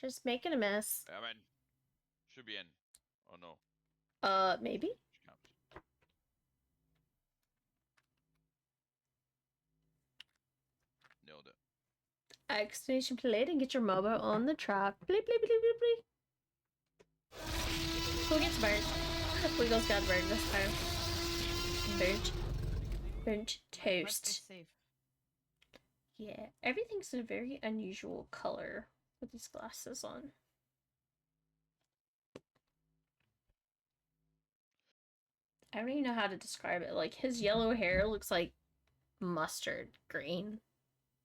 Just making a mess.
I'm in. Should be in. Oh no.
Maybe?
She can't be. Nailed it.
Exclamation plate and get your mobile on the track. Bleep, bleep, bleep, bleep, bleep. Who gets burnt? Wiggles got burned this time. Burnt. Burnt
Let's be
toast.
safe.
Yeah, everything's in a very unusual color with these glasses on. I don't even know how to describe it. Like, his yellow hair looks like mustard green.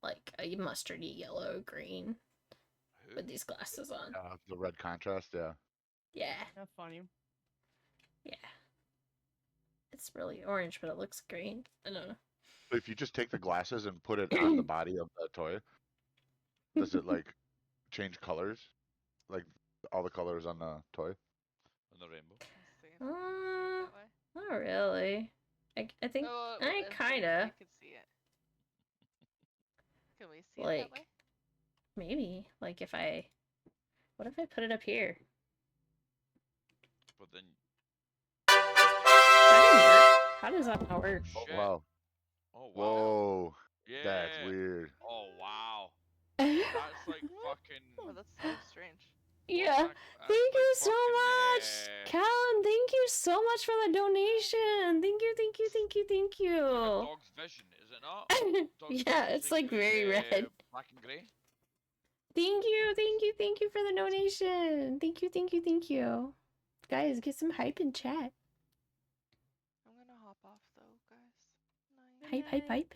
Like a mustardy yellow green
Who?
with these glasses on.
The red contrast, yeah.
Yeah,
That's funny.
yeah. It's really orange, but it looks green. I don't know.
But if you just take the glasses and put it on the body of the toy, does it like change colors? Like all the colors on the toy?
On the rainbow.
Let's see. That way.
Not really. I think
Oh,
I
if
kinda.
You can see it. Can we see it
Like,
that way?
maybe. Like if I... What if I put it up here?
But then.
That didn't work. How does that not work?
Oh,
Shit.
wow.
Oh wow.
Whoa.
Yeah.
That's weird.
Oh wow. That's like fucking.
Oh, that's so strange.
Yeah.
That's
Thank you
like
so
fucking,
much, Callan. Thank you so much for the donation. Thank you, thank you, thank you, thank
like a
you.
dog's vision, is it not? Dog's
Yeah,
vision
it's
thing
like very red.
black and grey.
Thank you, thank you, thank you for the donation. Thank you, thank you, thank you. Guys, get some hype in chat.
I'm gonna hop off though, guys.
Hype, hype, hype.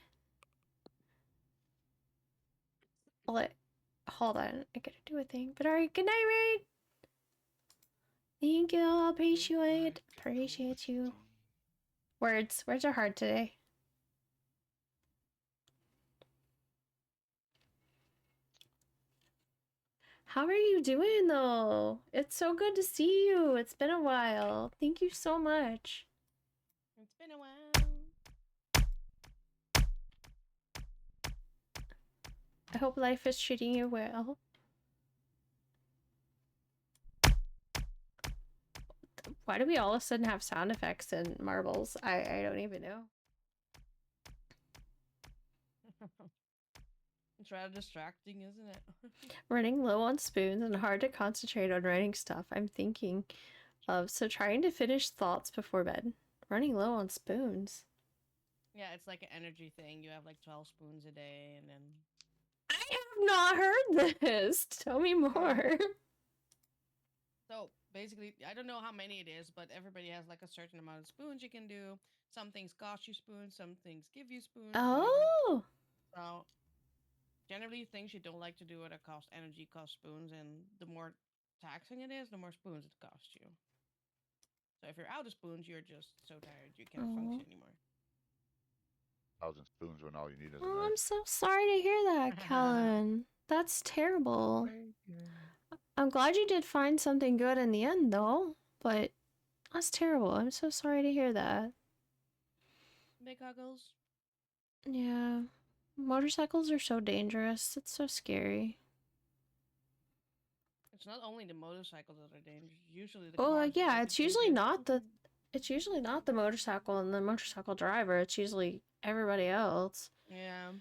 Hold on, I gotta do a thing. But alright, good night, Raid. Thank you, I appreciate you. Words are hard today. How are you doing though? It's so good to see you. It's been a while. Thank you so much.
It's been a while.
I hope life is treating you well. Why do we all of a sudden have sound effects and marbles? I don't even know.
It's rather distracting, isn't it?
Running low on spoons and hard to concentrate on writing stuff I'm thinking of, so trying to finish thoughts before bed. Running low on spoons.
Yeah, it's like an energy thing. You have like 12 spoons a day, and then
I have not heard this. Tell me more.
so basically, I don't know how many it is, but everybody has like a certain amount of spoons you can do. Some things cost you spoons, some things give you spoons. whatever.
Oh.
So generally, things you don't like to do that cost energy cost spoons, and the more taxing it is, the more spoons it costs you. So if you're out of spoons, you're just so tired you can't function anymore.
1,000 spoons when all you need is a
Oh,
knife.
I'm so sorry to hear that, Callan. That's terrible. I'm glad you did find something good in the end, though. But that's terrible. I'm so sorry to hear that.
Big huggles.
Yeah. Motorcycles are so dangerous. It's so scary.
It's not only the motorcycles that are dangerous. Usually the
Oh,
cars.
yeah. It's usually not the. It's usually not the motorcycle and the motorcycle driver. It's usually everybody else.
Yeah.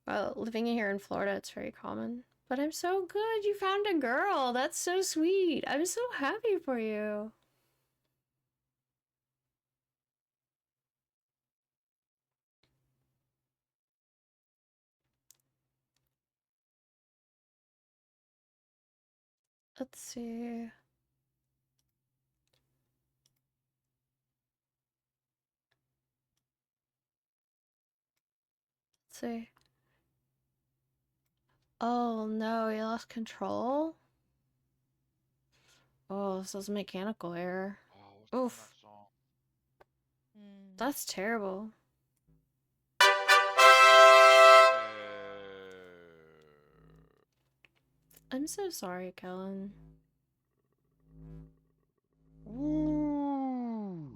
Well, living here in Florida, it's very common. But I'm so good. You found a girl. That's so sweet. I'm so happy for you. Let's see. Let's see. Oh no, he lost control? Oh, this is mechanical error.
Oh, what's the name of
Oof.
that song?
That's terrible. I'm so sorry, Kellen.
Ooh.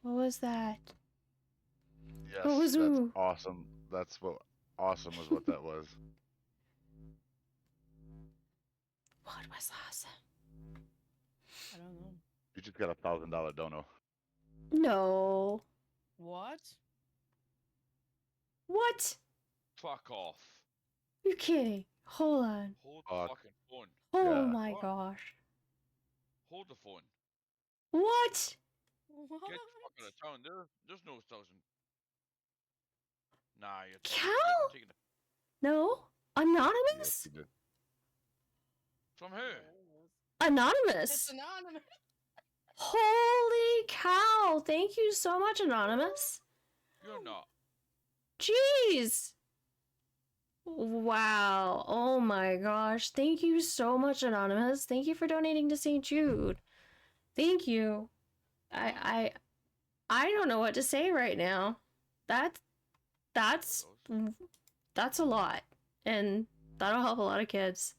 What was that?
Yes,
What was
that's
ooh?
awesome. That's what awesome was what that was.
What was awesome?
I don't know.
You just got $1,000 dono.
No.
What?
What?
Fuck off.
You're kidding. Hold on.
Hold the
Fuck.
fucking phone.
Oh
Yeah.
my
What?
gosh.
Hold the phone.
What?
What?
Get the fuck out of town. There's no 1,000. Nah, you're
Cal?
taking it.
No?
Yes,
Anonymous?
you did.
From who?
It's
Anonymous?
anonymous.
Holy cow. Thank you so much, Anonymous.
You're not.
Jeez. Wow. Oh my gosh. Thank you so much, Anonymous. Thank you for donating to St. Jude. Thank you. I don't know what to say right now. That's a lot. And that'll help a lot of kids.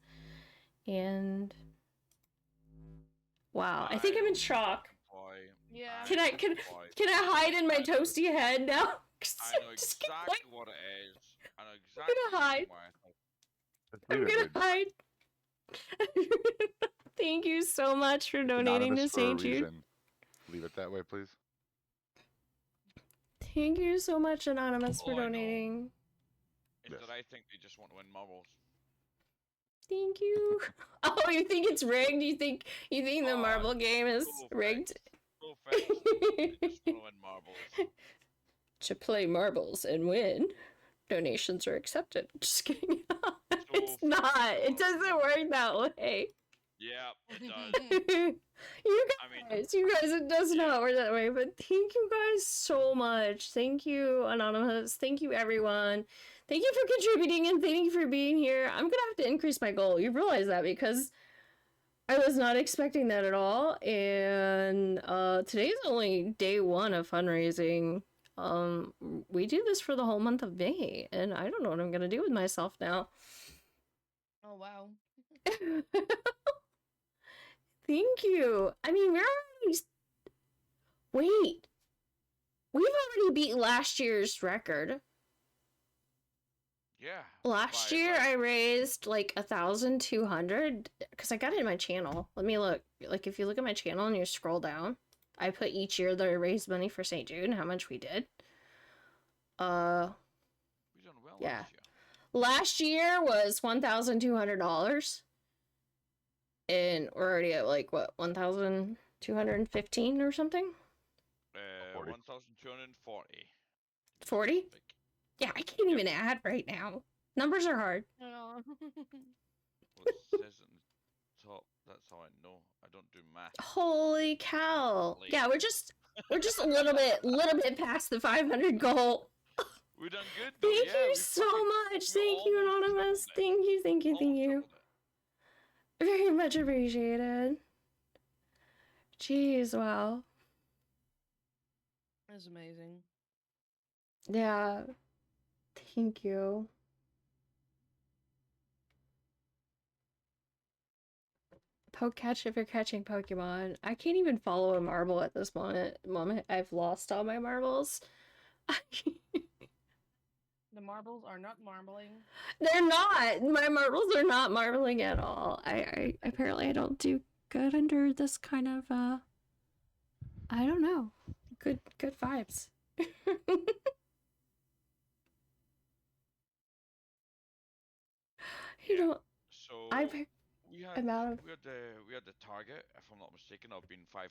And wow, I think I'm in shock.
Yeah.
Can I hide in my toasty head now?
I know exactly what it is. I know exactly
gonna hide.
why I thought.
Just
I'm
leave it,
gonna
dude.
hide. Thank you so much for
It's
donating
anonymous
to
for a
St. Jude.
reason. Leave it that way, please.
Thank you so much, Anonymous, for
Oh, I know.
donating.
Is
Yes.
that I think they just want to win marbles.
Thank you. Oh, you think it's rigged? You think the marble game is
so
rigged?
So fast. Just throwing marbles.
To play marbles and win, donations are accepted. Just kidding. It's not. It doesn't work that way.
Yeah, it does.
You
I
guys, it does not work that way. But thank you guys so much. Thank you, Anonymous. Thank you, everyone. Thank you for contributing and thank you for being here. I'm gonna have to increase my goal. You realize that because I was not expecting that at all. And today's only day 1 of fundraising. We do this for the whole month of May, and I don't know what I'm gonna do with myself now.
Oh wow.
Thank you. I mean, wait. We've already beat last year's record.
Yeah.
Last year I raised like 1,200 because I got it in my channel. Let me look. Like if you look at my channel and you scroll down, I put each year that I raised money for St. Jude and how much we did.
We done well
yeah.
last year.
Last year was $1,200. And we're already at like what, 1,215 or something?
1,240.
40? Yeah, I can't even add right now. Numbers are hard.
Oh.
Well, it says it in the top. That's how I know. I don't do math.
Holy cow! Yeah, we're just a little bit past the 500 goal.
We done good though.
Thank you so much. Thank you, Anonymous. Thank you. Very much appreciated. Jeez, wow.
That's amazing.
Yeah. Thank you. Poke catch if you're catching Pokemon. I can't even follow a marble at this moment. I've lost all my marbles.
The marbles are not marbling.
They're not. My marbles are not marbling at all. I apparently I don't do good under this kind of I don't know. Good vibes. You know,
So we had the target, if I'm not mistaken, of being $500.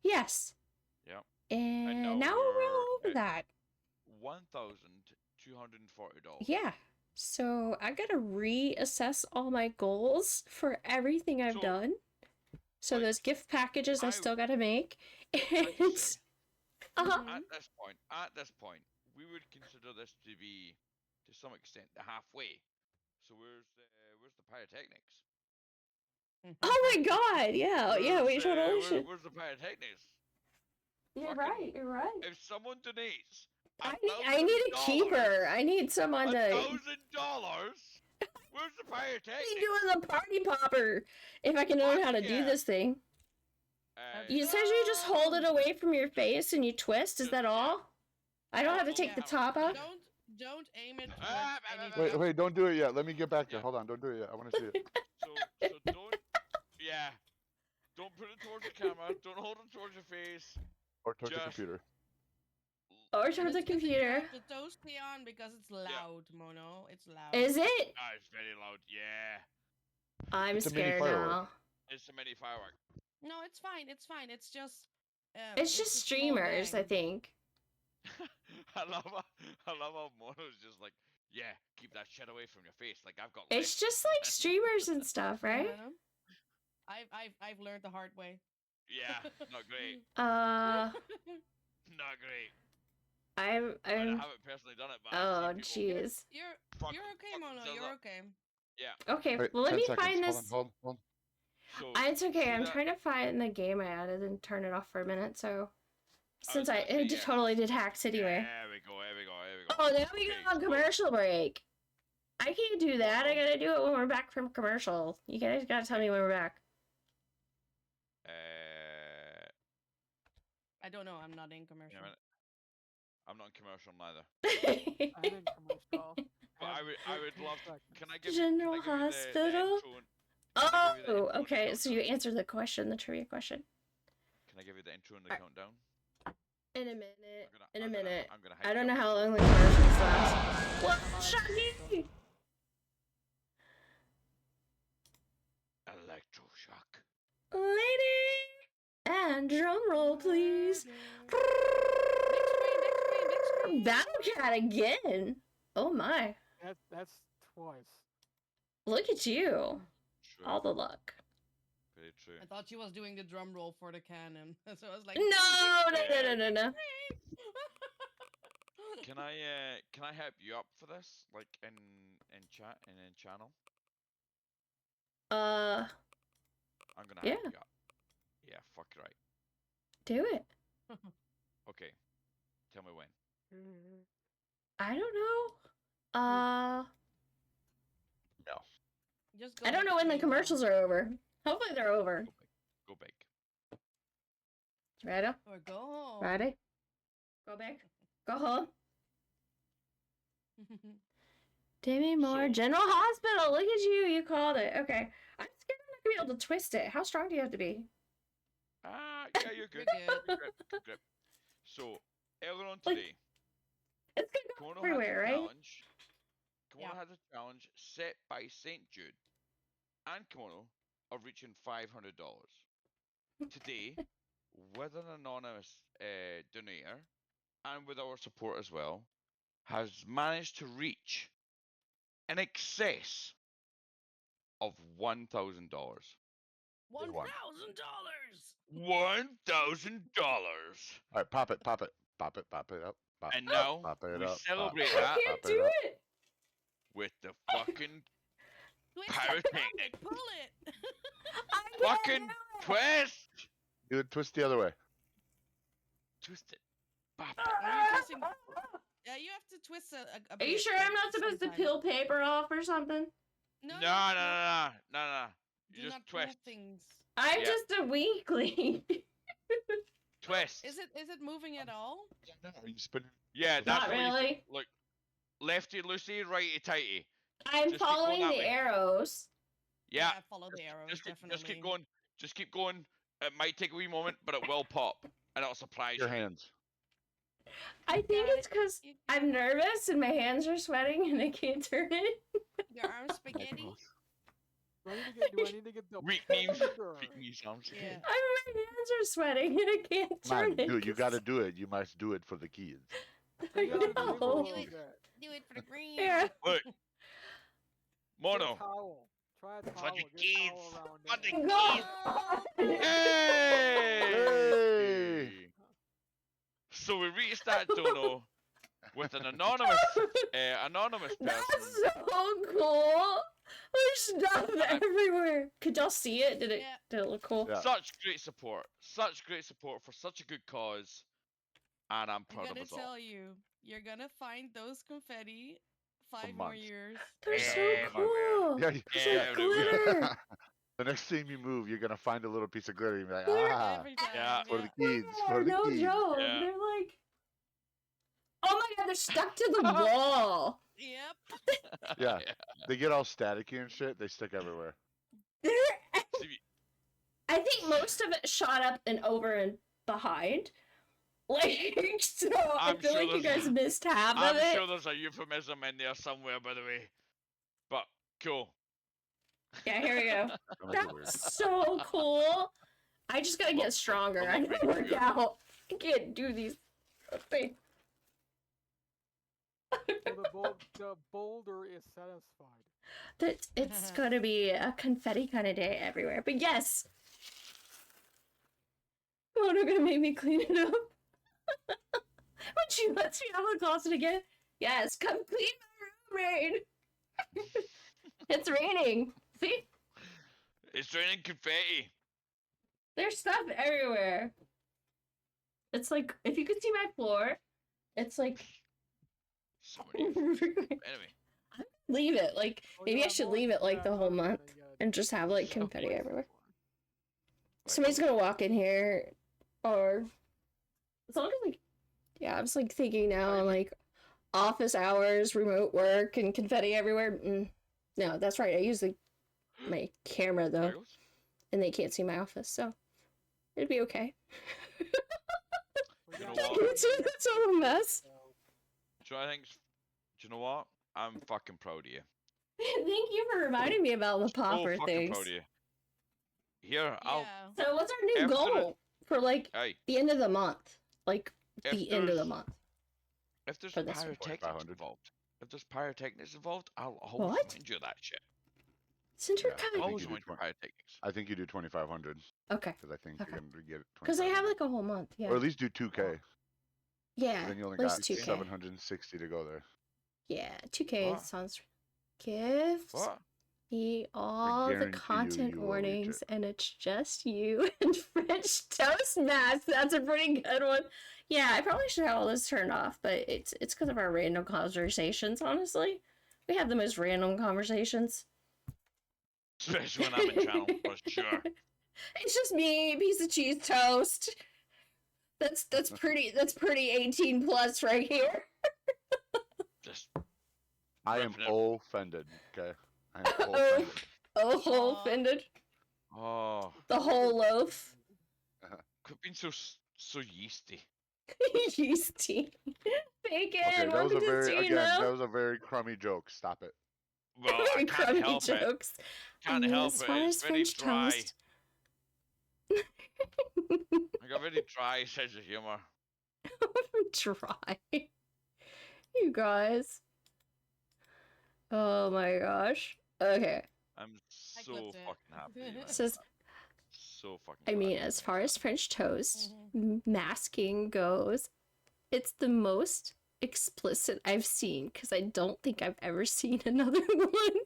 yes.
Yep.
And now we're well over that.
$1,240.
Yeah. So I gotta reassess all my goals for everything I've done. So those gift packages I still gotta make. And
at this point, we would consider this to be, to some extent, the halfway. So where's the pyrotechnics?
Oh my god! Yeah, we totally should.
Where's the pyrotechnics?
You're right.
If someone donates,
I need a keeper. I need someone to.
$1,000. Where's the pyrotechnics?
What are you doing the party popper? If I can learn how to do this thing. You said you just hold it away from your face and you twist. Is that all? I don't have to take the top out.
Don't aim it towards anything.
Wait, don't do it yet. Let me get back there. Hold on, don't do it yet. I want to see it.
So don't put it towards the camera. Don't hold it towards your face.
Or towards the computer.
Or towards the computer.
The Toasty on because it's loud, Mono. It's loud.
Is it?
It's very loud. Yeah.
I'm scared now.
It's a mini firework.
No, it's fine. It's fine. It's just.
It's just streamers, I think.
I love how Mono's just like, yeah, keep that shit away from your face. Like I've got.
It's just like streamers and stuff, right?
I've learned the hard way.
Yeah, not great.
Not
great.
I haven't
personally done it, but
oh jeez.
You're okay, Mono. You're okay.
Yeah.
Okay,
Wait,
well let me
10 seconds.
find this.
Hold on.
It's okay. I'm trying to find the game I added and turn it off for a minute. So since I totally did hacks anyway.
There we go.
Oh, now we go on commercial break. I can't do that. I gotta do it when we're back from commercial. You guys gotta tell me when we're back.
I don't know. I'm not in commercial.
I'm not in commercial neither.
I'm in commercial.
But I would love to. Can I give
General
you the
Hospital? Oh, okay. So you answered the question, the trivia question.
Can I give you the intro and the countdown?
In a minute.
I'm gonna
I don't know how long the commercials last. What? Shaggy! lady. And drum roll, please.
Big screen, big screen, big screen.
Battle Cat again. Oh my.
That's twice.
Look at you.
True.
All the luck.
Very true.
I thought she was doing the drum roll for the cannon, so I was like,
No.
Can I help you up for this? Like in chat and in channel? I'm gonna
Yeah.
help you up. Yeah, fuck right.
Do it.
Okay. Tell me when.
I don't know.
No.
Just go
I don't
big
know when the
screen now.
commercials are over. Hopefully they're over.
Go big.
Ready?
Or go home.
Ready? Go back. Go home. Demi Moore,
So-
General Hospital. Look at you. You called it. Okay. I'm scared I'm not going to be able to twist it. How strong do you have to be?
Yeah, you're good.
You're good.
Good grip, good grip. So, earlier on
Like,
today,
It's going to go
Kimono
everywhere,
has a
right?
challenge. Kimono has a challenge set by St. Jude and Kimono of reaching $500. Today, with an anonymous donator and with our support as well, has managed to reach in excess of $1,000.
$1,000.
$1,000.
All right, pop it up. Pop
And now
pop it
we
up.
celebrate
I
that
can't
Pop it
do
up.
it.
with the fucking
Twist it,
Pyrotechnic.
pump it, pull it.
I can't
fucking
do it.
twist.
Do it. Twist the other way.
Twist it. Bop.
Are you twisting? Yeah, you have to twist a
Are you
bit,
sure
like,
I'm not supposed to
sometimes.
peel paper off or something?
No,
No.
Do
You
not
just
pull
twist.
things.
I'm
Yeah.
just a weakling.
Twist.
Is it moving at all?
Are you spinning?
Yeah, that's
Not
what you
really.
look. Lefty loosey, righty tighty.
I'm
Just keep going
following
that
the
way.
arrows.
Yeah.
Follow the arrows,
Just
definitely.
keep going. Just keep going. It might take a wee moment, but it will pop, and it'll surprise
Your
you.
hands.
I think
got
it's
it.
because
You-
I'm nervous and my hands are sweating and I can't turn it.
Your arms spaghetti.
Do I need to get the
Weak knees.
folder?
Weak knees, arms.
Yeah.
My hands are sweating and I can't
Come
turn
on,
it.
do it. You got to do it. You must do it for the kids.
I
You gotta dribble a
know.
little
Do it.
bit.
Do it for the green.
Yeah.
Look.
Get a
Mono.
towel. Try a
For
towel.
the
Get a
kids.
towel around
For
it.
the kids.
Hey!
Hey! So we reached that dono with an anonymous person.
That's so cool. There's stuff everywhere. Could y'all see it? Did it?
Yeah.
Did it look cool?
Yeah.
Such great support for such a good cause, and I'm
I'm
proud of
gonna
us all.
tell you, you're gonna find those confetti 5 more
months.
years.
They're so
Everywhere.
cool.
Yeah,
There's
Yeah,
like glitter.
the next time you move, you're gonna find a little piece of glitter. You're like,
Glitter
ah,
Every time.
Yeah.
for the
Yeah,
kids, for the
no
kids.
joke.
Yeah.
They're like, oh my god, they're stuck to the wall.
Yep.
Yeah. They get all staticky and shit. They stick everywhere.
They're,
See,
I think most of it shot up and over and behind. Like, so I
I'm
feel
sure
like you
there's-
guys missed half
I'm
of it.
sure there's a euphemism in there somewhere, by the way. But cool.
Yeah, here we go.
Don't make it weird.
That's so cool. I just gotta get stronger. I gotta work out. I can't do these things.
So the boulder is satisfied.
That it's gonna be a confetti kind of day everywhere. But yes, Mono gonna make me clean it up. When she lets me out of the closet again. Yes, come clean my room, Rain. It's raining. See,
It's raining confetti.
there's stuff everywhere. It's like if you could see my floor, it's like
Somebody. Anyway.
leave it. Like
Oh,
maybe
you
I
have
should
more?
leave it like
Yeah,
the whole
no,
month
then you gotta
and just have like
So
confetti
place
everywhere.
it.
Somebody's gonna walk in here, or as long as like, yeah, I was like thinking now on like office hours, remote work, and confetti everywhere. No, that's right. I use my camera though,
Sprinkles?
and they can't see my office, so it'd be okay.
Well,
You
yeah,
know
I
what?
think
It's a total mess.
so.
Do you know what I think? Do you know what? I'm fucking proud of you.
Thank you for reminding me about the
So
popper
fucking
things.
proud of you. Here, I'll.
Yeah.
So what's our new
After
goal for like
Hey,
the end of the month? Like
if
the end of the
there's
month.
if there's
for this one.
pyrotechnics
2500.
involved, if there's pyrotechnics involved, I'll always
What?
remind you of that shit.
Since
Yeah,
you're
I
kind
think
Always
you do
remind you of
20.
pyrotechnics.
I think you do 2500
okay.
because I think
Okay.
you're gonna get it.
Because they have
2500.
like a whole month. Yeah.
Or at least do 2K.
Yeah.
Then you only
At least
got
2K.
760 to go there.
Yeah, 2K
What?
sounds. Gifts.
What?
Me all the
guarantee you,
content
you will reach
warnings,
it.
and it's just you and French toast mask. That's a pretty good one. Yeah, I probably should have all this turned off, but it's because of our random conversations. Honestly, we have the most random conversations.
Especially when I'm in channel, for sure.
It's just me, piece of cheese toast. That's pretty 18 plus right here.
Just
I am
ripping it.
offended. Okay. I am offended.
Oh,
Aw.
offended.
Oh,
The whole loaf.
quit being so yeasty.
Yeasty. Bacon.
Okay, that was
Welcome
a
to
very
Tina.
that was a very crummy joke. Stop it.
Well, I
Very
can't
crummy
help it.
jokes.
Can't
And
help
as
it.
far
It's
as
very
French
dry.
toast.
I got very dry sense of humor.
Dry. You guys. Oh my gosh. Okay.
I'm
I
so
clipped it.
fucking happy. Man.
Says,
So fucking.
I
glad
mean,
you
as
made
far
that.
as French toast masking goes, it's the most explicit I've seen because I don't think I've ever seen another one.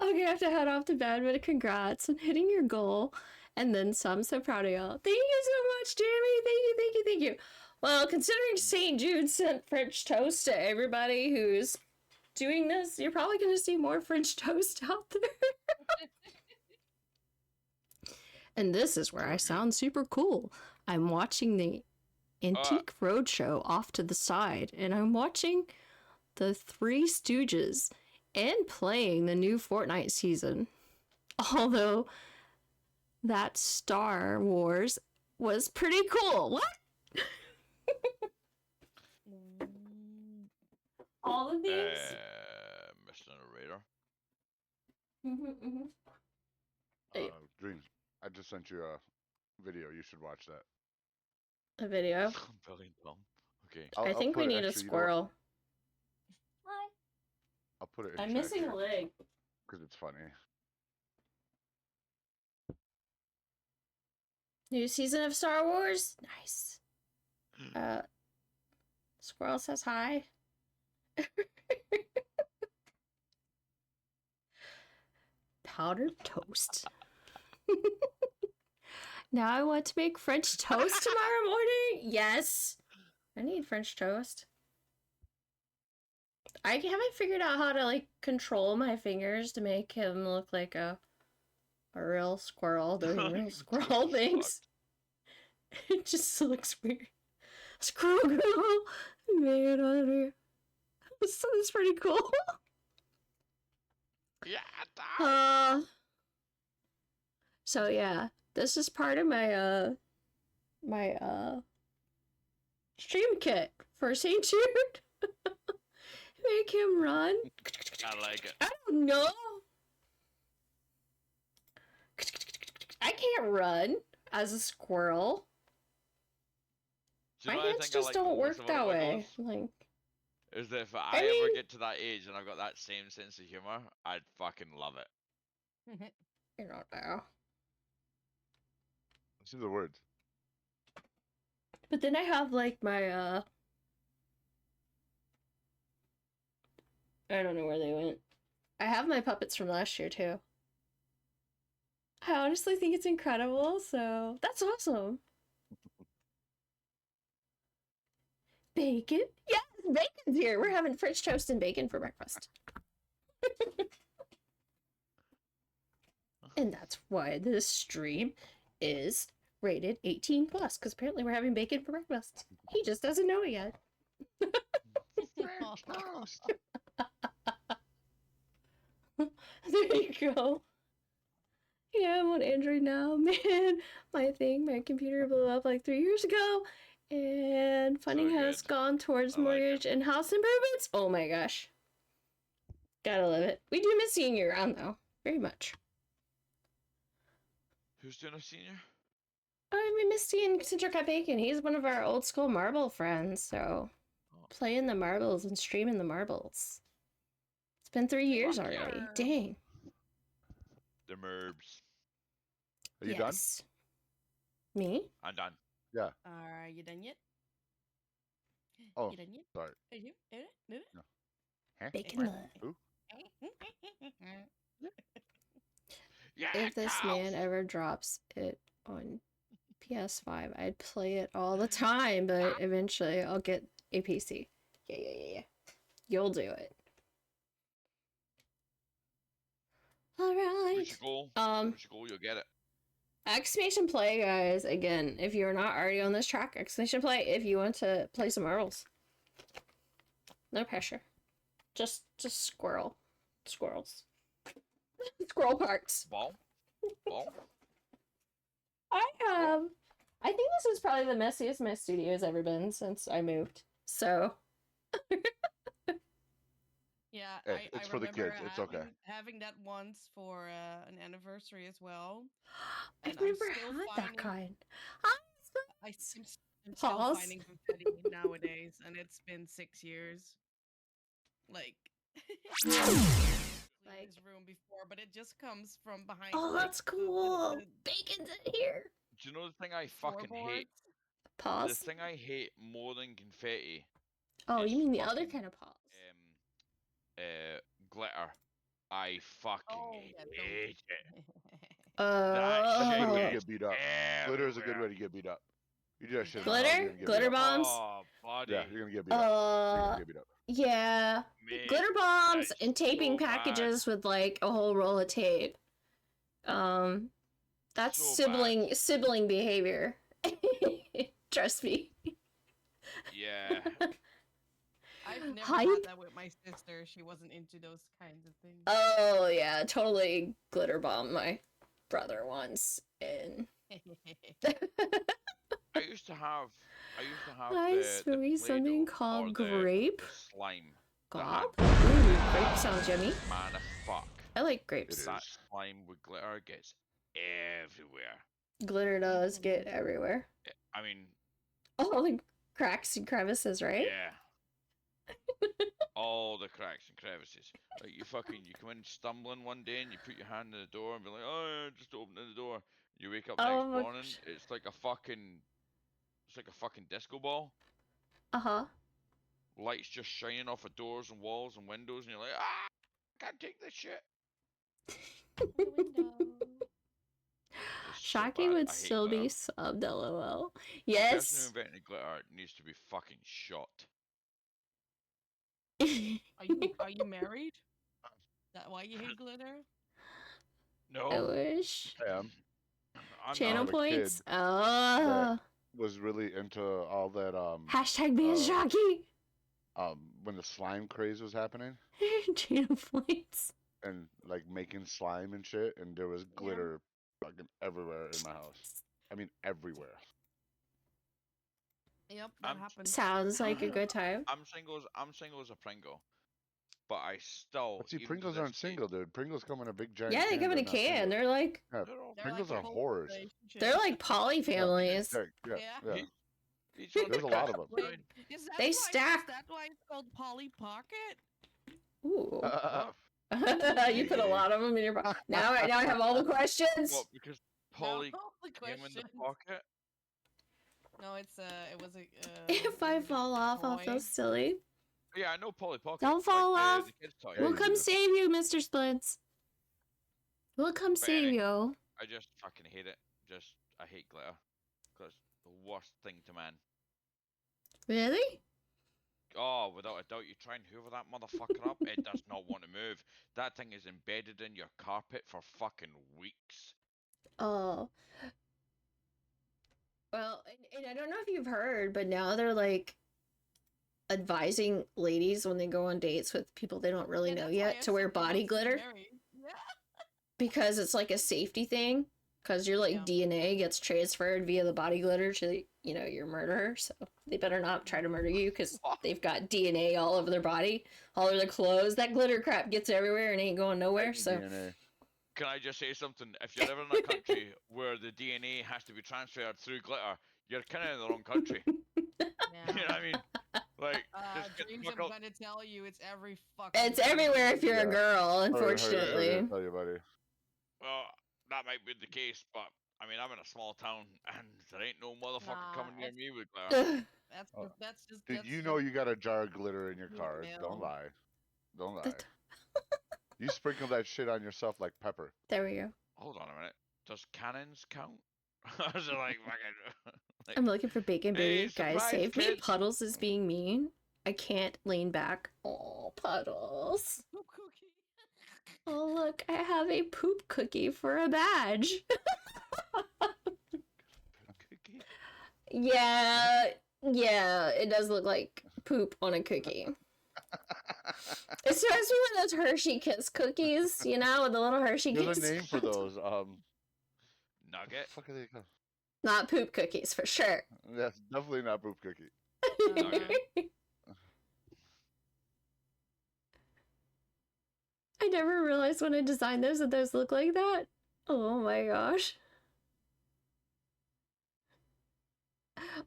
Okay, I have to head off to bed, but congrats on hitting your goal. And then some. So proud of y'all. Thank you so much, Jeremy. Thank you. Well, considering St. Jude sent French toast to everybody who's doing this, you're probably going to see more French toast out there. And this is where I sound super cool. I'm watching the Antique Roadshow off to the side, and I'm watching the Three Stooges and playing the new Fortnite season. Although that Star Wars was pretty cool. What? All of these?
Mr. Narrator.
Hey.
Dreams. I just sent you a video. You should watch that.
A video.
Billy Plum. Okay.
I think we need a squirrel.
I'll put it in
I'm
chat
missing
here,
a leg.
because it's funny.
New season of Star Wars? Nice. Squirrel says hi. Powdered toast. Now I want to make French toast tomorrow morning? Yes. I need French toast. I haven't figured out how to like control my fingers to make him look like a real squirrel doing real squirrel things. It just looks weird. Squirrel girl made on here. This is pretty cool.
Yeah.
So yeah, this is part of my my stream kit for St. Jude. Make him run.
I like it.
I don't know. I can't run as a squirrel.
Do you
My
know what I
hands
think I
just
like
don't
most
work
about
that
it,
way.
Nicholas?
Like,
Is that if I
I
ever
mean-
get to that age and I've got that same sense of humor, I'd fucking love it.
I don't know.
Let's see the words.
But then I have like my I don't know where they went. I have my puppets from last year too. I honestly think it's incredible, so that's awesome. Bacon? Yes, bacon's here. We're having French toast and bacon for breakfast. And that's why this stream is rated 18 plus, because apparently we're having bacon for breakfast. He just doesn't know it yet. There you go. Yeah, I'm on Android now. Man, my computer blew up like 3 years ago. And funding has
good.
gone towards
I like it.
mortgage and house improvements. Oh my gosh. Gotta love it. We do miss seeing you around though. Very much.
Who's doing a senior?
I mean, Misty and KimonoKat Bacon. He's one of our old school marble friends, so
Oh,
playing the marbles and streaming the marbles. It's been 3 years already. Dang.
the Merbs.
Are you done?
Yes. Me?
I'm done.
Yeah.
Are you done yet?
Oh,
You done yet?
sorry.
Are you? No.
No. Huh?
Bacon
What?
love.
Who?
Yeah.
If this
cows.
man ever drops it on PS5, I'd play it all the time, but eventually I'll get a PC. Yeah. You'll do it. All right.
Where's your goal? Where's your goal? You'll get it.
Exclamation play, guys. Again, if you're not already on this track, exclamation play if you want to play some marbles. No pressure. Just squirrels. Squirrel parts.
Ball.
I think this is probably the messiest my studio's ever been since I moved. So
Yeah,
Hey, it's
I
for the
remember
kids. It's okay.
having that once for an anniversary as well.
I've
And I'm
never
still
had that
finding-
kind.
I'm still
Pause.
finding confetti nowadays, and it's been 6 years. Like,
Like-
his room before, but it just comes from behind.
Oh,
like,
that's cool.
the
Bacon's in here.
Do you know the thing I fucking hate?
floorboards.
The
Pause.
thing I hate more than confetti.
Oh,
is
you mean the other
fucking,
kind of pause?
Glitter. I fucking
Oh, yeah, don't-
hate it.
That's a good way
Oh.
to get beat up. Glitter is a good way
Everywhere.
to get beat up. You do that shit. in the
Glitter?
house, you're gonna get
Glitter
beat up.
bombs?
Oh, buddy.
Yeah, you're gonna get beat up. You're gonna get beat up.
Yeah.
Mate,
Glitter bombs
that's
and taping
so bad.
packages with like a whole roll of tape. That's
So bad.
sibling behavior. Trust me.
Yeah.
I've never
Hype?
had that with my sister. She wasn't into those kinds of things.
Oh yeah, totally glitter bomb my brother once and
I used to have
I
the
sweet something
Play-Doh
called
or the
grape.
slime.
Gob?
The
Ooh, grape sounds yummy.
Man of fuck.
I like
It
grapes.
is.
That slime with glitter gets everywhere.
Glitter does get everywhere.
I mean,
All the cracks and crevices, right?
yeah. All the cracks and crevices. Like you come in stumbling one day and you put your hand in the door and be like, oh, yeah, just opening the door. You wake up
Oh
next
my
morning,
gosh.
it's like a fucking disco ball.
Uh-huh.
Lights just shining off of doors and walls and windows, and you're like, ah, I can't take this shit. It's so
Shocky
bad.
would
I hate
still be
glitter.
subbed, lol.
The person who
Yes.
invented glitter needs to be fucking shot.
Are you married? Is that why you hate glitter?
No.
I wish.
Sam
I'm
Channel
not a
points?
kid
Oh.
was really into all that
Hashtag being shocky.
when the slime craze was happening
Channel points.
and like making slime and shit, and there was glitter fucking everywhere in my house. I mean everywhere.
Yep, that
I'm-
happens.
Sounds like a good time.
I'm single as a Pringle, but I still.
But see,
even to
Pringles
this
aren't
day-
single, dude. Pringles come in a big giant.
Yeah, they come in a
they're not single.
can. They're like
Yeah,
They're all
They're
Pringles
like
are
a whole
whores.
relationship.
they're like poly families.
Yeah.
Yeah.
Each one
There's a lot of them.
Wait, is that
They
why,
stack.
Is that why it's called Polly Pocket?
Ooh.
Uh,
You put a lot of them in your pocket. Now I have all the questions.
What? Because Polly
No, the
came in the
question.
pocket.
No, it was a.
If I fall off, I'll feel
toy.
silly.
Yeah, I know Polly Pocket.
Don't fall
like
off.
The kids' toy.
Yeah,
We'll
you
come
do.
save you, Mr. Splints. We'll come
But
save
anyway.
you.
I just fucking hate it. I hate glitter. Because the worst thing to man.
Really?
Oh, without a doubt, you try and hoover that motherfucker up, it does not want to move. That thing is embedded in your carpet for fucking weeks.
Oh. Well, and I don't know if you've heard, but now they're like advising ladies when they go on dates with people they don't really
Yeah,
know
that's why
yet
I
to wear
said they
body
must be
glitter
married. Yeah.
because it's like a safety thing. Because your like
Yeah.
DNA gets transferred via the body glitter to your murderer, so they better not try to murder you because they've got DNA all over their body, all over their clothes. That glitter crap gets everywhere and ain't going nowhere. So
DNA.
can I just say something? If you're ever in a country where the DNA has to be transferred through glitter, you're kind of in the wrong country.
Yeah.
You know what I mean? Like, just get the
Dreams,
fuck
I'm
out.
gonna tell you, it's every fucking.
It's everywhere if you're a
Yeah.
girl,
Hurry,
unfortunately.
I'll tell you, buddy.
Well, that might be the case, but I mean, I'm in a small town, and there ain't no motherfucker
Nah,
coming near
it's-
me with glitter.
Ugh.
That's
Oh,
just that's just.
Dude,
that's
you
just
know you got a jar of glitter in your
Yeah,
car. Don't
no.
lie. Don't lie.
That-
You sprinkle that shit on yourself like pepper.
There we go.
Hold on a minute. Does cannons count? Is it like fucking?
I'm looking for bacon
Hey,
baby. Guys,
surprise,
save me.
kids.
Puddles is being mean. I can't lean back. Oh, Puddles.
Poop cookie.
Oh, look, I have a poop cookie for a badge.
Cookie.
Yeah, it does look like poop on a cookie. It reminds me of those Hershey Kiss cookies, you know, with the little Hershey
There's
Kiss.
a name for those.
Nugget.
Fuck are they called?
Not poop cookies, for sure.
That's definitely not poop cookie.
Okay.
I never realized when I designed those that those look like that. Oh my gosh.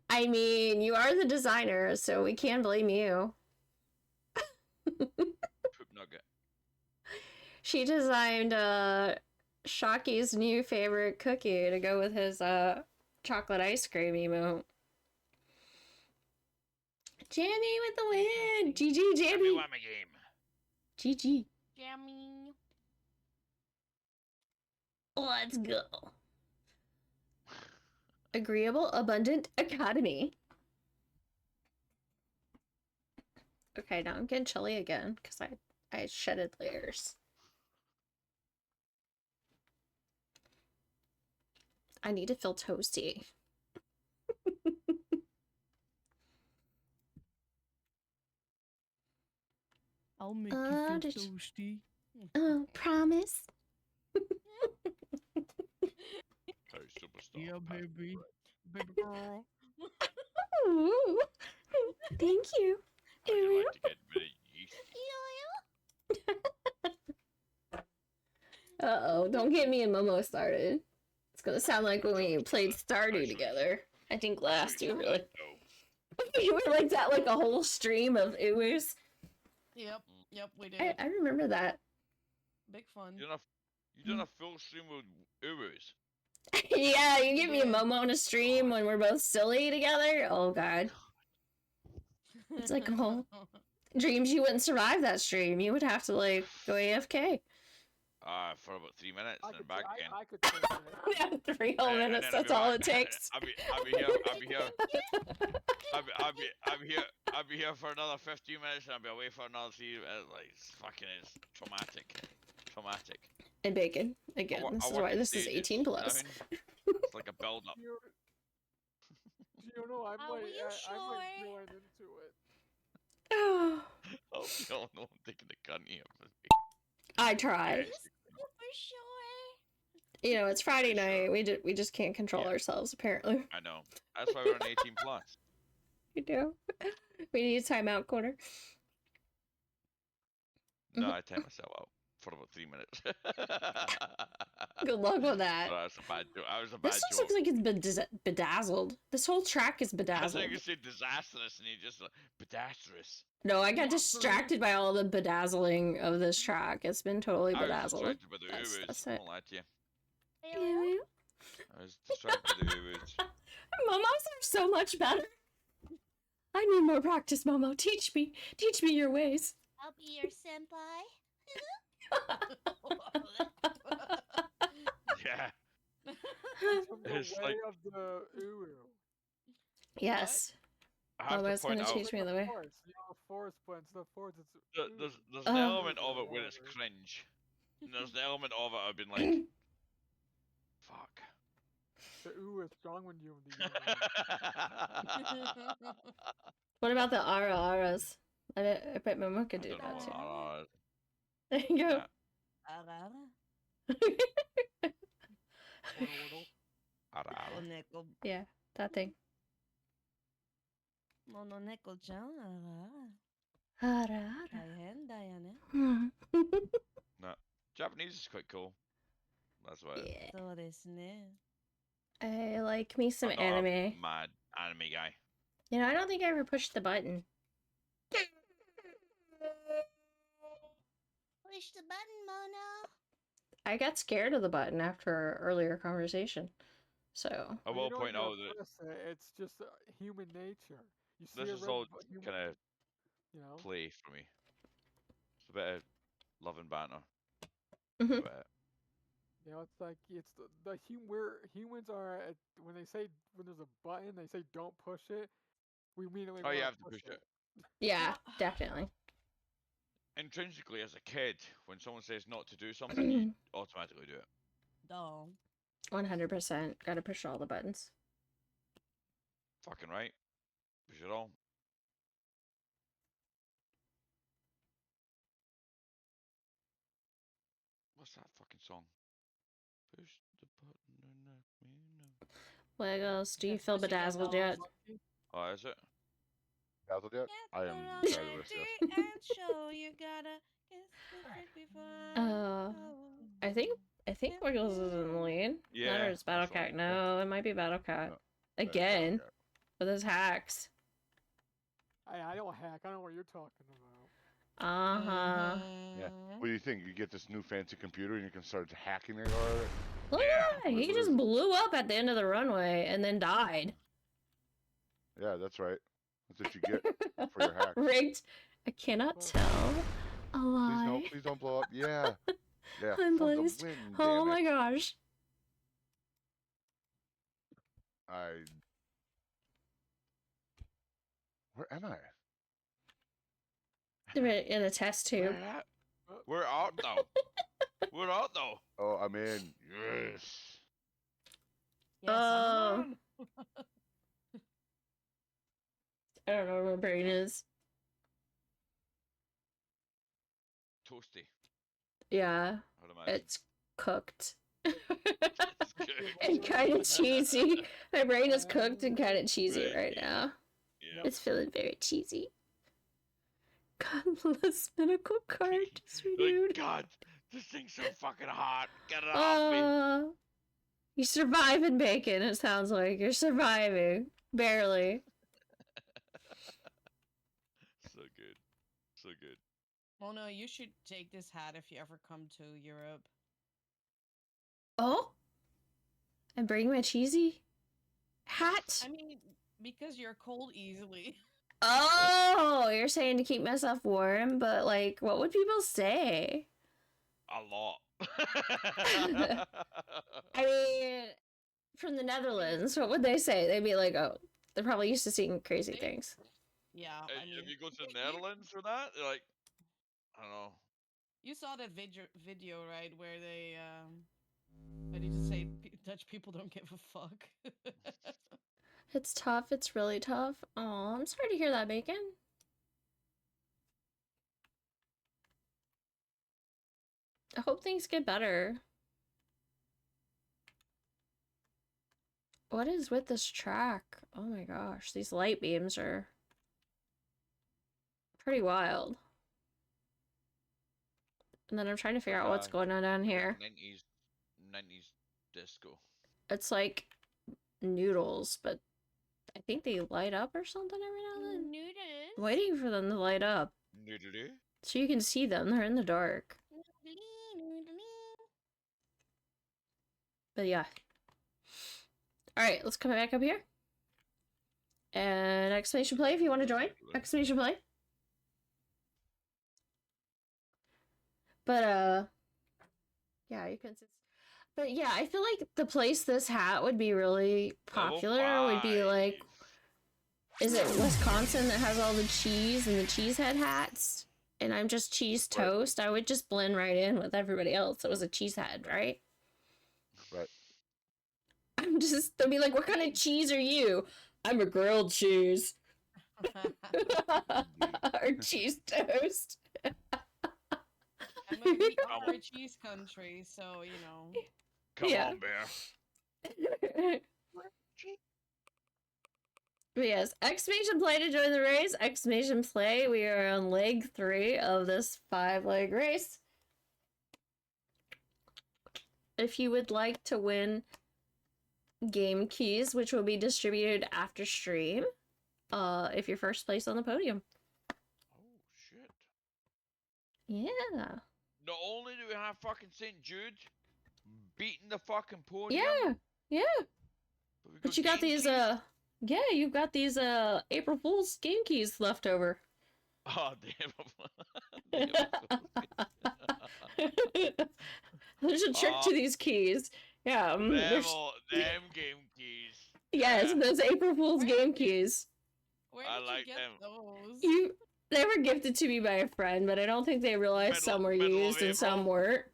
I mean, you are the designer, so we can't blame you.
Poop nugget.
She designed Shocky's new favorite cookie to go with his chocolate ice cream emote. Jammy with the win! GG,
Jammy
Jammy!
won my game.
GG.
Jammy.
Let's go. Agreeable, abundant academy. Okay, now I'm getting chilly again because I shedded layers. I need to feel toasty.
I'll make
you feel
toasty.
Oh, promise.
Hey, superstar.
Yeah,
pass me
baby.
bread.
Baby girl.
Ooh. Thank you.
How'd you like to get rid of yeast?
Uh-oh, don't get me and Momo started. It's gonna sound like when we played Stardew together. I think last year, really. You were like that, like a whole stream of oohs.
Yep, we did.
I remember that.
Big fun.
You done a full stream with Urus.
Yeah, you give me a Momo on a stream when we're both silly together. Oh god. It's like a whole dreams you wouldn't survive that stream. You would have to like go AFK.
For about 3 minutes and then back again.
I could take it.
Yeah, 3 whole
And
minutes,
then I'll
that's
be
all
back.
it takes.
I'll be here for another 15 minutes and I'll be away for another 3 minutes. Like, it's traumatic.
And bacon. Again, this is why this is 18 plus.
I mean, it's like a build up.
You know, I
Are
might
you sure?
join into it.
Oh,
Oh no, I'm taking the gun here.
I tried.
For sure.
You know, it's Friday night. We just can't control ourselves, apparently.
I know. That's why we're on 18 plus.
We do. We need a timeout corner.
No, I time myself out for about 3 minutes.
Good luck with that.
But that was a bad joke. I was a bad
This just
joke.
looks like it's bedazzled. This whole track is
I
bedazzled.
think you said disastrous and you just like, disastrous.
No, I got distracted by all the bedazzling of this track. It's been totally
I was
bedazzled.
distracted by the
That's
Urus.
it.
Won't lie to you.
Ew.
I was distracted by the Urus.
Momos are so much better. I need more practice, Momo. Teach me your ways.
I'll be your senpai.
Yeah.
From the
It's
way
like-
of the Uru.
Yes.
I have
Momo's
to point
gonna
out,
teach me the way.
Forest, you know, forest plants, the forest. It's
there's an
Oh.
element of it where it's cringe. And there's an element of it I've been like, fuck.
The Uru is strong when you.
What about the Aras? I bet Momo could
I
do
don't know
that
what
too.
RR is.
There you go.
Yeah. RR.
Yeah, that thing.
No. Japanese is quite cool. That's about it.
Yeah.
そうですね.
I like me some
I'm not
anime.
a mad anime guy.
You know, I don't think I ever pushed the button.
Push the button, Mono.
I got scared of the button after our earlier conversation. So.
I
Well,
will
you don't
point
gotta
out that
press it, it's just human nature. You see
this
a
is
red
all
human,
kind of
you know.
play for me. It's a bit of love and banter.
Mhm.
About it.
You know, it's like it's where humans are at, when they say when there's a button, they say don't push it. We immediately
Oh, you
wanna
have to push it.
Yeah,
No.
definitely.
Intrinsically, as a kid, when someone says not to do something, you automatically do it.
No.
100%. Gotta push all the buttons.
Fucking right. Push it all. What's that fucking song? Push the button and let me know.
Legos, do you
That's
feel
pushing the
bedazzled
dolls.
yet?
Oh, is it?
Dazzled yet?
Get
I am
put on
fabulous,
the
yes.
street and show you gotta kiss it before.
I think Wiggles is in the lead.
Yeah,
That or it's
that's
Battlecat.
fine.
No, it might be Battlecat.
No,
Again,
Battlecat.
with his hacks.
I don't hack. I don't know what you're talking about.
Uh-huh.
Yeah. What do you think? You get this new fancy computer and you can start hacking it already?
Look at that! He
What
just
is it?
blew up at the end of the runway and then died.
Yeah, that's right. That's what you get for your hack.
Rigged. I cannot tell a lie.
Please no, please don't blow up. Yeah. Yeah.
I'm
for the
blazed.
win,
Oh
damn
my
it.
gosh.
Where am I?
They're in a test tube.
Where at? Where art thou? Where art thou?
Oh, I'm in. Yes.
Yes,
Oh.
I'm
I don't know where my brain is.
Toasty.
Yeah,
I'd imagine.
it's cooked.
It's good.
And kind of cheesy. My brain is cooked and kind of cheesy right now.
Yeah.
It's feeling very cheesy. God bless medical card, sweet dude.
Like, God, this thing's so fucking hot. Get it off me.
You're surviving, Bacon, it sounds like. You're surviving. Barely.
So good. So good.
Mono, you should take this hat if you ever come to Europe.
Oh? I'm bringing my cheesy hat?
I mean, because you're cold easily.
Oh, you're saying to keep myself warm, but like, what would people say?
A lot.
I mean, from the Netherlands, what would they say? They'd be like, oh, they're probably used to seeing crazy things.
Yeah, I mean,
If you go to the Netherlands for that, they're like, I don't know.
you saw that video, right, where they ready to say Dutch people don't give a fuck.
It's tough. It's really tough. Oh, I'm sorry to hear that, Bacon. I hope things get better. What is with this track? Oh my gosh, these light beams are pretty wild. And then I'm trying to figure out what's going on down here.
90s disco.
It's like noodles, but I think they light up or something every now and then.
Noodles.
I'm waiting for them to light up
Noodly.
so you can see them. They're in the dark. But yeah. Alright, let's come back up here. And exclamation play if you want to join. Exclamation play. But yeah, you can. But yeah, I feel like the place this hat would be really popular would be like, is it Wisconsin that has all the cheese and the cheesehead hats? And I'm just cheese toast. I would just blend right in with everybody else. It was a cheesehead, right?
Right.
I'm just, they'll be like, what kind of cheese are you? I'm a grilled cheese. Or cheese toast.
I mean, we are a cheese country, so, you know.
Come
Yeah.
on, bear.
But yes, exclamation play to join the race. Exclamation play. We are on leg 3 of this 5-leg race. if you would like to win game keys, which will be distributed after stream, if you're first place on the podium.
Oh shit.
Yeah.
Not only do we have fucking St. Jude beating the fucking podium.
Yeah. But you got
game
these,
keys.
yeah, you've got these, April Fool's game keys left over.
Oh, damn.
There's a trick to these keys. Yeah,
Them
there's...
game keys.
Yes,
Yeah.
those April Fool's game keys.
Where
I
did
like
you get
them.
those?
They were gifted to me by a friend, but I don't think they realized some were
Middle of
used and some
April.
weren't.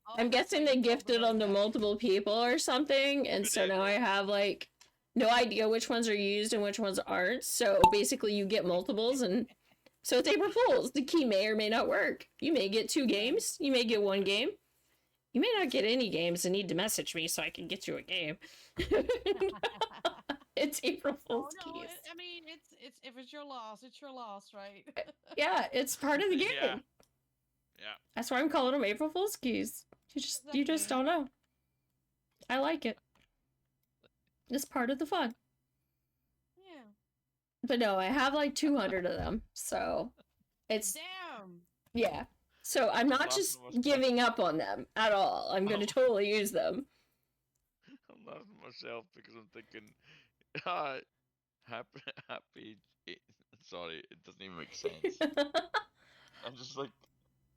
Oh,
I'm
that's
guessing
why
they
you told
gifted
them
them to
like that.
multiple people or something, and so now I have, like, no idea which ones are used and which ones aren't, so basically you get multiples, and so it's April Fool's. The key may or may not work. You may get 2 games, you may get 1 game. You may not get any games and need to message me so I can get you a game. It's April Fool's
Oh, no,
keys.
I mean, it's if it's your loss, it's your loss, right?
Yeah, it's part of the game.
Yeah.
That's why I'm calling them April Fool's keys. You just
Exactly.
don't know. I like it. It's part of the fun.
Yeah.
But no, I have like 200 of them, so it's
Damn.
yeah. So I'm not
Lots
just
of us-
giving up on them at all. I'm gonna totally use them.
I'm laughing at myself because I'm thinking, happy. Sorry, it doesn't even make sense. I'm just like,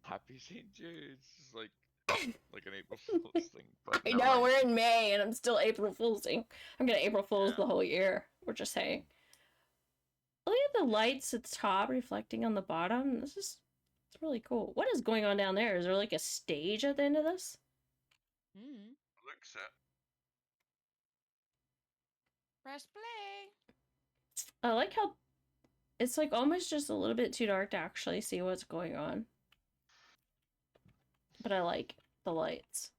happy St. Jude. It's just like an April Fool's thing. But
I
never
know
mind.
we're in May and I'm still April Foolsing. I'm gonna April Fools
Yeah.
the whole year. We're just saying. Look at the lights at the top reflecting on the bottom. It's really cool. What is going on down there? Is there like a stage at the end of this?
Hmm.
Looks it.
Press play.
I like how it's like almost just a little bit too dark to actually see what's going on. But I like the lights.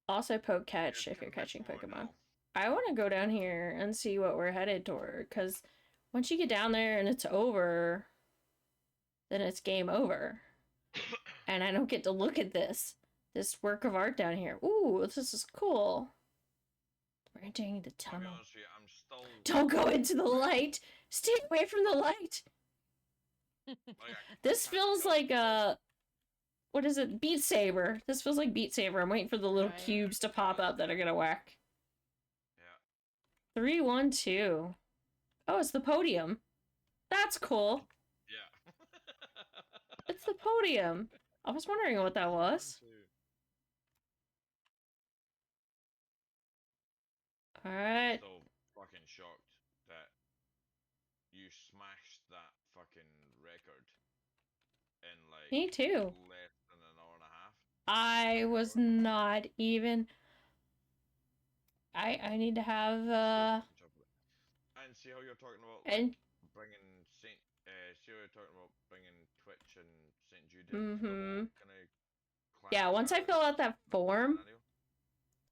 Also poke catch if you're catching Pokemon. I want to go down here and see what we're headed toward, because once you get down there and it's over, then it's game over. And I don't get to look at this work of art down here. Ooh, this is cool. We're entering the
I'll be
tunnel.
honest with you, I'm still.
Don't go into the light! Stay away from the light! This feels like what is it? Beat Saber. This feels like Beat Saber. I'm waiting for the little
Right.
cubes to pop up that are gonna whack.
Yeah.
3, 1, 2. Oh, it's the podium. That's cool.
Yeah.
It's the podium. I was wondering what that was. Alright.
So fucking shocked that you smashed that fucking record in like
Me too.
less than an hour and a half.
I was not even... I need to have,
And see how you're talking about
and
bringing Saint. See how you're talking about bringing Twitch and St. Jude into the
Mhm.
whole kind of.
Yeah, once I fill out that form,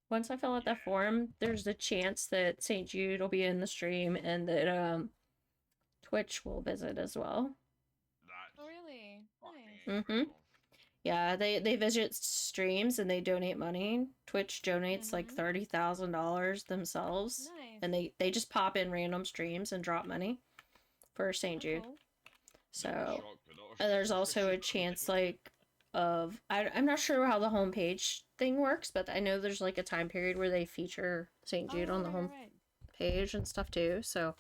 once I fill out that form, there's a chance that St. Jude will be in the stream and that Twitch will visit as well.
That's
Oh, really?
fucking
Nice.
incredible.
Yeah, they visit streams and they donate money. Twitch donates like
Mhm.
$30,000 themselves,
Nice.
and they just pop in random streams and drop money for St. Jude.
Cool.
So,
Shocked with all-
and there's also a chance like of I'm not sure how the homepage thing works, but I know there's like a time period where they feature St. Jude on the home
right.
page and stuff too. So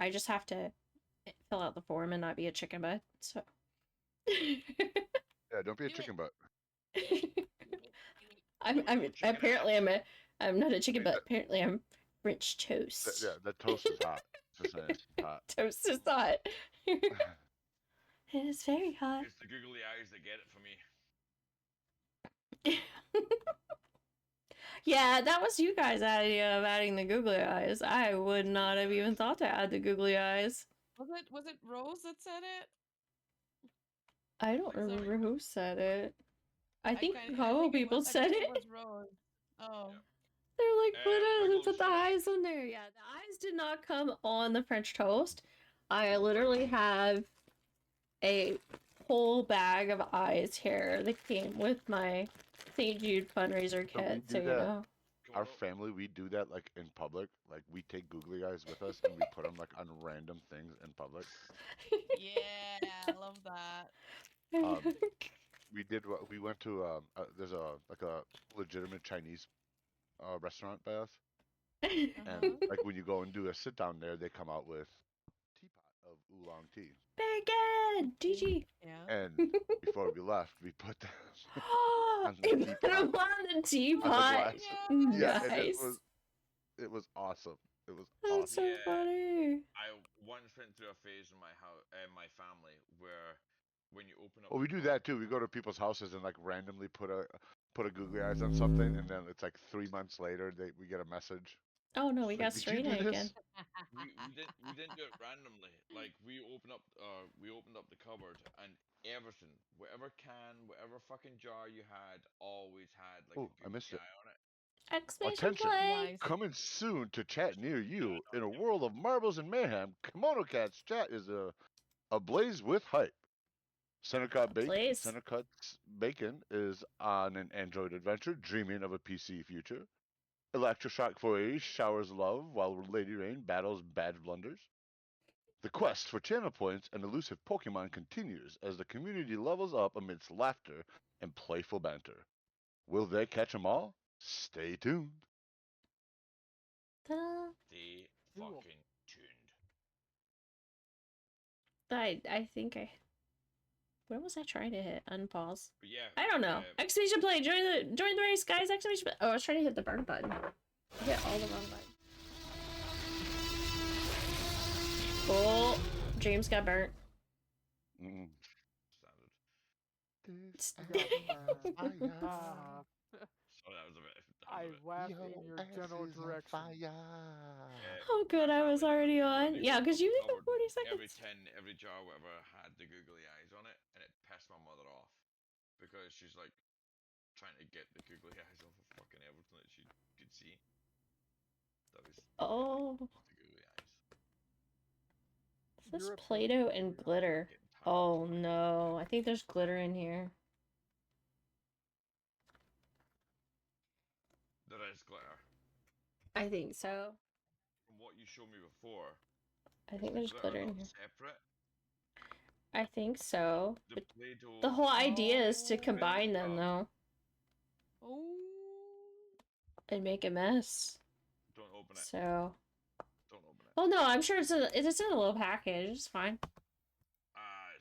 I just have to fill out the form and not be a chicken butt. So
Yeah, don't be a
Do it.
chicken butt.
I'm
Chicken
apparently
ass.
I'm not a chicken
Wait,
butt. Apparently I'm French toast.
Yeah, that toast is hot. Just saying, it's hot.
Toast is hot. It is very hot.
It's the googly eyes that get it for me.
Yeah, that was you guys' idea of adding the googly eyes. I would not have even thought to add the googly eyes.
Was it Rose that said it?
I don't
Sorry.
remember who said it. I think a
kinda-
couple
think it
people
was- I
said
think
it.
was Rose. Oh.
They're like,
Wiggles
put the
said-
eyes on there. Yeah, the eyes did not come on the French toast. I literally have a whole bag of eyes here that came with my St. Jude fundraiser
So we
kit,
do
so you
that.
know.
Our
Kimono,
family, we do that like in public. Like we take googly eyes with us and we put them like on random things in public.
Yeah, I love that.
Um, we did what we went to. There's a like a legitimate Chinese restaurant by us, and
Uh-huh.
like when you go and do a sit down there, they come out with a teapot of oolong tea.
Bacon! GG!
Yeah.
And before we left, we put them on the
It put 'em
teapot,
on the
on the
teapot!
glass. Yeah, and
Nice!
it was awesome. It was
That's
awesome.
so funny!
I once went through a phase in my house, my family, where when you open up.
Well, we do that too. We go to people's houses and like randomly put a googly eyes on something, and then it's like 3 months later we get a message.
Oh no, we
It's like,
got
"Did you
straight
do
in
this?"
again.
We didn't do it randomly. Like we opened up the cupboard and everything, whatever can, whatever fucking jar you had, always had like
Oh,
a
I missed
googly
it.
eye on it.
Exclamation
Attention!
play!
Nice.
Coming soon to chat near you. In a world of marbles and mayhem, KimonoKat's chat is ablaze with hype.
Ablaze.
KimonoKat's Bacon is on an Android adventure, dreaming of a PC future. Electroshock 480 showers love while Lady Rain battles bad blunders. The quest for channel points and elusive Pokemon continues as the community levels up amidst laughter and playful banter. Will they catch 'em all? Stay tuned.
Ta-da.
Stay
Cool.
fucking tuned.
I think I... Where was I trying to hit? Unpause.
But yeah.
I don't know. Exclamation play! Join the race, guys! Exclamation play! Oh, I was trying to hit the burn button. I hit all the wrong buttons. Oh, James got burnt.
Mm.
Standard.
Ah,
So that was a bit.
I laughed in your general direction.
Oh, good. I was already on. Yeah, because you did the 40
Every
seconds.
every jar, whatever, had the googly eyes on it, and it pissed my mother off because she's like trying to get the googly eyes off of fucking everything that she could see. That was
Oh.
the googly eyes.
This is
You're a
Play-Doh and glitter.
Getting tired
Oh
of fucking-
no. I think there's glitter in here.
There is glitter.
I think so.
From what you showed me before,
I
is
think
the
there's glitter in
not
here.
separate.
I think so.
The
But
Play-Doh.
the whole idea is to
Oh.
combine them though
Oh.
and make a mess.
Don't open it.
So,
Don't open it.
well, no, I'm sure it's in a little package. It's fine.
Nah, it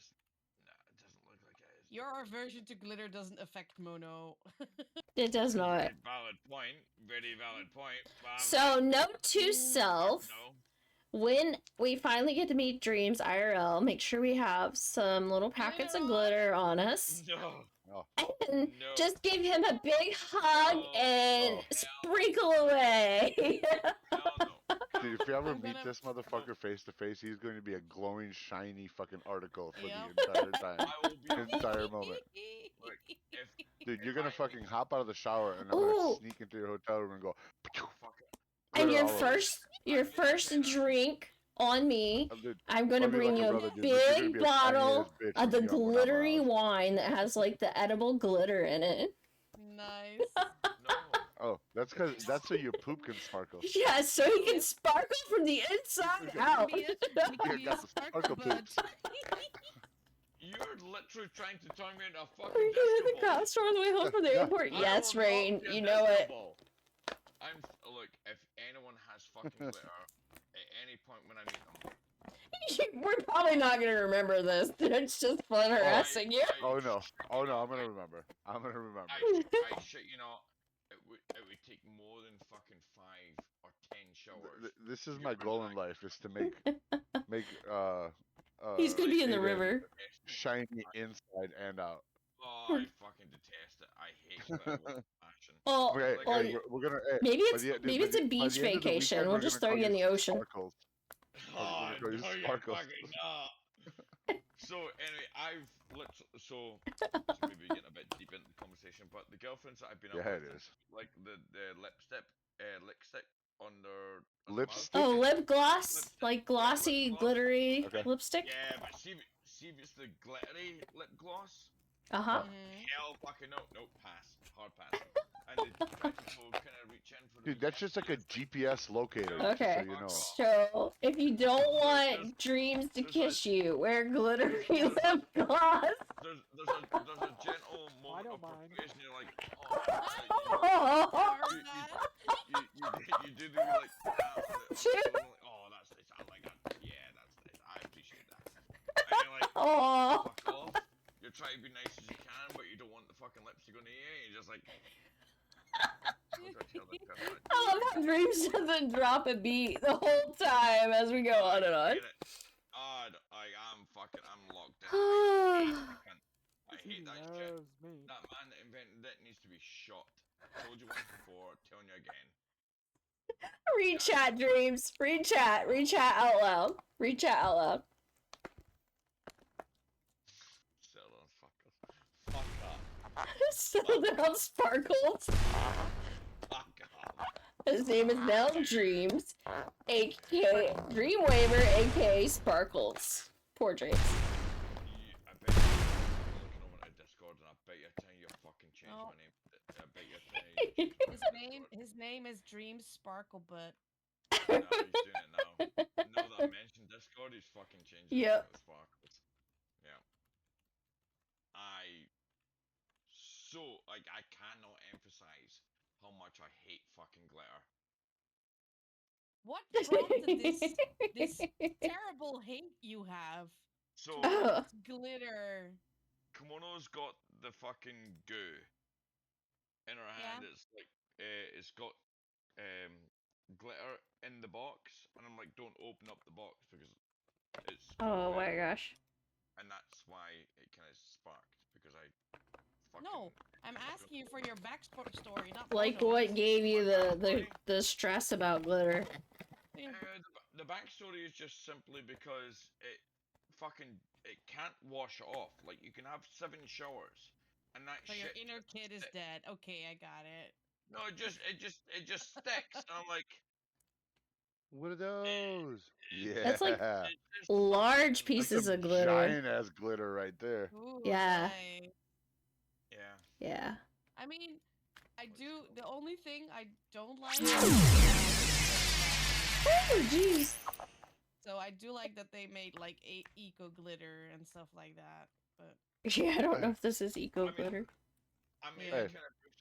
doesn't look like it is.
Your aversion to glitter doesn't affect Mono.
It does not.
Very valid point. Very valid point. But I'm
So,
like,
note to self.
no.
When we finally get to meet Dreams IRL, make sure we have some little packets of glitter on us.
No.
And
No.
just give him a big hug
No.
and
Oh.
sprinkle away.
Hell no.
Dude, if you ever
I'm
meet
gonna-
this motherfucker face to face, he's going to be a glowing, shiny fucking article for
Yep.
the entire time.
I will be.
Entire moment.
Look, if
Dude, you're
if
gonna
I-
fucking hop out of the shower and I'm
Ooh.
gonna sneak into your hotel room and go.
Fuck it.
And
glitter
your
all over.
first drink on me,
Dude,
I'm gonna
love you
bring
like a
you a
brother, dude, but you're gonna
big
be a tiny-ass
bottle
bitch
of the
when you got one on my
glittery
house.
wine that has like the edible glitter in it.
Nice.
No.
Oh, that's so your poop can sparkle.
Yeah, so you can sparkle from the inside out.
We can
You
be
got
a
the
sparkle
sparkle
bud.
poops.
You're literally trying to turn me into a fucking
We can hit the
disco ball.
cross on the way home from the
Yeah.
airport.
I
Yes,
will not
Rain,
be a
you know
disco
it.
ball. Look, if anyone has fucking glitter at any point when I meet them,
We're probably not gonna remember this. It's just fun harassing you.
Oh no, I'm gonna remember. I'm gonna remember.
I shit, you know, it would take more than fucking 5 or 10 showers.
This is
to
my
get rid
goal
of
in
that.
life is to make
He's gonna be in the
Aiden
river.
shiny inside and out.
Oh, I fucking detest it. I hate glitter with passion.
Well,
Okay,
Like,
well,
okay, we're gonna. Hey,
maybe
by
it's
the- dude,
maybe
by
it's a
the- by
beach
the end of the
vacation.
weekend,
We'll
we're
just
gonna
throw you
call
in the ocean.
Sparkles.
Oh,
gonna call you
no, you're
Sparkles.
fucking not. So anyway, I've so this is maybe getting a bit deep into the conversation, but the girlfriends that I've been out
Yeah, it
with,
is.
like the lipstick on their
Lipstick?
Oh, lip gloss,
Lipstick.
like
Yeah,
glossy,
lip gloss.
glittery
Okay.
lipstick.
Yeah, but see if it's the glittery lip gloss.
Uh-huh.
Hell fucking no. Nope, pass. Hard pass. And the tentacle kind of reach in for the
Dude, that's just like a GPS locator,
Okay.
just so you know.
So, if you don't want dreams to kiss you, wear glittery lip gloss.
There's a gentle moment of
mind.
perspiration. You're like, oh, you do the like, oh, that's nice. I'm like, yeah, that's nice. I appreciate that. And you're like,
Oh.
fuck off. You're trying to be nice as you can, but you don't want the fucking lips to go near you. You're just like.
I love how Dreams doesn't drop a beat the whole time as we go on and on.
I'm locked in. I hate that shit. That man that invented it needs to be shot. Told you once before, telling you again.
Read chat, Dreams. Read chat. Read chat out loud. Read chat out loud.
Settle down, fuckers. Fuck up.
Settle down, Sparkles.
Fuck up.
His name is now Dreams, aka Dreamwaver, aka Sparkles. Poor Dreams.
I bet you're looking over at Discord and I bet you're telling you fucking changed my name. I bet you're telling you
His name is Dreams Sparkle Butt.
No, he's doing it now. Now that I mentioned Discord, he's fucking changing it to Sparkles. Yeah. I cannot emphasize how much I hate fucking glitter.
What prompted this terrible hate you have?
So,
towards glitter.
Kimono's got the fucking goo in her hand. It's like, it's got glitter in the box, and I'm like, don't open up the box because it's.
Oh my gosh.
And that's why it kind of sparked because I.
No, I'm asking you for your backstory, not
Like
photos.
what gave you the stress about glitter?
The backstory is just simply because it can't wash off. Like you can have 7 showers, and that
So
shit.
your inner kid is dead. Okay, I got it.
No, it just sticks. And I'm like.
What are those? Yeah.
That's like large pieces of glitter.
Giant ass glitter right there.
Ooh,
Yeah.
nice.
Yeah.
Yeah.
I mean, I do. The only thing I don't like.
Oh, jeez.
So I do like that they made like eco glitter and stuff like that. But
Yeah, I don't know if this is eco glitter.
I mean,
Hey.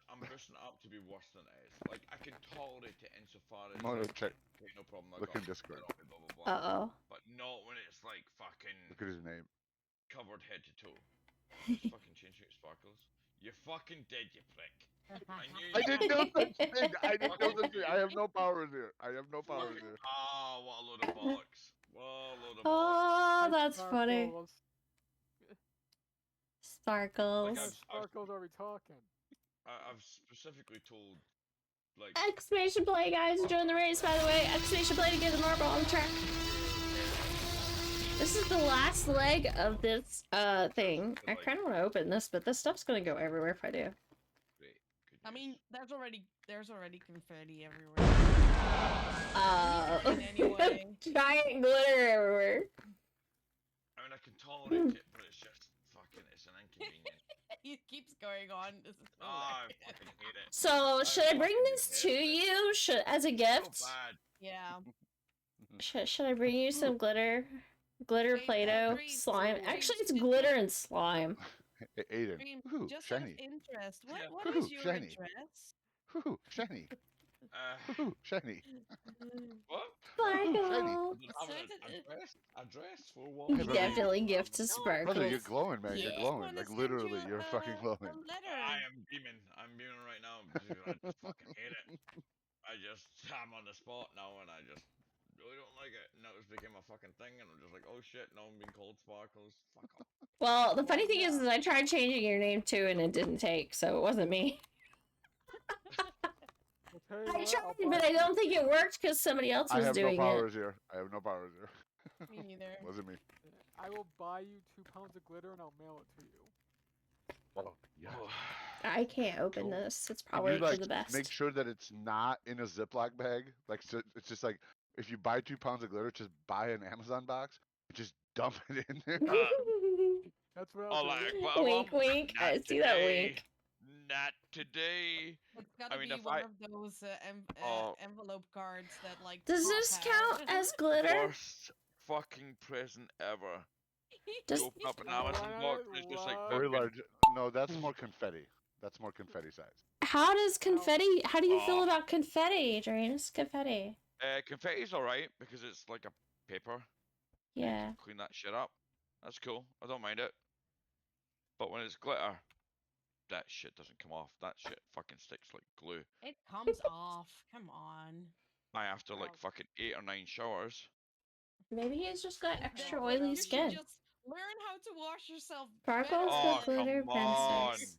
I'm boosting it up to be worse than it is. Like I can tolerate it insofar as.
Mono,
like,
check.
okay, no problem. I
Look
got
in
it,
Discord.
blah, blah, blah, blah.
Uh-oh.
But not when it's like fucking.
Look at his name.
Covered head to toe. Just fucking changing it, Sparkles. You fucking dead, you prick.
I didn't know such thing. I didn't know such thing. I have no powers here. I have no powers here.
Ah, what a load of bollocks. What a load of bollocks.
Oh, that's funny. Sparkles.
Sparkles are we talking?
I've specifically told, like...
Exclamation play, guys. Join the race, by the way. Exclamation play to get the marble on the track. This is the last leg of this thing. I kind of want to open this, but this stuff's going to go everywhere if I do.
I mean, there's already confetti everywhere. Anyway.
Giant glitter everywhere.
I mean, I can tolerate it, but it's just fucking, it's an inconvenience.
It keeps going on. This is
I fucking hate it.
So, should I bring this to you as a gift?
So bad.
Yeah.
Should I bring you some glitter? Glitter, Play-Doh, slime. Actually, it's glitter and slime.
Aiden. Ooh,
Just
shiny.
out of interest, what
Ooh,
is your
shiny.
address?
Ooh, shiny. Ooh, shiny.
What?
Sparkles.
Address for what?
You definitely gift to Sparkles.
Brother, you're glowing, man. You're
Yeah.
glowing. Like, literally, you're fucking glowing.
I am beaming. I'm beaming right now. Dude, I just fucking hate it. I'm on the spot now, and I just really don't like it. Now it's became a fucking thing, and I'm just like, oh shit, now I'm being called Sparkles. Fuck off.
Well, the funny thing is I tried changing your name too, and it didn't take, so it wasn't me. I tried, but I don't think it worked because somebody else was doing
no
it.
powers here. I have no powers here.
Me neither.
Wasn't me.
I will buy you 2 pounds of glitter and I'll mail it to you.
Oh, yeah.
I can't open this. It's
Can
probably
you,
for
like,
the best.
make sure that it's not in a Ziploc bag? Like, so it's just like, if you buy 2 pounds of glitter, just buy an Amazon box, Just dump it in there.
That's what
Oh,
I'll do.
like glitter
Wink,
bomb?
wink.
Not
I see that
today.
wink.
Not today.
It's gotta
mean,
be
if
one
I-
of those
Oh.
envelope cards that like.
Does
pop
this
out.
count as glitter?
Worst fucking present ever.
Does-
You open up an
And the one
Amazon
on
box
it,
and it's just like
love-
Very
fucking-
large. No, that's more confetti. That's more confetti size.
How does confetti? How do you feel
Oh.
about confetti, Dreams? Confetti.
Confetti's alright because it's like a paper.
Yeah.
Clean that shit up. That's cool. I don't mind it. But when it's glitter, that shit doesn't come off. That shit fucking sticks like glue.
It comes off. Come on.
After like fucking 8 or 9 showers.
Maybe he's just got extra
No,
oily
you
skin.
should just learn how to wash yourself.
Sparkles
Oh,
the glitter
come on.
princess.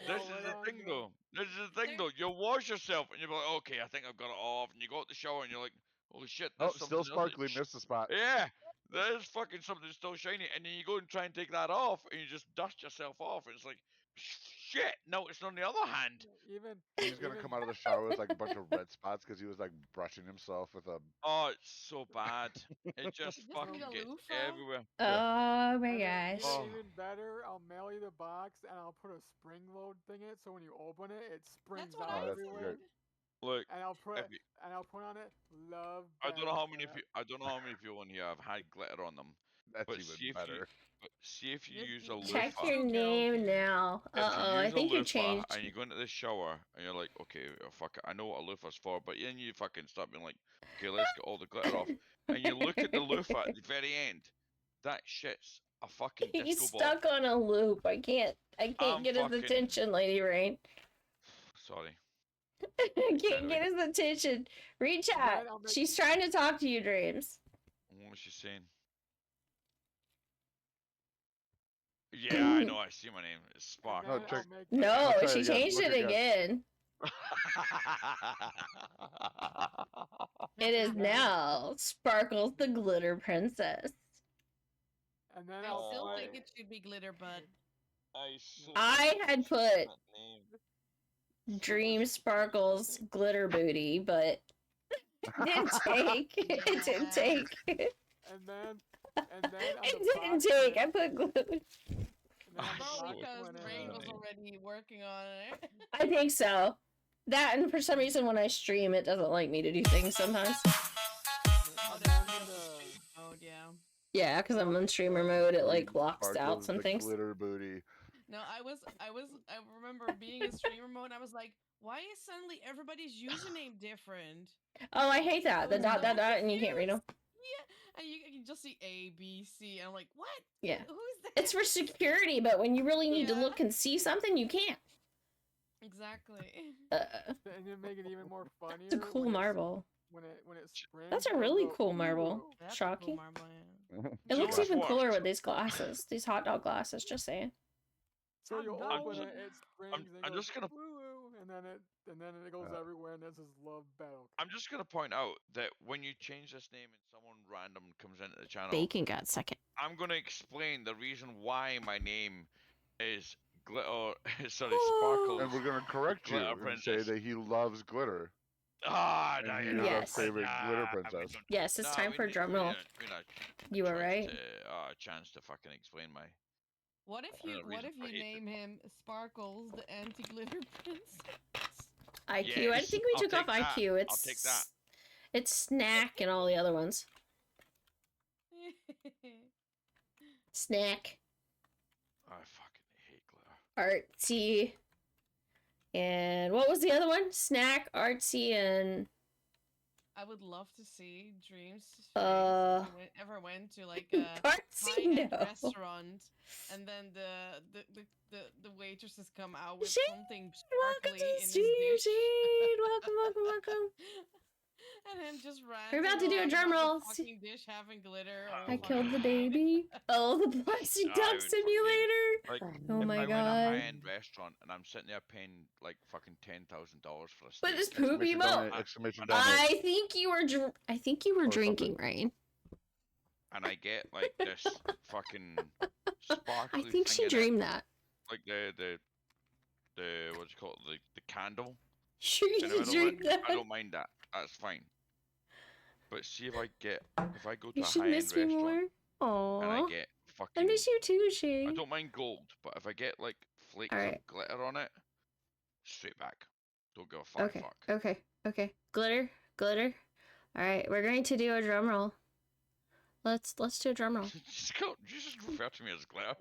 This
Oh,
is
right
the
on,
thing
bro.
though. This is the thing though. You wash yourself and you're like, okay, I think I've got it off. And you go out the shower and you're like, holy shit,
Oh,
there's
still
something else that
sparkly. Missed the spot.
Yeah, there's fucking something still shiny, and then you go and try and take that off, and you just dust yourself off, and it's like, shit. No, it's on the other hand.
Even
He's gonna
even-
come out of the shower with like a bunch of red spots because he was like brushing himself with a.
Oh, it's so bad. It just
Just need
fucking
a
gets
loofah.
everywhere.
Oh my
and then
gosh.
Oh.
even better, I'll mail you the box and I'll put a spring load thing in it, so when you open it, it springs
That's what
out
I
that's
everywhere.
good.
Look,
And I'll put
if you-
on it love.
I don't know how many
Bellcat.
I don't know how many people in here have had glitter on them.
That's
But
even
see if
better.
you, but see if you
Yes,
use a
you-
Check
loofah.
your name now.
If you
Uh-oh, I
use a
think you
loofah
changed.
and you go into the shower and you're like, okay, fuck it, I know what a loofah's for, but then you fucking start being like, okay, let's get all the glitter off, and you look at the loofah at the very end. That shit's a fucking
He's
disco ball.
stuck on a loop. I can't
I'm
get his
fucking-
attention, Lady Rain.
Sorry.
I can't
Anyway.
get his attention. Reach
And
out.
then I'll make-
She's trying to talk to you, Dreams.
What was she saying? Yeah, I know. I see my name. It's Spark.
And
No,
then
check-
I'll make
No,
I'll try
she
it again.
changed
Look
it
again.
again. It is now Sparkles the Glitter Princess.
And then
I
I'll
still
put-
think it should be glitter, but
I had put Dream Sparkles Glitter Booty, but it didn't take. It didn't take. It
And then on the
didn't
box
take.
when-
I put glue.
and then on the
probably
box
because
when,
Rain was
uh,
already working on it.
I think so. That and for some reason when I stream, it doesn't like me to do things sometimes.
Oh,
and
there's
then
no
the-
stream mode, yeah.
Yeah, because I'm on streamer mode, it like locks out
Sparkles
some
the
things.
glitter booty.
No, I remember being in streamer mode. I was like, why is suddenly everybody's username different?
Oh, I hate that. The dot dot dot, and you can't read them.
Yeah, and you can just see A, B, C, and I'm like, what?
Yeah.
Who's that?
It's for security, but when you really need to
Yeah.
look and see something, you can't.
Exactly.
And then make it even more funnier.
It's a cool
when it's-
marble.
When it springs.
That's a
it'll
really
go,
cool marble.
"Ooh."
That's a
Shocky.
cool marble, yeah.
It looks
Just
even
watch.
cooler with these glasses, these hot dog glasses. Just saying.
So you
I'm
open
just-
it, it springs. and
I'm
goes,
just gonna-
"Woo woo," and then it goes everywhere, and this is love battle.
I'm just gonna point out that when you change this name and someone random comes into the channel,
Bacon got second.
I'm gonna explain the reason why my name is glitter. Sorry,
Oh.
sparkles.
And we're gonna correct you
Glitter
and say
princess.
that he loves glitter.
Ah,
And
no,
he
you're
is
not.
our
Yes.
favorite glitter
Nah, we
princess.
don't-
Yes, it's
nah,
time
we
for
need-
drum
we
roll.
need a- we need a
You were
chance
right.
A chance to fucking explain my.
What if
I
you
don't know
what
reason
if
for
you
hating.
name him Sparkles the anti-glitter princess?
IQ. I
Yes,
think we
I'll
took off
take that.
IQ.
I'll
It's
take that.
It's Snack and all the other ones. Snack,
I fucking hate glitter.
Artsy, and what was the other one? Snack, Artsy, and
I would love to see Dreams face
Uh,
if he ever went to like a
Artsy.
high-end
No.
restaurant, and then the waitresses come out with
Shade,
something
Welcome
sparkly
to
in
the
his
stream,
dish.
Shade. Welcome.
And then just ran.
We're about to do a drum roll.
Fucking dish having glitter.
I
Oh
I
my
killed the
God.
baby. Oh, the plastic
I
duck
would fucking-
simulator.
Like,
Oh
if
my
I went
God.
a high-end restaurant and I'm sitting there paying like fucking $10,000 for a steak,
But it's poopy
Exclamation
mo.
donate, exclamation donate.
I think you were. I think you were
Or something.
drinking, Rain.
and I get like this fucking sparkly
I think
thing
she
in it,
dreamed that.
like the what's it called, the candle.
Sure,
in the
you
middle,
dreamed
like,
that.
I don't mind that. That's fine. But see if I go to
You
a
should
high-end
miss me
restaurant
more.
and I
Aww.
get
I
fucking,
miss you too,
I
Shay.
don't mind gold, but if I get like flakes
Alright.
of glitter on it, straight back. Don't give a flying
Okay.
fuck.
Okay. Okay. Glitter. Glitter. Alright, we're going to do a drum roll. Let's do a drum roll.
just refer to me as glitter.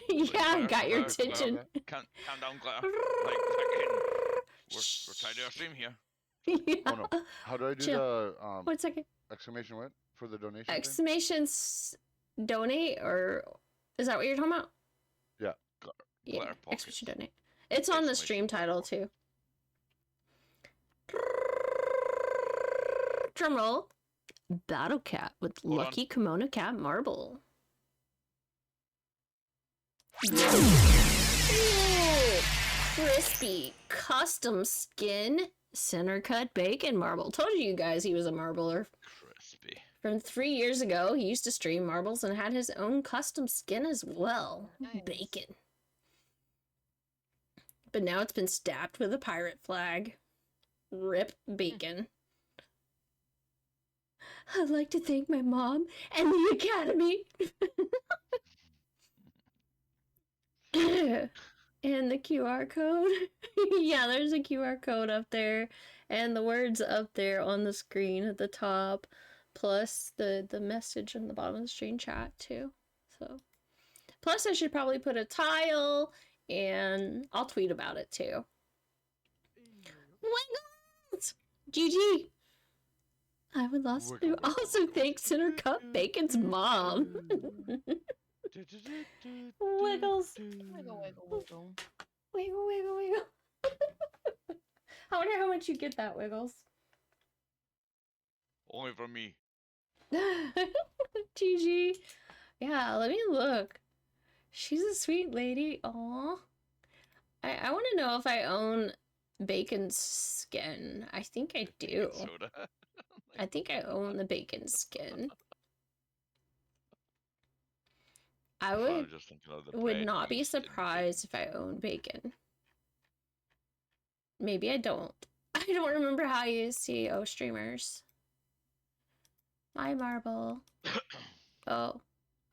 Yeah, I
glitter,
got your
glitter, glitter.
attention.
Calm down, glitter. Like fucking, we're trying to do a stream here.
Yeah.
Oh no. How do I do
Chill.
the
1 second.
exclamation what for the donation thing?
Exclamations donate, or is that what you're talking about?
Yeah.
Yeah,
Glitter pockets.
exclamation donate. It's on the
Exclamation
stream
glitter
title too. Drum roll. Battle Cat with
Hold on.
Lucky KimonoKat marble. Ooh, crispy custom skin center cut bacon marble. Told you guys he was a marbler.
Crispy.
From 3 years ago, he used to stream marbles and had his own custom skin as well.
Nice.
Bacon. But now it's been stabbed with a pirate flag. Rip bacon. I'd like to thank my mom and the academy. And the QR code. Yeah, there's a QR code up there. And the words up there on the screen at the top. Plus the message in the bottom of the stream chat too. So, plus I should probably put a tile, and I'll tweet about it too. Wiggles! GG! I would also thank Center Cup Bacon's mom. Wiggles.
Wiggle, wiggle, wiggle.
Wiggle, wiggle, wiggle. I wonder how much you get that, Wiggles.
Only from me.
GG. Yeah, let me look. She's a sweet lady. Aw. I want to know if I own Bacon's skin. I think I do.
Soda.
I think I own the Bacon skin. I
I'm just thinking of the
would
bread
not be
used in
surprised if I owned Bacon. Maybe I don't. I don't remember how you see streamers. My marble. Oh,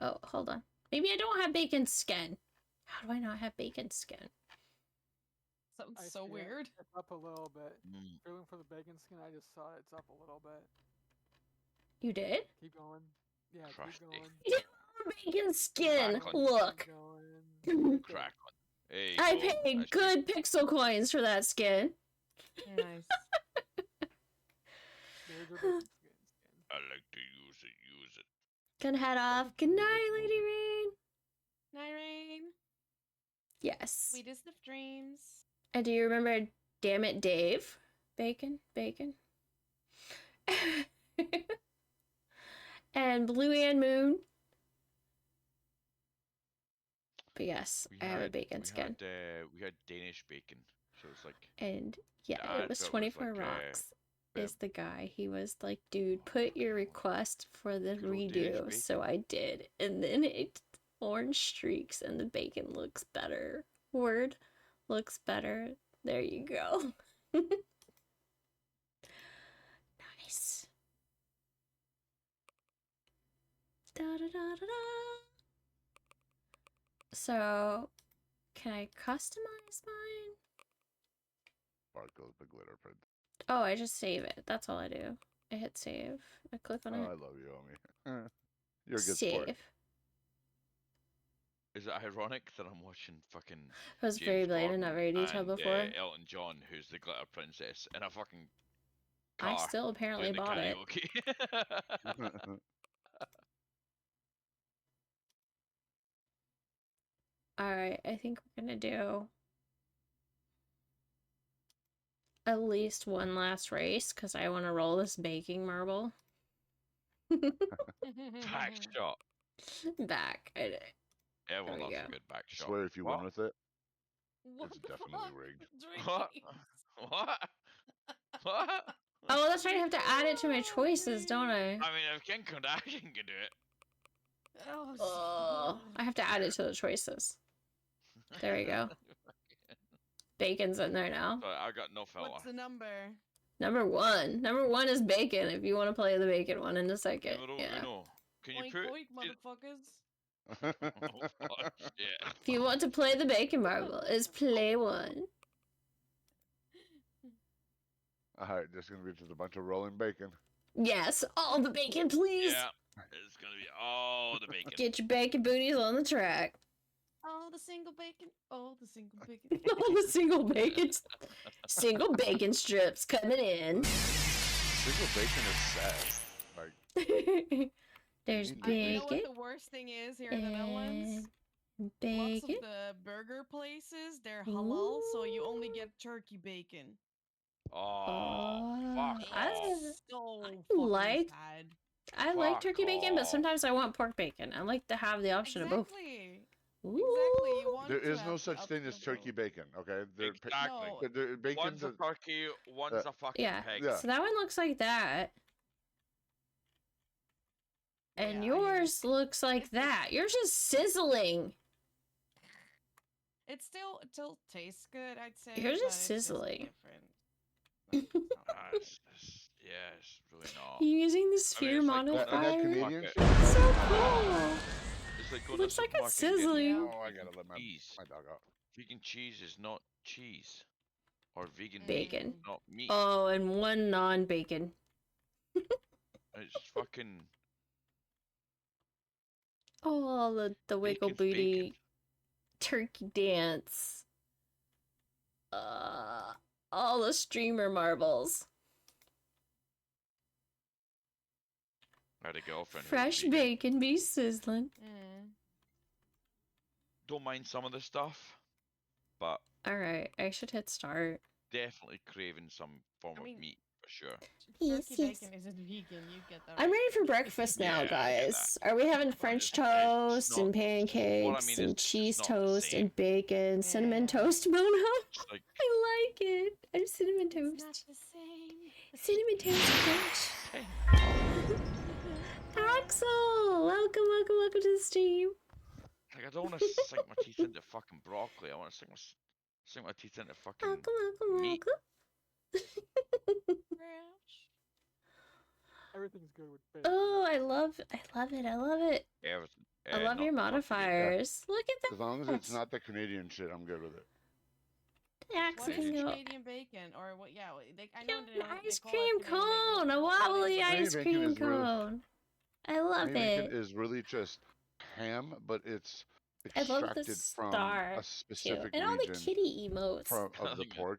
hold on. Maybe I don't have Bacon skin. How do I not have Bacon skin?
Sounds
I
so
see it.
weird.
It's up a little bit.
Mm.
Feeling for the bacon skin, I just saw it's up a little bit.
You did?
Keep going. Yeah,
Crusty.
keep going.
You have Bacon skin.
Crackling.
Look.
Keep going.
Crackling. Hey,
I
go.
paid
Nice
good pixel coins for that skin.
Nice.
There's your bacon skin.
I like to use it.
Gonna head off. Good night, Lady Rain.
Night rain.
Yes.
Sweetest of dreams.
And do you remember Damn It Dave? Bacon? And Blue and Moon. But yes, I have a bacon skin.
We had Danish bacon, so it's like.
And yeah,
Yeah,
it was
so it was
24
like,
Rocks
yeah.
is the guy. He was like, dude, put your request for the
Good old Danish
redo.
bacon.
So I did. And then it orange streaks and the bacon looks better. Word looks better. There you go. Nice. Da da da da da. So, can I customize mine?
Sparkles the glitter print.
Oh, I just save it. That's all I do. I hit save. I click on
Oh,
it.
I love you, Omi. You're a good
Save.
sport.
Is it ironic that I'm watching fucking
I was very
James
blatant, not very
Corden
detailed
and,
before.
Elton John, who's the glitter princess, in a fucking
I
car
still apparently
doing the
bought it.
karaoke?
Alright, I think we're gonna do at least one last race because I want to roll this baking marble.
Back shot.
Back.
Everyone
we
loves
go.
a good back
I
shot.
swear if you
What?
win with it,
What
it's
the
definitely
fuck?
rigged.
What? What? What?
Oh, that's right. I have to add it to my choices, don't I?
I mean, if King Kardashian can do it.
Oh, I have to add it to the choices. There we go. Bacon's in there now.
Sorry, I got no filter.
What's the number?
Number one. Number one is bacon. If you want to play the bacon one in a second.
Numero
Yeah.
uno. Can you
Oink,
put?
oink, motherfuckers.
Oh, fuck, shit.
If you want to play the bacon marble, it's play one.
Alright, just gonna be just a bunch of rolling bacon.
Yes, all the bacon, please.
Yeah, it's gonna be all the bacon.
Get your bacon booties on the track.
Oh, the single bacon. Oh, the single bacon.
All the single bacon, single bacon strips coming in.
Single bacon is sad. Like,
There's
You
You know
bacon
what the worst thing is here in the Netherlands?
and
Lots of
bacon.
the burger places, they're halal, so you only get turkey bacon.
Oh, fuck.
I-
It's so fucking
like-
sad.
I like
Fuck
turkey bacon, but
off.
sometimes I want pork bacon. I like to have the option of both.
Exactly.
Ooh.
Exactly. You want
there
to
is no
have the
such thing
option
as
of
turkey
both.
bacon, okay?
Exactly.
No.
Bacon's
One's a turkey, one's a fucking
Yeah.
pig.
Yeah.
So that one looks like that. And
Yeah, I hate
yours looks like
It's just-
that. Yours is sizzling.
It still tastes good, I'd say.
Yours is
but it's just
sizzling.
different. Like, it's not
Yeah, it's really not.
You're using the sphere
it's like going
that
to the
modifier.
Canadian
supermarket.
shit?
So cool.
It's like going
Looks
to the
like it's
supermarket and getting
sizzling.
Oh, I gotta let
cheese.
my dog out.
Vegan cheese is not cheese. Or vegan
Bacon.
meat, not meat.
Oh, and one non-bacon.
It's fucking
Oh, the wiggle
bacon's
booty
bacon.
turkey dance. All the streamer marbles.
I had a girlfriend who was
Fresh
vegan.
bacon be sizzling.
Don't mind some of the stuff, but
Alright, I should hit start.
definitely craving some form
I mean-
of meat for sure.
Yes,
Turkey
yes.
bacon isn't vegan, you get that.
I'm
right.
ready for breakfast now,
Yeah, I get that.
guys. Are we having French
it's
toast
not-
and pancakes
mean is
and
it's
cheese
not the
toast
same.
and bacon, cinnamon
Yeah.
toast, Mono?
It's like
I like it. I'm cinnamon
It's not
toast.
the same.
Cinnamon toast French. Axel! Welcome, welcome, welcome to the stream.
Like I don't want to sink my teeth into fucking broccoli. I want to sink my teeth into fucking.
Welcome, welcome,
meat.
welcome.
Everything's good with bacon.
Oh, I love it. I love it.
Everything.
I love your modifiers. Look at
As long as it's
that.
not the Canadian shit, I'm good with it.
Axel
What is
can go.
Canadian bacon? Or what? Yeah, I know
An
they
ice
call it
cream
Canadian bacon.
cone, a
What is
wobbly
it?
ice
Canadian bacon
cream
is really-
cone. I love
Canadian
it.
bacon is really just ham, but it's
I love the
extracted from
star
a
too,
specific
and all the
region
kitty emotes.
of the pork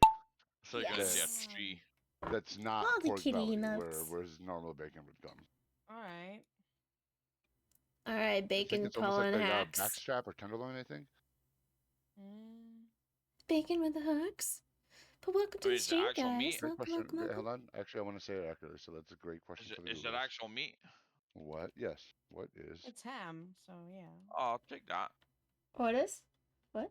It's like
Yes.
a Jeff tree.
that's not
All the
pork
kitty
belly,
emotes.
whereas normal bacon would come.
Alright.
All right,
I think
bacon
it's almost
pulling
like a
hacks.
backstrap or tenderloin, I think.
Bacon with the hooks. But welcome to
Wait,
the
is it
stream,
actual
guys.
meat?
Great
Welcome,
question.
welcome,
Wait,
welcome.
hold on. Actually, I want to say it accurately, so that's a great question
Is
for
it,
the
is that
Googles.
actual meat?
What? Yes. What is?
It's ham, so yeah.
Oh, I'll take that.
What is? What?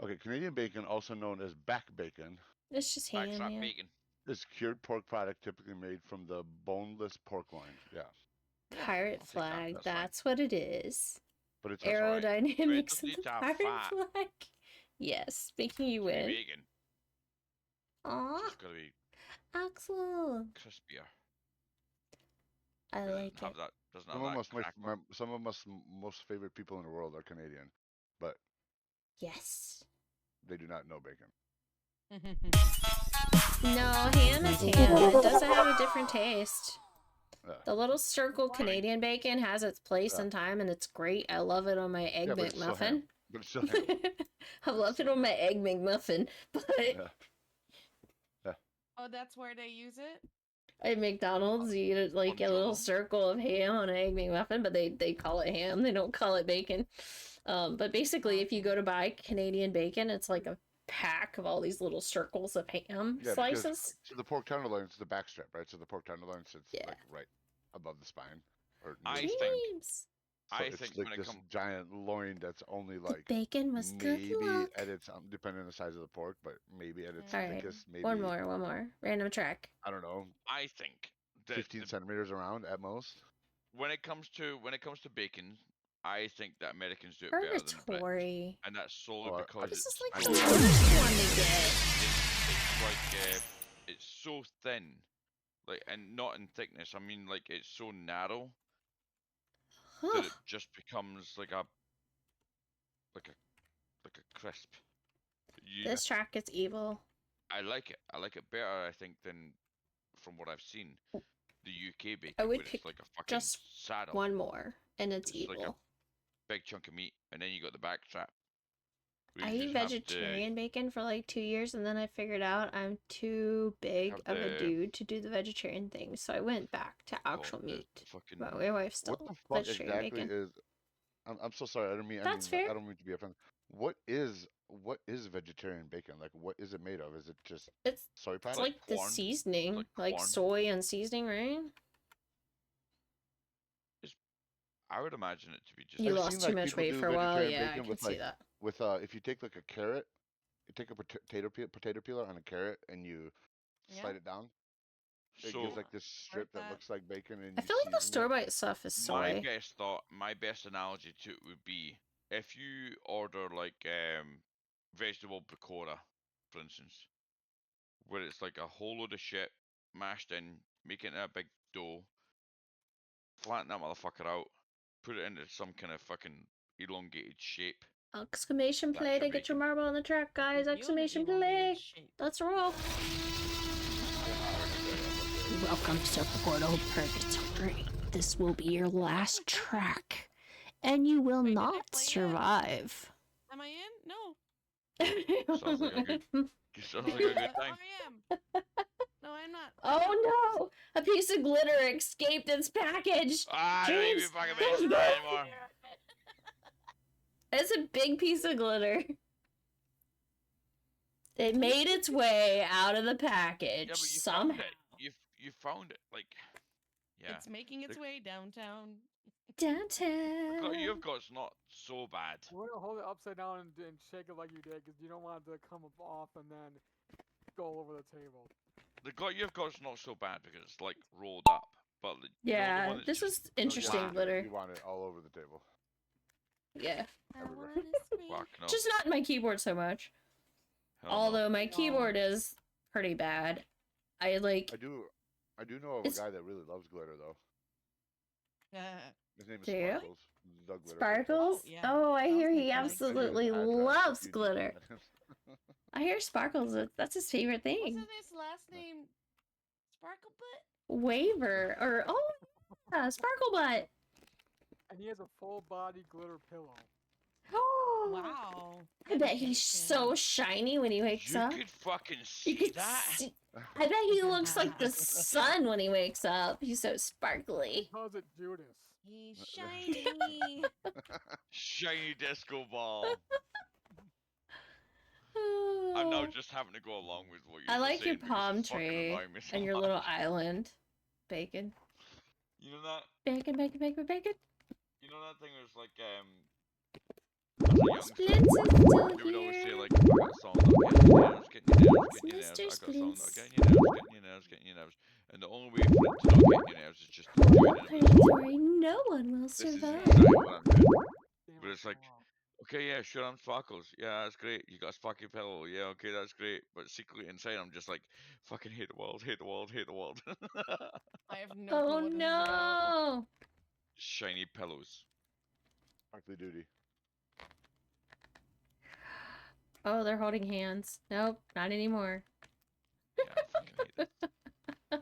Okay, Canadian bacon, also known as back bacon,
It's just ham,
Backstrap
yeah.
bacon.
is cured pork product typically made from the boneless pork loin. Yeah,
Pirate
I'll take that,
flag.
that's fine.
That's what it is.
but it's
That's all right.
Aerodynamics
doesn't
of
need
the
to have
pirate
fat.
flag. Yes, making you
It's gotta
win.
be bacon.
Aw,
It's just gotta be
Axel.
crispier.
I
Doesn't
like
have
it.
that. Doesn't
some
have
of
that
us,
crackle.
some of us most favorite people in the world are Canadian, but
Yes.
they do not know bacon.
No, ham is ham. It doesn't have a different taste.
Yeah.
The little circle
Why?
Canadian bacon has its place
Yeah.
and time, and it's great. I love it on my egg
Yeah, but it's still
McMuffin.
ham. But it's still ham.
I love it on my egg McMuffin, but
Yeah.
Oh, that's where they use it?
at McDonald's you get like a little
Bonjour.
circle of ham on an egg McMuffin, but they call it ham. They don't call it bacon. But basically, if you go to buy Canadian bacon, it's like a pack of all these little circles of ham
Yeah, because-
slices.
So the pork tenderloin is the backstrap, right? So the pork tenderloin sits
Yeah.
like right above the spine. Or
I
near the
think-
spine.
Dreams.
So
I
it's
think
like
when it
this
comes,
giant loin that's only
The
like
bacon was good
maybe
luck.
at its depending on the size of the pork, but maybe at its
All right,
thickest, maybe
one more. Random track.
I don't know,
I think that
15 centimeters around at most.
when it comes to bacon, I think that Americans do it better than Brits,
Purgatory.
and that's solely
Oh,
because
This is
it's
like
I
the
don't know.
worst one to get.
it's like it's so thin, like, and not in thickness. I mean, like, it's so narrow that it just becomes like a crisp.
This track is evil.
I like it. I like it better, I think, than from what I've seen. The UK bacon,
I would
where
pick
it's like a fucking
just
saddle.
one more, and it's
It's like a
evil.
big chunk of meat, and then you got the back strap. where
I
you
eat
just have to
vegetarian bacon for like 2 years, and then I figured out I'm too big
have
of a
the-
dude to do the vegetarian thing, so I went back to
call
actual
it the
meat.
fucking
But my wife's still
What the fuck
vegetarian
exactly
bacon.
is? I'm so sorry.
That's fair.
I don't mean to be offensive. What is vegetarian bacon? Like, what is it made of? Is it just
It's
soy
it's
patty?
like the
corn,
seasoning, like
corn.
soy and seasoning, right?
I would imagine it to be just.
You
I've
lost
seen,
too
like,
much
people
weight
do
for a while.
vegetarian
Yeah, I
bacon
can
with,
see
like,
that.
with if you take like a carrot, you take a potato peeler and a carrot, and you slide it down. It
So
gives like this strip that
that.
looks like bacon, and
I
you
feel like the
season
store
it.
bought stuff is soy.
my best analogy to it would be if you order like vegetable pakora, for instance, where it's like a whole load of shit mashed in, make it in a big dough, flatten that motherfucker out, put it into some kind of fucking elongated shape.
Exclamation
That's
play
your
to get your
bacon.
marble on the track, guys. Exclamation play. Let's roll. Welcome to Portal Purgatory. This will be your last track, and you will
Wait, did I
not
play yet?
survive.
Am I in? No.
Sounds like a good. Sounds like a good time.
I am. No, I'm not.
Oh no! A piece of glitter escaped its package.
Ah, I don't even
James,
fucking
there's
mention
no-
that anymore.
It's a big piece of glitter. It made its way out of the package
Yeah, but you
somehow.
found it. You found it. Like, yeah.
It's making its way downtown.
Downtown.
You've got it's not so bad.
You want to hold it upside down and shake it like you did, because you don't want it to come off and then go all over the table.
The gut you've got is not so bad because it's like rolled up, but the
Yeah,
one that's
this
just
is interesting
flat.
glitter.
You want it all over the table.
Yeah.
Everywhere.
Fuck no.
Just not my keyboard so much.
Hell no.
Although my keyboard is pretty bad. I like.
I do know of a guy that really loves glitter though. His name is
Do you?
Sparkles. Doug Glitter.
Sparkles?
Oh, yeah.
Oh, I hear he
I like glitter.
absolutely
Address
loves
if you need
glitter.
that.
I hear Sparkles. That's his favorite
What's
thing.
his last name? Sparkle Butt?
Waver. Or, oh, yeah, Sparkle Butt.
And he has a full body glitter pillow.
Oh,
Wow.
I bet he's so shiny when he wakes
You
up.
could fucking
You
see
could
that.
see. I bet he looks like the sun when he wakes up. He's so sparkly.
He calls it Judas.
He's shiny.
Shiny disco ball. I'm now just having to go along with what you're
I like your
saying because
palm
it's fucking
tree
annoying me so
and your
much.
little island. Bacon.
You know that?
Bacon, bacon, bacon, bacon.
You know that thing was like as a young
Splits is still
you would always say
here.
like, I got a song that'll get your nails, getting your nails,
Mr.
getting your nails. I got a song that'll
Splits.
get your nails, getting your nails, getting your nails. And the only way for it to not get your nails is just to join
Portal
in with a song.
Purgatory, no one will
This is
survive.
exactly what I'm doing.
Damn
But
it,
it's like,
come on.
okay, yeah, sure, I'm Sparkles. Yeah, that's great. You got a sparky pillow. Yeah, okay, that's great. But secretly inside, I'm just like, fucking hate the world, hate the world, hate the world.
I have no
Oh
clue what this is about.
no!
Shiny pillows.
Sparkly duty.
Oh, they're holding hands. Nope, not anymore.
Yeah, I fucking hate it.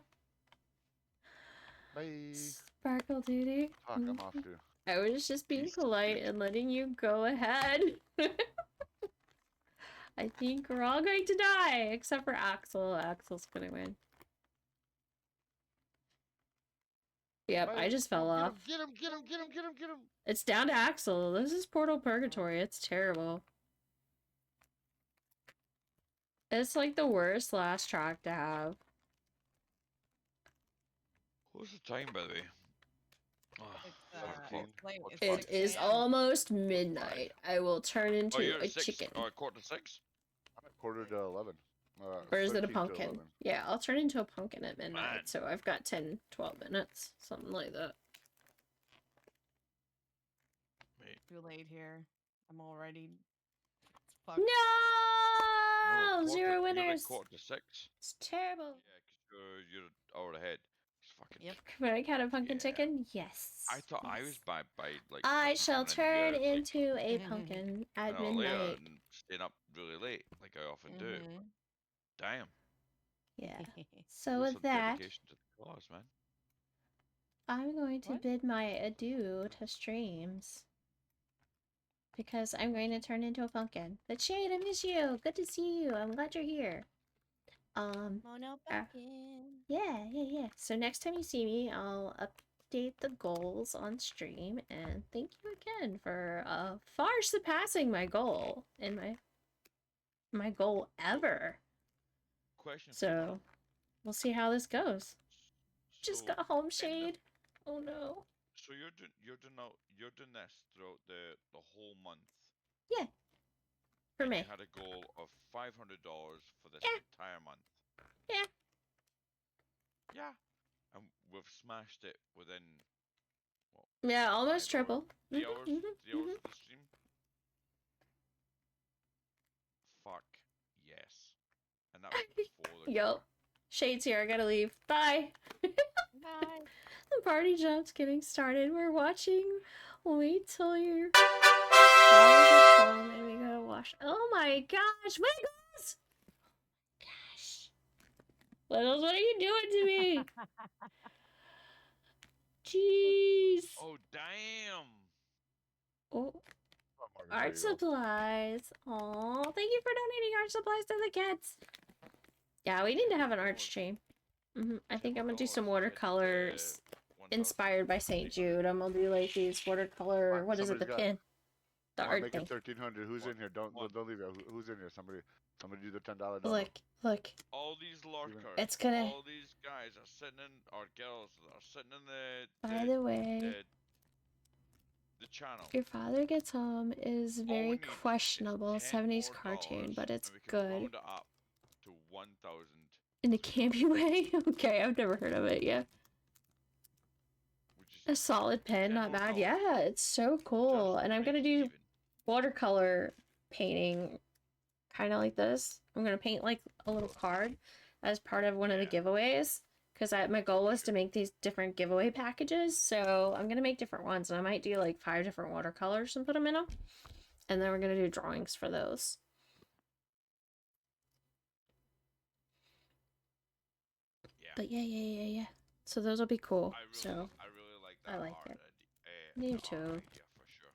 Bye.
Sparkle duty.
Fuck, I'm off too.
I was just being
Peace,
polite
bitch.
and letting you go ahead. I think we're all going to die, except for Axel. Axel's gonna win. Yep, I
Bye.
just fell off.
Get him, get him, get him, get him, get him.
It's down to Axel. This is Portal Purgatory. It's terrible. It's like the worst last track to have.
What's the time, by the way? Oh,
It's,
13.
late. It's
It
6
is
a.m.
almost midnight. I will turn into
oh, you're
a
at 6
chicken.
or 6:45?
I'm at quarter to 11.
Or is it a
13 to
pumpkin?
11.
Yeah, I'll turn into a pumpkin at midnight.
Man.
So I've got 10, 12 minutes. Something like that.
Too late here. I'm already.
No!
No,
Zero
you're at
winners.
1:45.
It's terrible.
Yeah, you're an hour ahead. It's fucking.
Yep.
KimonoKat and pumpkin
Yeah.
chicken? Yes.
I thought I was
yes.
by like.
I
fucking
shall
coming in
turn
here, like,
into a pumpkin
an
at
hour later
midnight.
and staying up really late, like I often do.
Mhm.
Damn.
Yeah.
Mm-hmm.
So
Show
with
some
that,
dedication to the cause, man.
I'm going to
What?
bid my adieu to streams. Because I'm going to turn into a pumpkin. But Shade, I miss you. Good to see you. I'm glad you're here.
Mono pumpkin.
Yeah. So next time you see me, I'll update the goals on stream. And thank you again for far surpassing my goal and my goal ever.
Question for you,
So
man.
we'll see how this goes. Just
So,
got home,
in the-
Shade. Oh no.
So you're doing this throughout the whole month.
Yeah. For
and
me.
You had a goal of $500 for this
Yeah.
entire month.
Yeah.
Yeah. And we've smashed it within what?
Yeah, almost
5 hours?
triple.
3 hours? 3 hours
mhm.
of the stream? Fuck yes. And that was before the
Yup. Shade's here. I gotta leave. Bye.
Bye.
The party jump's getting started. We're watching. Wait till your father gets home and we gotta wash. Oh my gosh, Wiggles! Gosh. Wiggles, what are you doing to me? Jeez.
Oh damn!
Oh,
Come on,
art
there you go.
supplies. Aw, thank you for donating art supplies to the kids. Yeah, we need to have an art stream. I think I'm gonna do some watercolors inspired by St. Jude. I'm gonna do like these watercolor. What is it? The
Somebody's got-
pin. The
Come on,
art
make
thing.
it 1,300. Who's in here? Don't leave it. Who's in here? Somebody do the $10 dono.
Look.
All these lurkers,
It's gonna-
all these guys are sitting in, or girls that are sitting in
By the way,
the channel.
Your Father Gets Home is
All we
very
need is
questionable
10
'70s
more
cartoon,
dollars,
but it's
and we can
good.
round it up to 1,000.
In a campy way? Okay, I've never heard of it, yeah.
Which is
A solid pen,
10
not
more
bad.
dollars
Yeah, it's so cool.
just
And
to
I'm
make
gonna
it
do
even.
watercolor painting kind of like this. I'm gonna paint like a little card as part of one of the
Yeah.
giveaways. Because my goal was to make these different giveaway packages. So I'm gonna make different ones. And I might do like 5 different watercolors and put them in them. And then we're gonna do drawings for those.
Yeah.
But yeah. So those will be cool.
I
So
really like that
I like
art
it.
idea.
Me
Art
too.
idea for sure.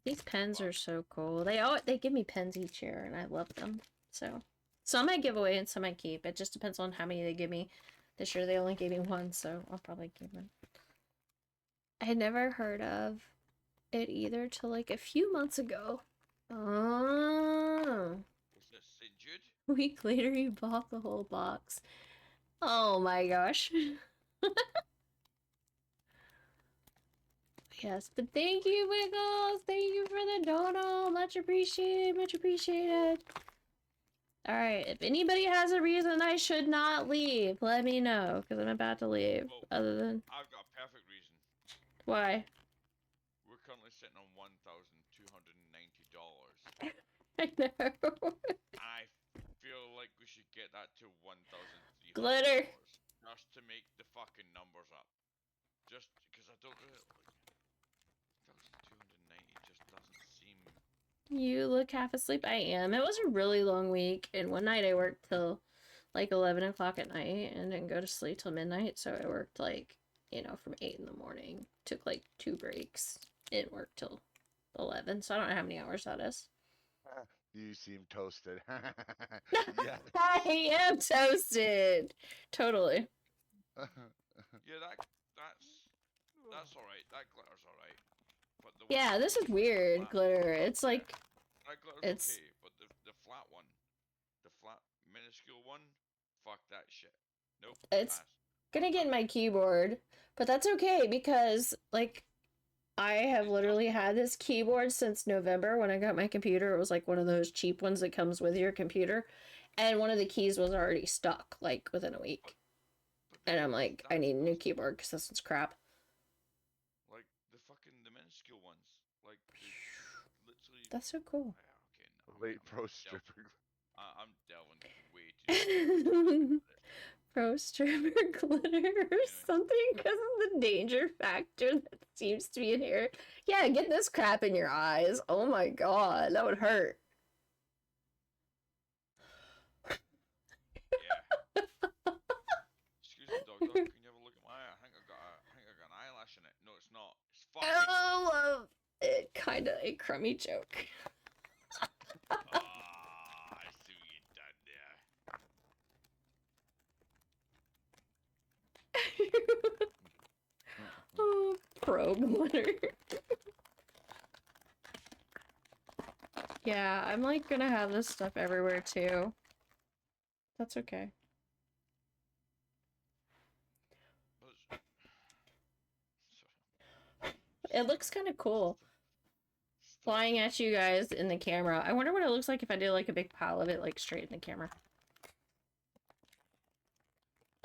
These pens are so cool. They give me pens each year, and I love them. So some I give away and some I keep. It just depends on how many they give me. This year they only gave me one, so I'll probably keep them. I had never heard of it either till like a few months ago. Oh.
Was this St. Jude?
A week later, you bought the whole box. Oh my gosh. Yes, but thank you, Wiggles. Thank you for the dono. Much appreciated. Much appreciated. Alright, if anybody has a reason I should not leave, let me know, because I'm about to leave.
Well,
Other than...
I've got a perfect reason.
Why?
We're currently sitting on $1,290.
I know.
I feel like we should get that to $1,300.
Glitter.
Just to make the fucking numbers up. Just because I don't really like 1,290 just doesn't seem.
You look half asleep. I am. It was a really long week, and one night I worked till like 11 o'clock at night and didn't go to sleep till midnight, so I worked like, from 8 in the morning. Took like 2 breaks. Didn't work till 11, so I don't know how many hours that is.
You seem toasted. Yeah.
I am toasted. Totally.
Yeah, that's alright. That glitter's alright. But the
Yeah, this is weird, glitter. It's like
that glitter's
it's-
okay, but the flat one, the flat minuscule one, fuck that shit. Nope.
It's
pass.
gonna get my keyboard, but that's okay because like I have literally had this keyboard since November when I got my computer. It was like one of those cheap ones that comes with your computer, and one of the keys was already stuck like within a week. And I'm like, I need a new keyboard because this one's crap.
Like the minuscule ones, like literally.
That's so cool.
Yeah, okay. No,
Late pro stripping.
I'm delving way too.
Pro stripper glitter or something because of the danger factor that seems to be inherent. Yeah, get this crap in your eyes. Oh my god, that would hurt.
Yeah. Excuse me, dog. Can you have a look at my eye? I think I got an eyelash in it. No, it's not. It's fucking.
I love it. Kinda a crummy joke.
Ah, I see what you done there.
Oh, pro glitter. Yeah, I'm like gonna have this stuff everywhere too. That's okay. It looks kind of cool. Flying at you guys in the camera. I wonder what it looks like if I did like a big pile of it like straight in the camera.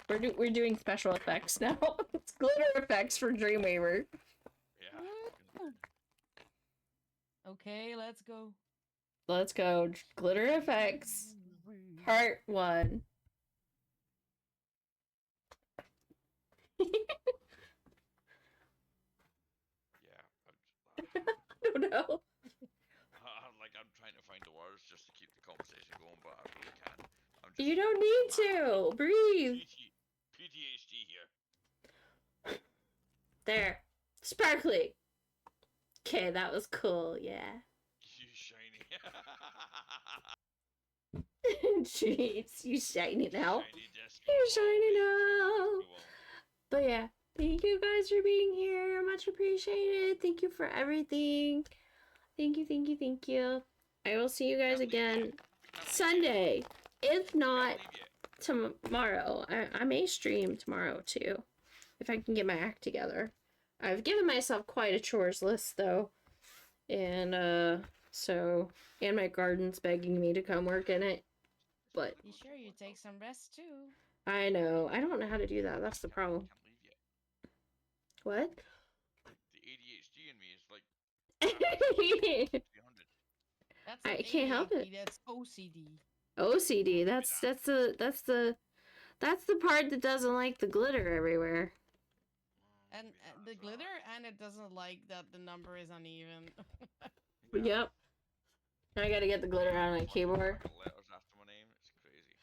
We're doing special effects now. It's glitter effects for Dreamweaver.
Yeah.
Okay, let's go.
Let's go. Glitter effects. Part 1.
Yeah.
I don't know.
Like I'm trying to find the words just to keep the conversation going, but I really can't. I'm just
You don't need to. Breathe.
PTHD here.
There. Sparkly. Okay, that was cool. Yeah.
You shiny.
Jeez, you shiny now.
Shiny disco
You're
ball,
shiny
baby,
now.
shiny disco ball.
But yeah, thank you guys for being here. Much appreciated. Thank you for everything. Thank you, thank you, thank you. I will see you guys
Can't leave
again
yet. Can't leave
Sunday. If
yet.
not
Can't leave yet.
tomorrow. I may stream tomorrow too. If I can get my act together. I've given myself quite a chores list though. And and my garden's begging me to come work in it. But
Be sure you take some rest too.
I know. I don't know how to do that. That's the problem.
Can't leave yet.
What?
The ADHD in me is like 300.
That's
I
not
can't help it.
ADHD, that's OCD.
OCD. That's the part that doesn't like the glitter everywhere.
And the glitter, and it doesn't like that the number is uneven.
Yep. I gotta get the glitter out of my keyboard.
Letters after my name. It's crazy.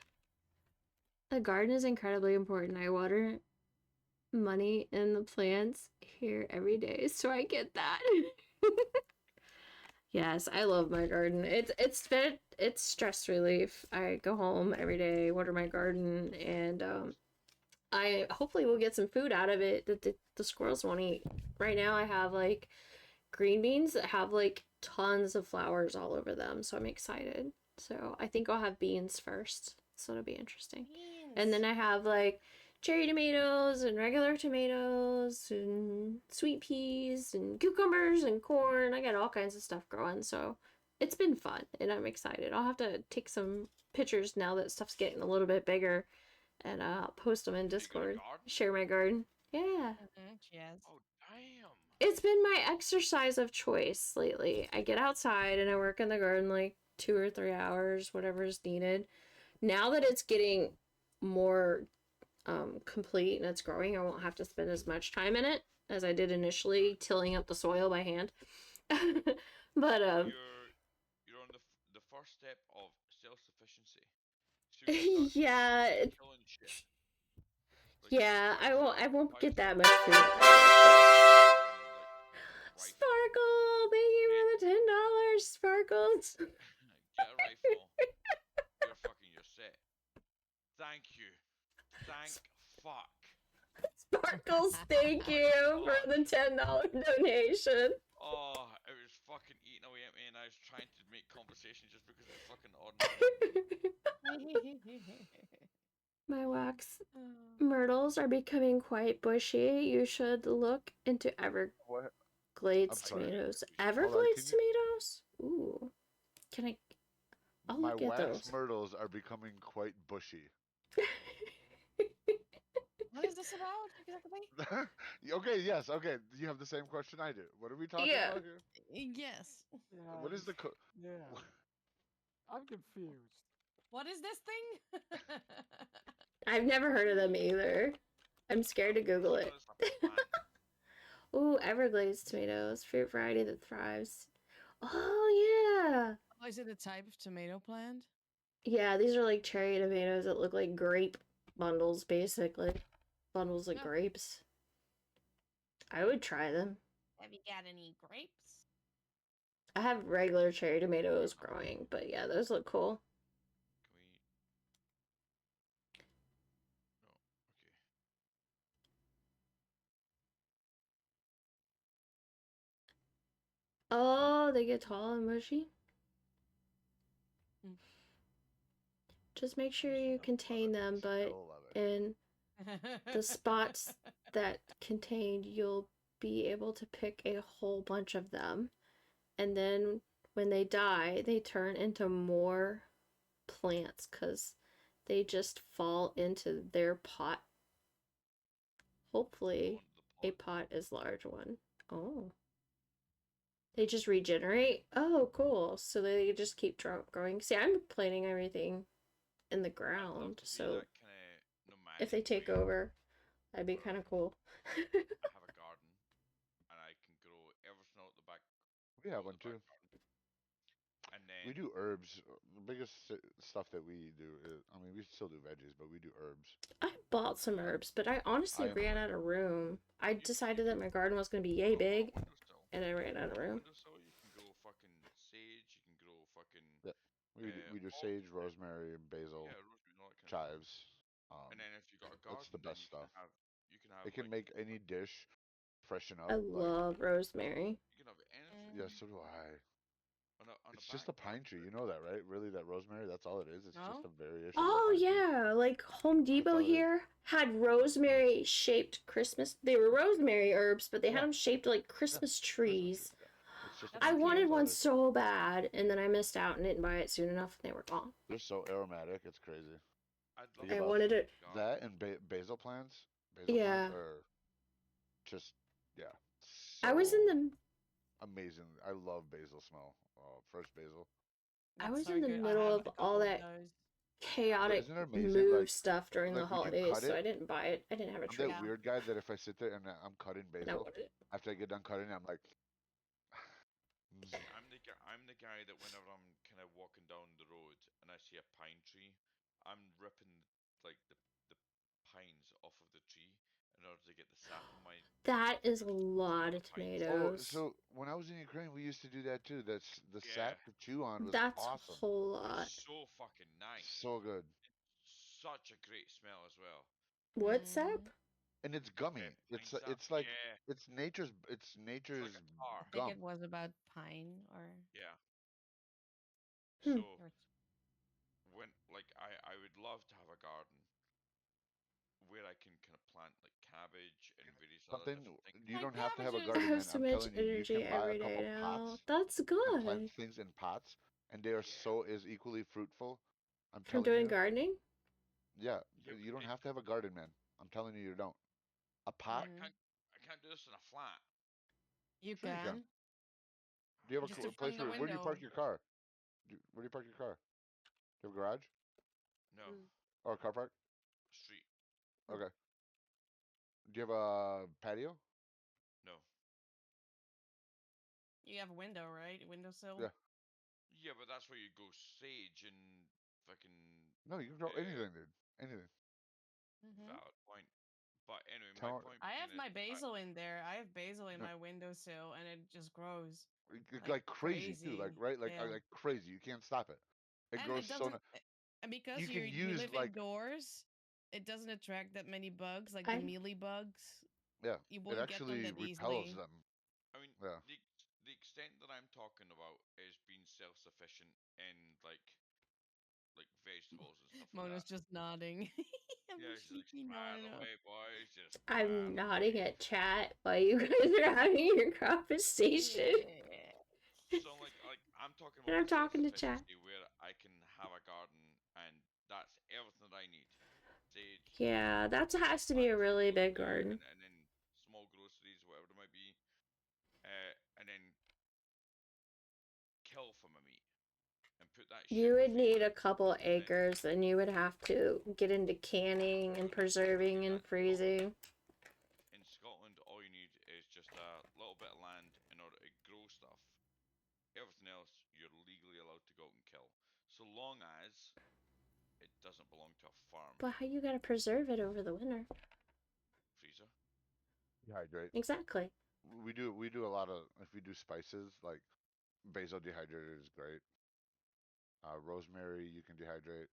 The garden is incredibly important. I water money in the plants here every day, so I get that. Yes, I love my garden. It's stress relief. I go home every day, water my garden, and I hopefully will get some food out of it that the squirrels won't eat. Right now I have like green beans that have like tons of flowers all over them, so I'm excited. So I think I'll have beans first, so it'll be interesting. And then I have like cherry tomatoes and regular tomatoes and sweet peas and cucumbers and corn. I got all kinds of stuff growing, so it's been fun and I'm excited. I'll have to take some pictures now that stuff's getting a little bit bigger and post them in Discord. Share my garden. Yeah.
Yes.
Oh damn.
It's been my exercise of choice lately. I get outside and I work in the garden like 2 or 3 hours, whatever is needed. Now that it's getting more complete and it's growing, I won't have to spend as much time in it as I did initially tilling up the soil by hand. But
You're on the first step of self-sufficiency.
yeah, yeah, I won't get that much food. Sparkle, thank you for the $10, Sparkles.
Get a rifle. You're fucking your set. Thank you. Thank fuck.
Sparkles, thank you for the $10 donation.
Oh, it was fucking eating away at me, and I was trying to make conversation just because it's fucking ordinary.
My wax myrtles are becoming quite bushy. You should look into Everglades tomatoes. Everglades tomatoes? Ooh. Can I? I'll
My
look at
wax
those.
myrtles are becoming quite bushy.
What is this about exactly?
Okay, yes, okay. You have the same question I do. What are we talking
Yeah.
about here?
Yes.
Yeah,
What is the
Yeah. I'm confused.
What is this thing?
I've never heard of them either. I'm scared to Google it.
It's a plant.
Ooh, Everglades tomatoes, fruit variety that thrives. Oh yeah.
Oh, is it a type of tomato plant?
Yeah, these are like cherry tomatoes that look like grape bundles, basically. Bundles of
Yeah.
grapes. I would try them.
Have you got any grapes?
I have regular cherry tomatoes growing, but yeah, those look cool.
Can we? No. Okay.
Oh, they get tall and mushy.
Mm.
Just make sure you contain them, but
Still love it.
in the spots that contained, you'll be able to pick a whole bunch of them. And then when they die, they turn into more plants because they just fall into their pot. Hopefully, a pot is large one. Oh. They just regenerate? Oh, cool. So they just keep growing. See, I'm planting everything in the ground, so if they take over, that'd be kind of cool.
I have a garden, and I can grow everything out the back.
We have one too.
And then
We do herbs. The biggest stuff that we do is, I mean, we still do veggies, but we do herbs.
I bought some herbs, but I honestly ran out of room. I decided that my garden was going to be yay big, and I ran out of room.
windowsill, you can grow fucking sage. You can grow fucking.
Yeah, we do sage, rosemary, basil,
Yeah, rosemary, and all that kind of
chives.
and then if you got a garden,
That's the
then
best stuff.
you can have
It can
like,
make any dish freshen up.
I
like,
love rosemary.
you can have anything.
yeah, so do I.
On
It's just a pine tree, you know that, right? Really, that rosemary, that's all it is. It's just
No?
a variation.
Oh
of the pine tree.
yeah, like Home Depot
all it is.
here had rosemary shaped Christmas. They were rosemary herbs, but they had
Yeah.
them shaped like Christmas trees.
It's just a
I
pine tree,
wanted
that's all
one
it is.
so bad, and then I missed out and didn't buy it soon enough, and they were gone.
They're so aromatic, it's crazy.
I'd
Think
I
about
wanted it.
that and basil plants. Basil
Yeah.
plants are just, yeah.
I was in
so
the
amazing. I love basil smell. Fresh basil.
I
That's
was
so
in the
good. I
middle
have
of
a
all
couple of
that
those.
chaotic
Isn't it amazing?
move
Like-
stuff during the
like, when you
holidays,
cut
so
it-
I didn't buy it. I didn't have a
I'm
tree.
that weird guy that if I sit there and I'm cutting
And I
basil,
wanted it.
after I get done cutting, I'm like,
I'm the guy that whenever I'm kind of walking down the road and I see a pine tree, I'm ripping like the pines off of the tree in order to get the sap in my.
That is a lot of
oh,
tomatoes.
so when I was in Ukraine, we used to do that too. That's the sap
Yeah.
to chew on was
That's
awesome.
a whole lot.
It's so fucking nice.
So good.
Such a great smell as well.
What sap?
And it's gummy.
Pine
It's
sap,
it's like
yeah.
it's nature's
It's like a tar.
I think
gum.
it was about pine or.
Yeah.
Hmm.
So when like I would love to have a garden where I can kind of plant like cabbage and various other
Something
different things.
you
Like
don't have to have a
cabbages.
I
garden,
have
man.
so
I'm
much
telling you, you
energy
can buy a
every
couple
day now.
pots
That's
and plant
good.
things in pots, and they are so is equally fruitful. I'm
From
telling
doing
you.
gardening?
Yeah,
Yeah,
you don't
it-
have to have a garden, man. I'm telling you, you don't. A pot?
I can't do this in a flat.
You
Sure you
can.
Do you have
Just
a
from
place
the
where do you park
window.
your car? Where do you park your car? Do you have a garage
No.
or a car park?
Street.
Okay. Do you have a patio?
No.
You have a window, right? Windowsill.
Yeah.
Yeah, but that's where you go sage and fucking
No, you can grow anything, dude. Anything.
valid point. But anyway,
Tell-
my point.
I have
being
my
is
basil in there. I have basil in
No.
my windowsill, and it just grows.
Like crazy too, like right, like
Yeah.
like crazy. You can't stop it. It
And
grows
it
so.
doesn't. And because
You can
you
use,
live
like-
indoors, it doesn't attract that many bugs, like
I-
the mealy bugs.
Yeah,
You
it
won't get them
actually
that
repels
easily.
them.
I mean,
Yeah.
the extent that I'm talking about is being self-sufficient in like vegetables and stuff like
Mono's
that.
just nodding. I'm
Yeah,
a
she's like,
sleepy
smile
Mono.
away, boys. Just
I'm
smile
nodding
away."
at chat while you guys are having your conversation.
So like I'm talking
And
about
I'm talking to chat.
self-sufficiency where I can have a garden and that's everything that I need. Sage.
Yeah, that has to be a really big garden.
And then small groceries, whatever it might be, and then kill for my meat and put that shit
You
in the
would need
freezer.
a couple acres, and you would have to get into canning and preserving and freezing.
In Scotland, all you need is just a little bit of land in order to grow stuff. Everything else, you're legally allowed to go out and kill, so long as it doesn't belong to a farm.
But how you gotta preserve it over the winter?
Freezer.
Dehydrate.
Exactly.
We do a lot of, if we do spices, like basil dehydrated is great. Rosemary you can dehydrate.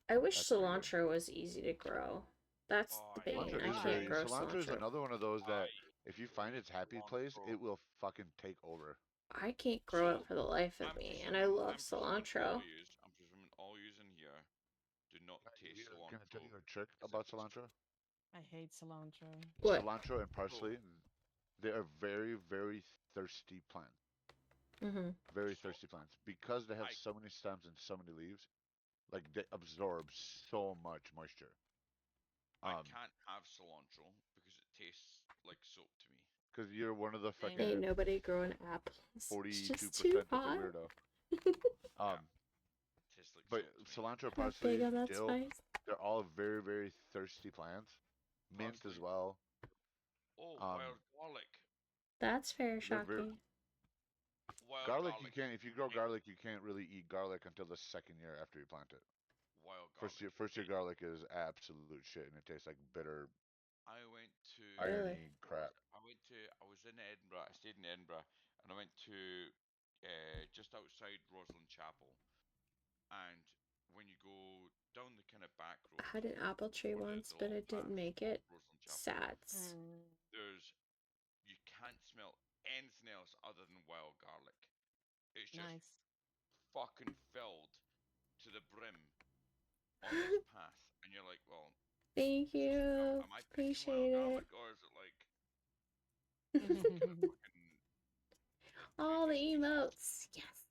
I wish
That's pretty good.
cilantro was easy to grow. That's
Oh,
the
I
thing.
love
Cilantro
I
is
can't
very
grow
cilantro is
cilantro.
another one of those that
I
if you find its happy place,
cilantro.
it will fucking take over.
I can't grow
So,
it for the life of
I'm
me, and I
presuming,
love
I'm presuming
cilantro.
all yous in here do not taste
Can I tell you
cilantro.
a trick
as
about
if it's
cilantro?
I hate cilantro.
What?
Cilantro and parsley, they are very, very thirsty plants.
Mm-hmm.
Very
So,
thirsty plants. Because they have
I-
so many stems and so many leaves, like they absorb so much moisture.
I can't have cilantro because it tastes like soap to me.
Because you're one of the
Same.
fucking
Ain't nobody growing apples. It's
42%
just too
of the
hot.
weirdo.
Tastes like
But
soap to me.
cilantro,
How big
parsley,
on that
dill,
spice?
they're all very, very thirsty plants. Mint as
Parsley.
well.
Oh,
Um,
wild garlic.
That's fair,
They're very,
shocking.
Wild
garlic,
garlic.
you can't, if you grow garlic, you can't really eat garlic until the second year after you plant it.
Wild garlic.
First year garlic is absolute shit, and it tastes like bitter,
I went to.
Really?
irony crap.
I was in Edinburgh. I stayed in Edinburgh, and I went to just outside Roslyn Chapel. And when you go down the kind of back road,
I had an apple tree
or
once,
the
but
long
it didn't
path
make
of
it.
Roslyn Chapel,
Sats.
you can't smell anything else other than wild garlic. It's just
Nice.
fucking filled to the brim on this path, and you're like, well,
Thank you.
am I picking
Appreciate
wild garlic,
it.
or is it like
Mm.
fucking
All the
crazy
emotes. Yes.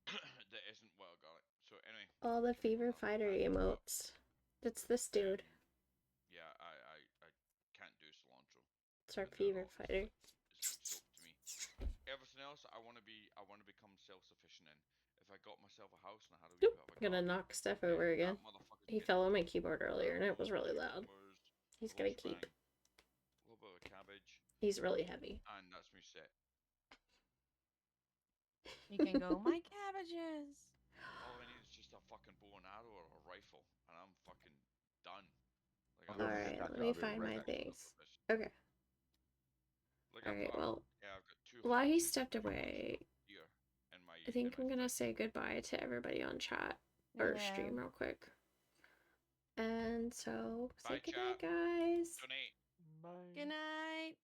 that isn't wild garlic? So anyway,
All the fever fighter emotes. That's this dude.
yeah, I can't do cilantro.
It's our
Not at
fever
all.
fighter.
It's like soap to me. Everything else, I want to become self-sufficient in. If I got myself a house and I had a wee bit of a
Gonna
garden,
knock stuff
then
over again.
that motherfucker's
He
getting
fell on my keyboard earlier and it was really loud.
cucumbers,
He's
the
gonna
whole
keep.
shebang, a little bit of cabbage,
He's really heavy.
and that's me set.
You can go, my cabbages.
All I need is just a fucking bow and arrow or a rifle, and I'm fucking done. Like,
I'll go
Alright,
attack
let me
I'll be
find
right
my
back.
things. Okay.
Like
Alright, well,
I've got two.
while he
horses,
stepped
2
away,
horses here in my.
I think
in
I'm
my
gonna
thing.
say goodbye to everybody on chat or
Yeah.
stream real quick. And so, say
Bye,
goodnight,
chat.
guys.
Donate.
Bye.
Good night.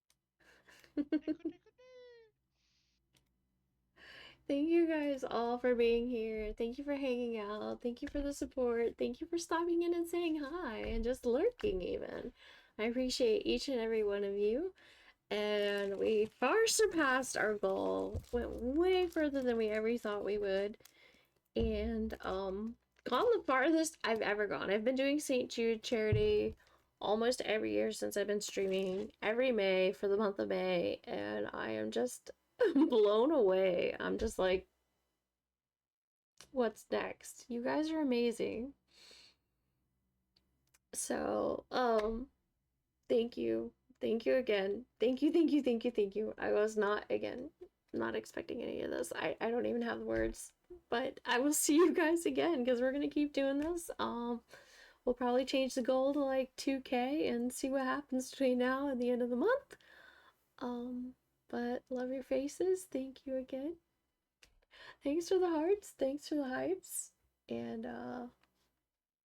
Thank you guys all for being here. Thank you for hanging out. Thank you for the support. Thank you for stopping in and saying hi and just lurking even. I appreciate each and every one of you. And we far surpassed our goal. Went way further than we ever thought we would. And gone the farthest I've ever gone. I've been doing St. Jude charity almost every year since I've been streaming every May for the month of May, and I am just blown away. I'm just like, what's next? You guys are amazing. So, thank you. Thank you again. Thank you, thank you, thank you, thank you. I was not, again, not expecting any of this. I don't even have the words, but I will see you guys again because we're gonna keep doing this. We'll probably change the goal to like 2K and see what happens between now and the end of the month. But love your faces. Thank you again. Thanks for the hearts. Thanks for the hypes. And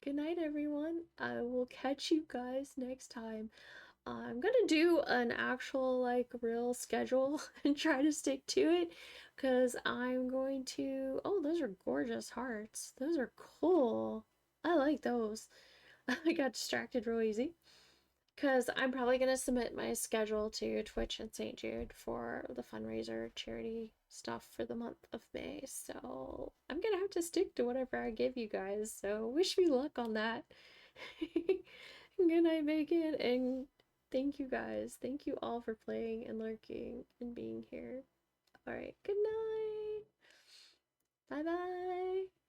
good night, everyone. I will catch you guys next time. I'm gonna do an actual like real schedule and try to stick to it because I'm going to. Oh, those are gorgeous hearts. Those are cool. I like those. I got distracted real easy because I'm probably gonna submit my schedule to Twitch and St. Jude for the fundraiser charity stuff for the month of May. So I'm gonna have to stick to whatever I give you guys. So wish me luck on that. Good night, Megan, and thank you guys. Thank you all for playing and lurking and being here. All right, good night. Bye bye.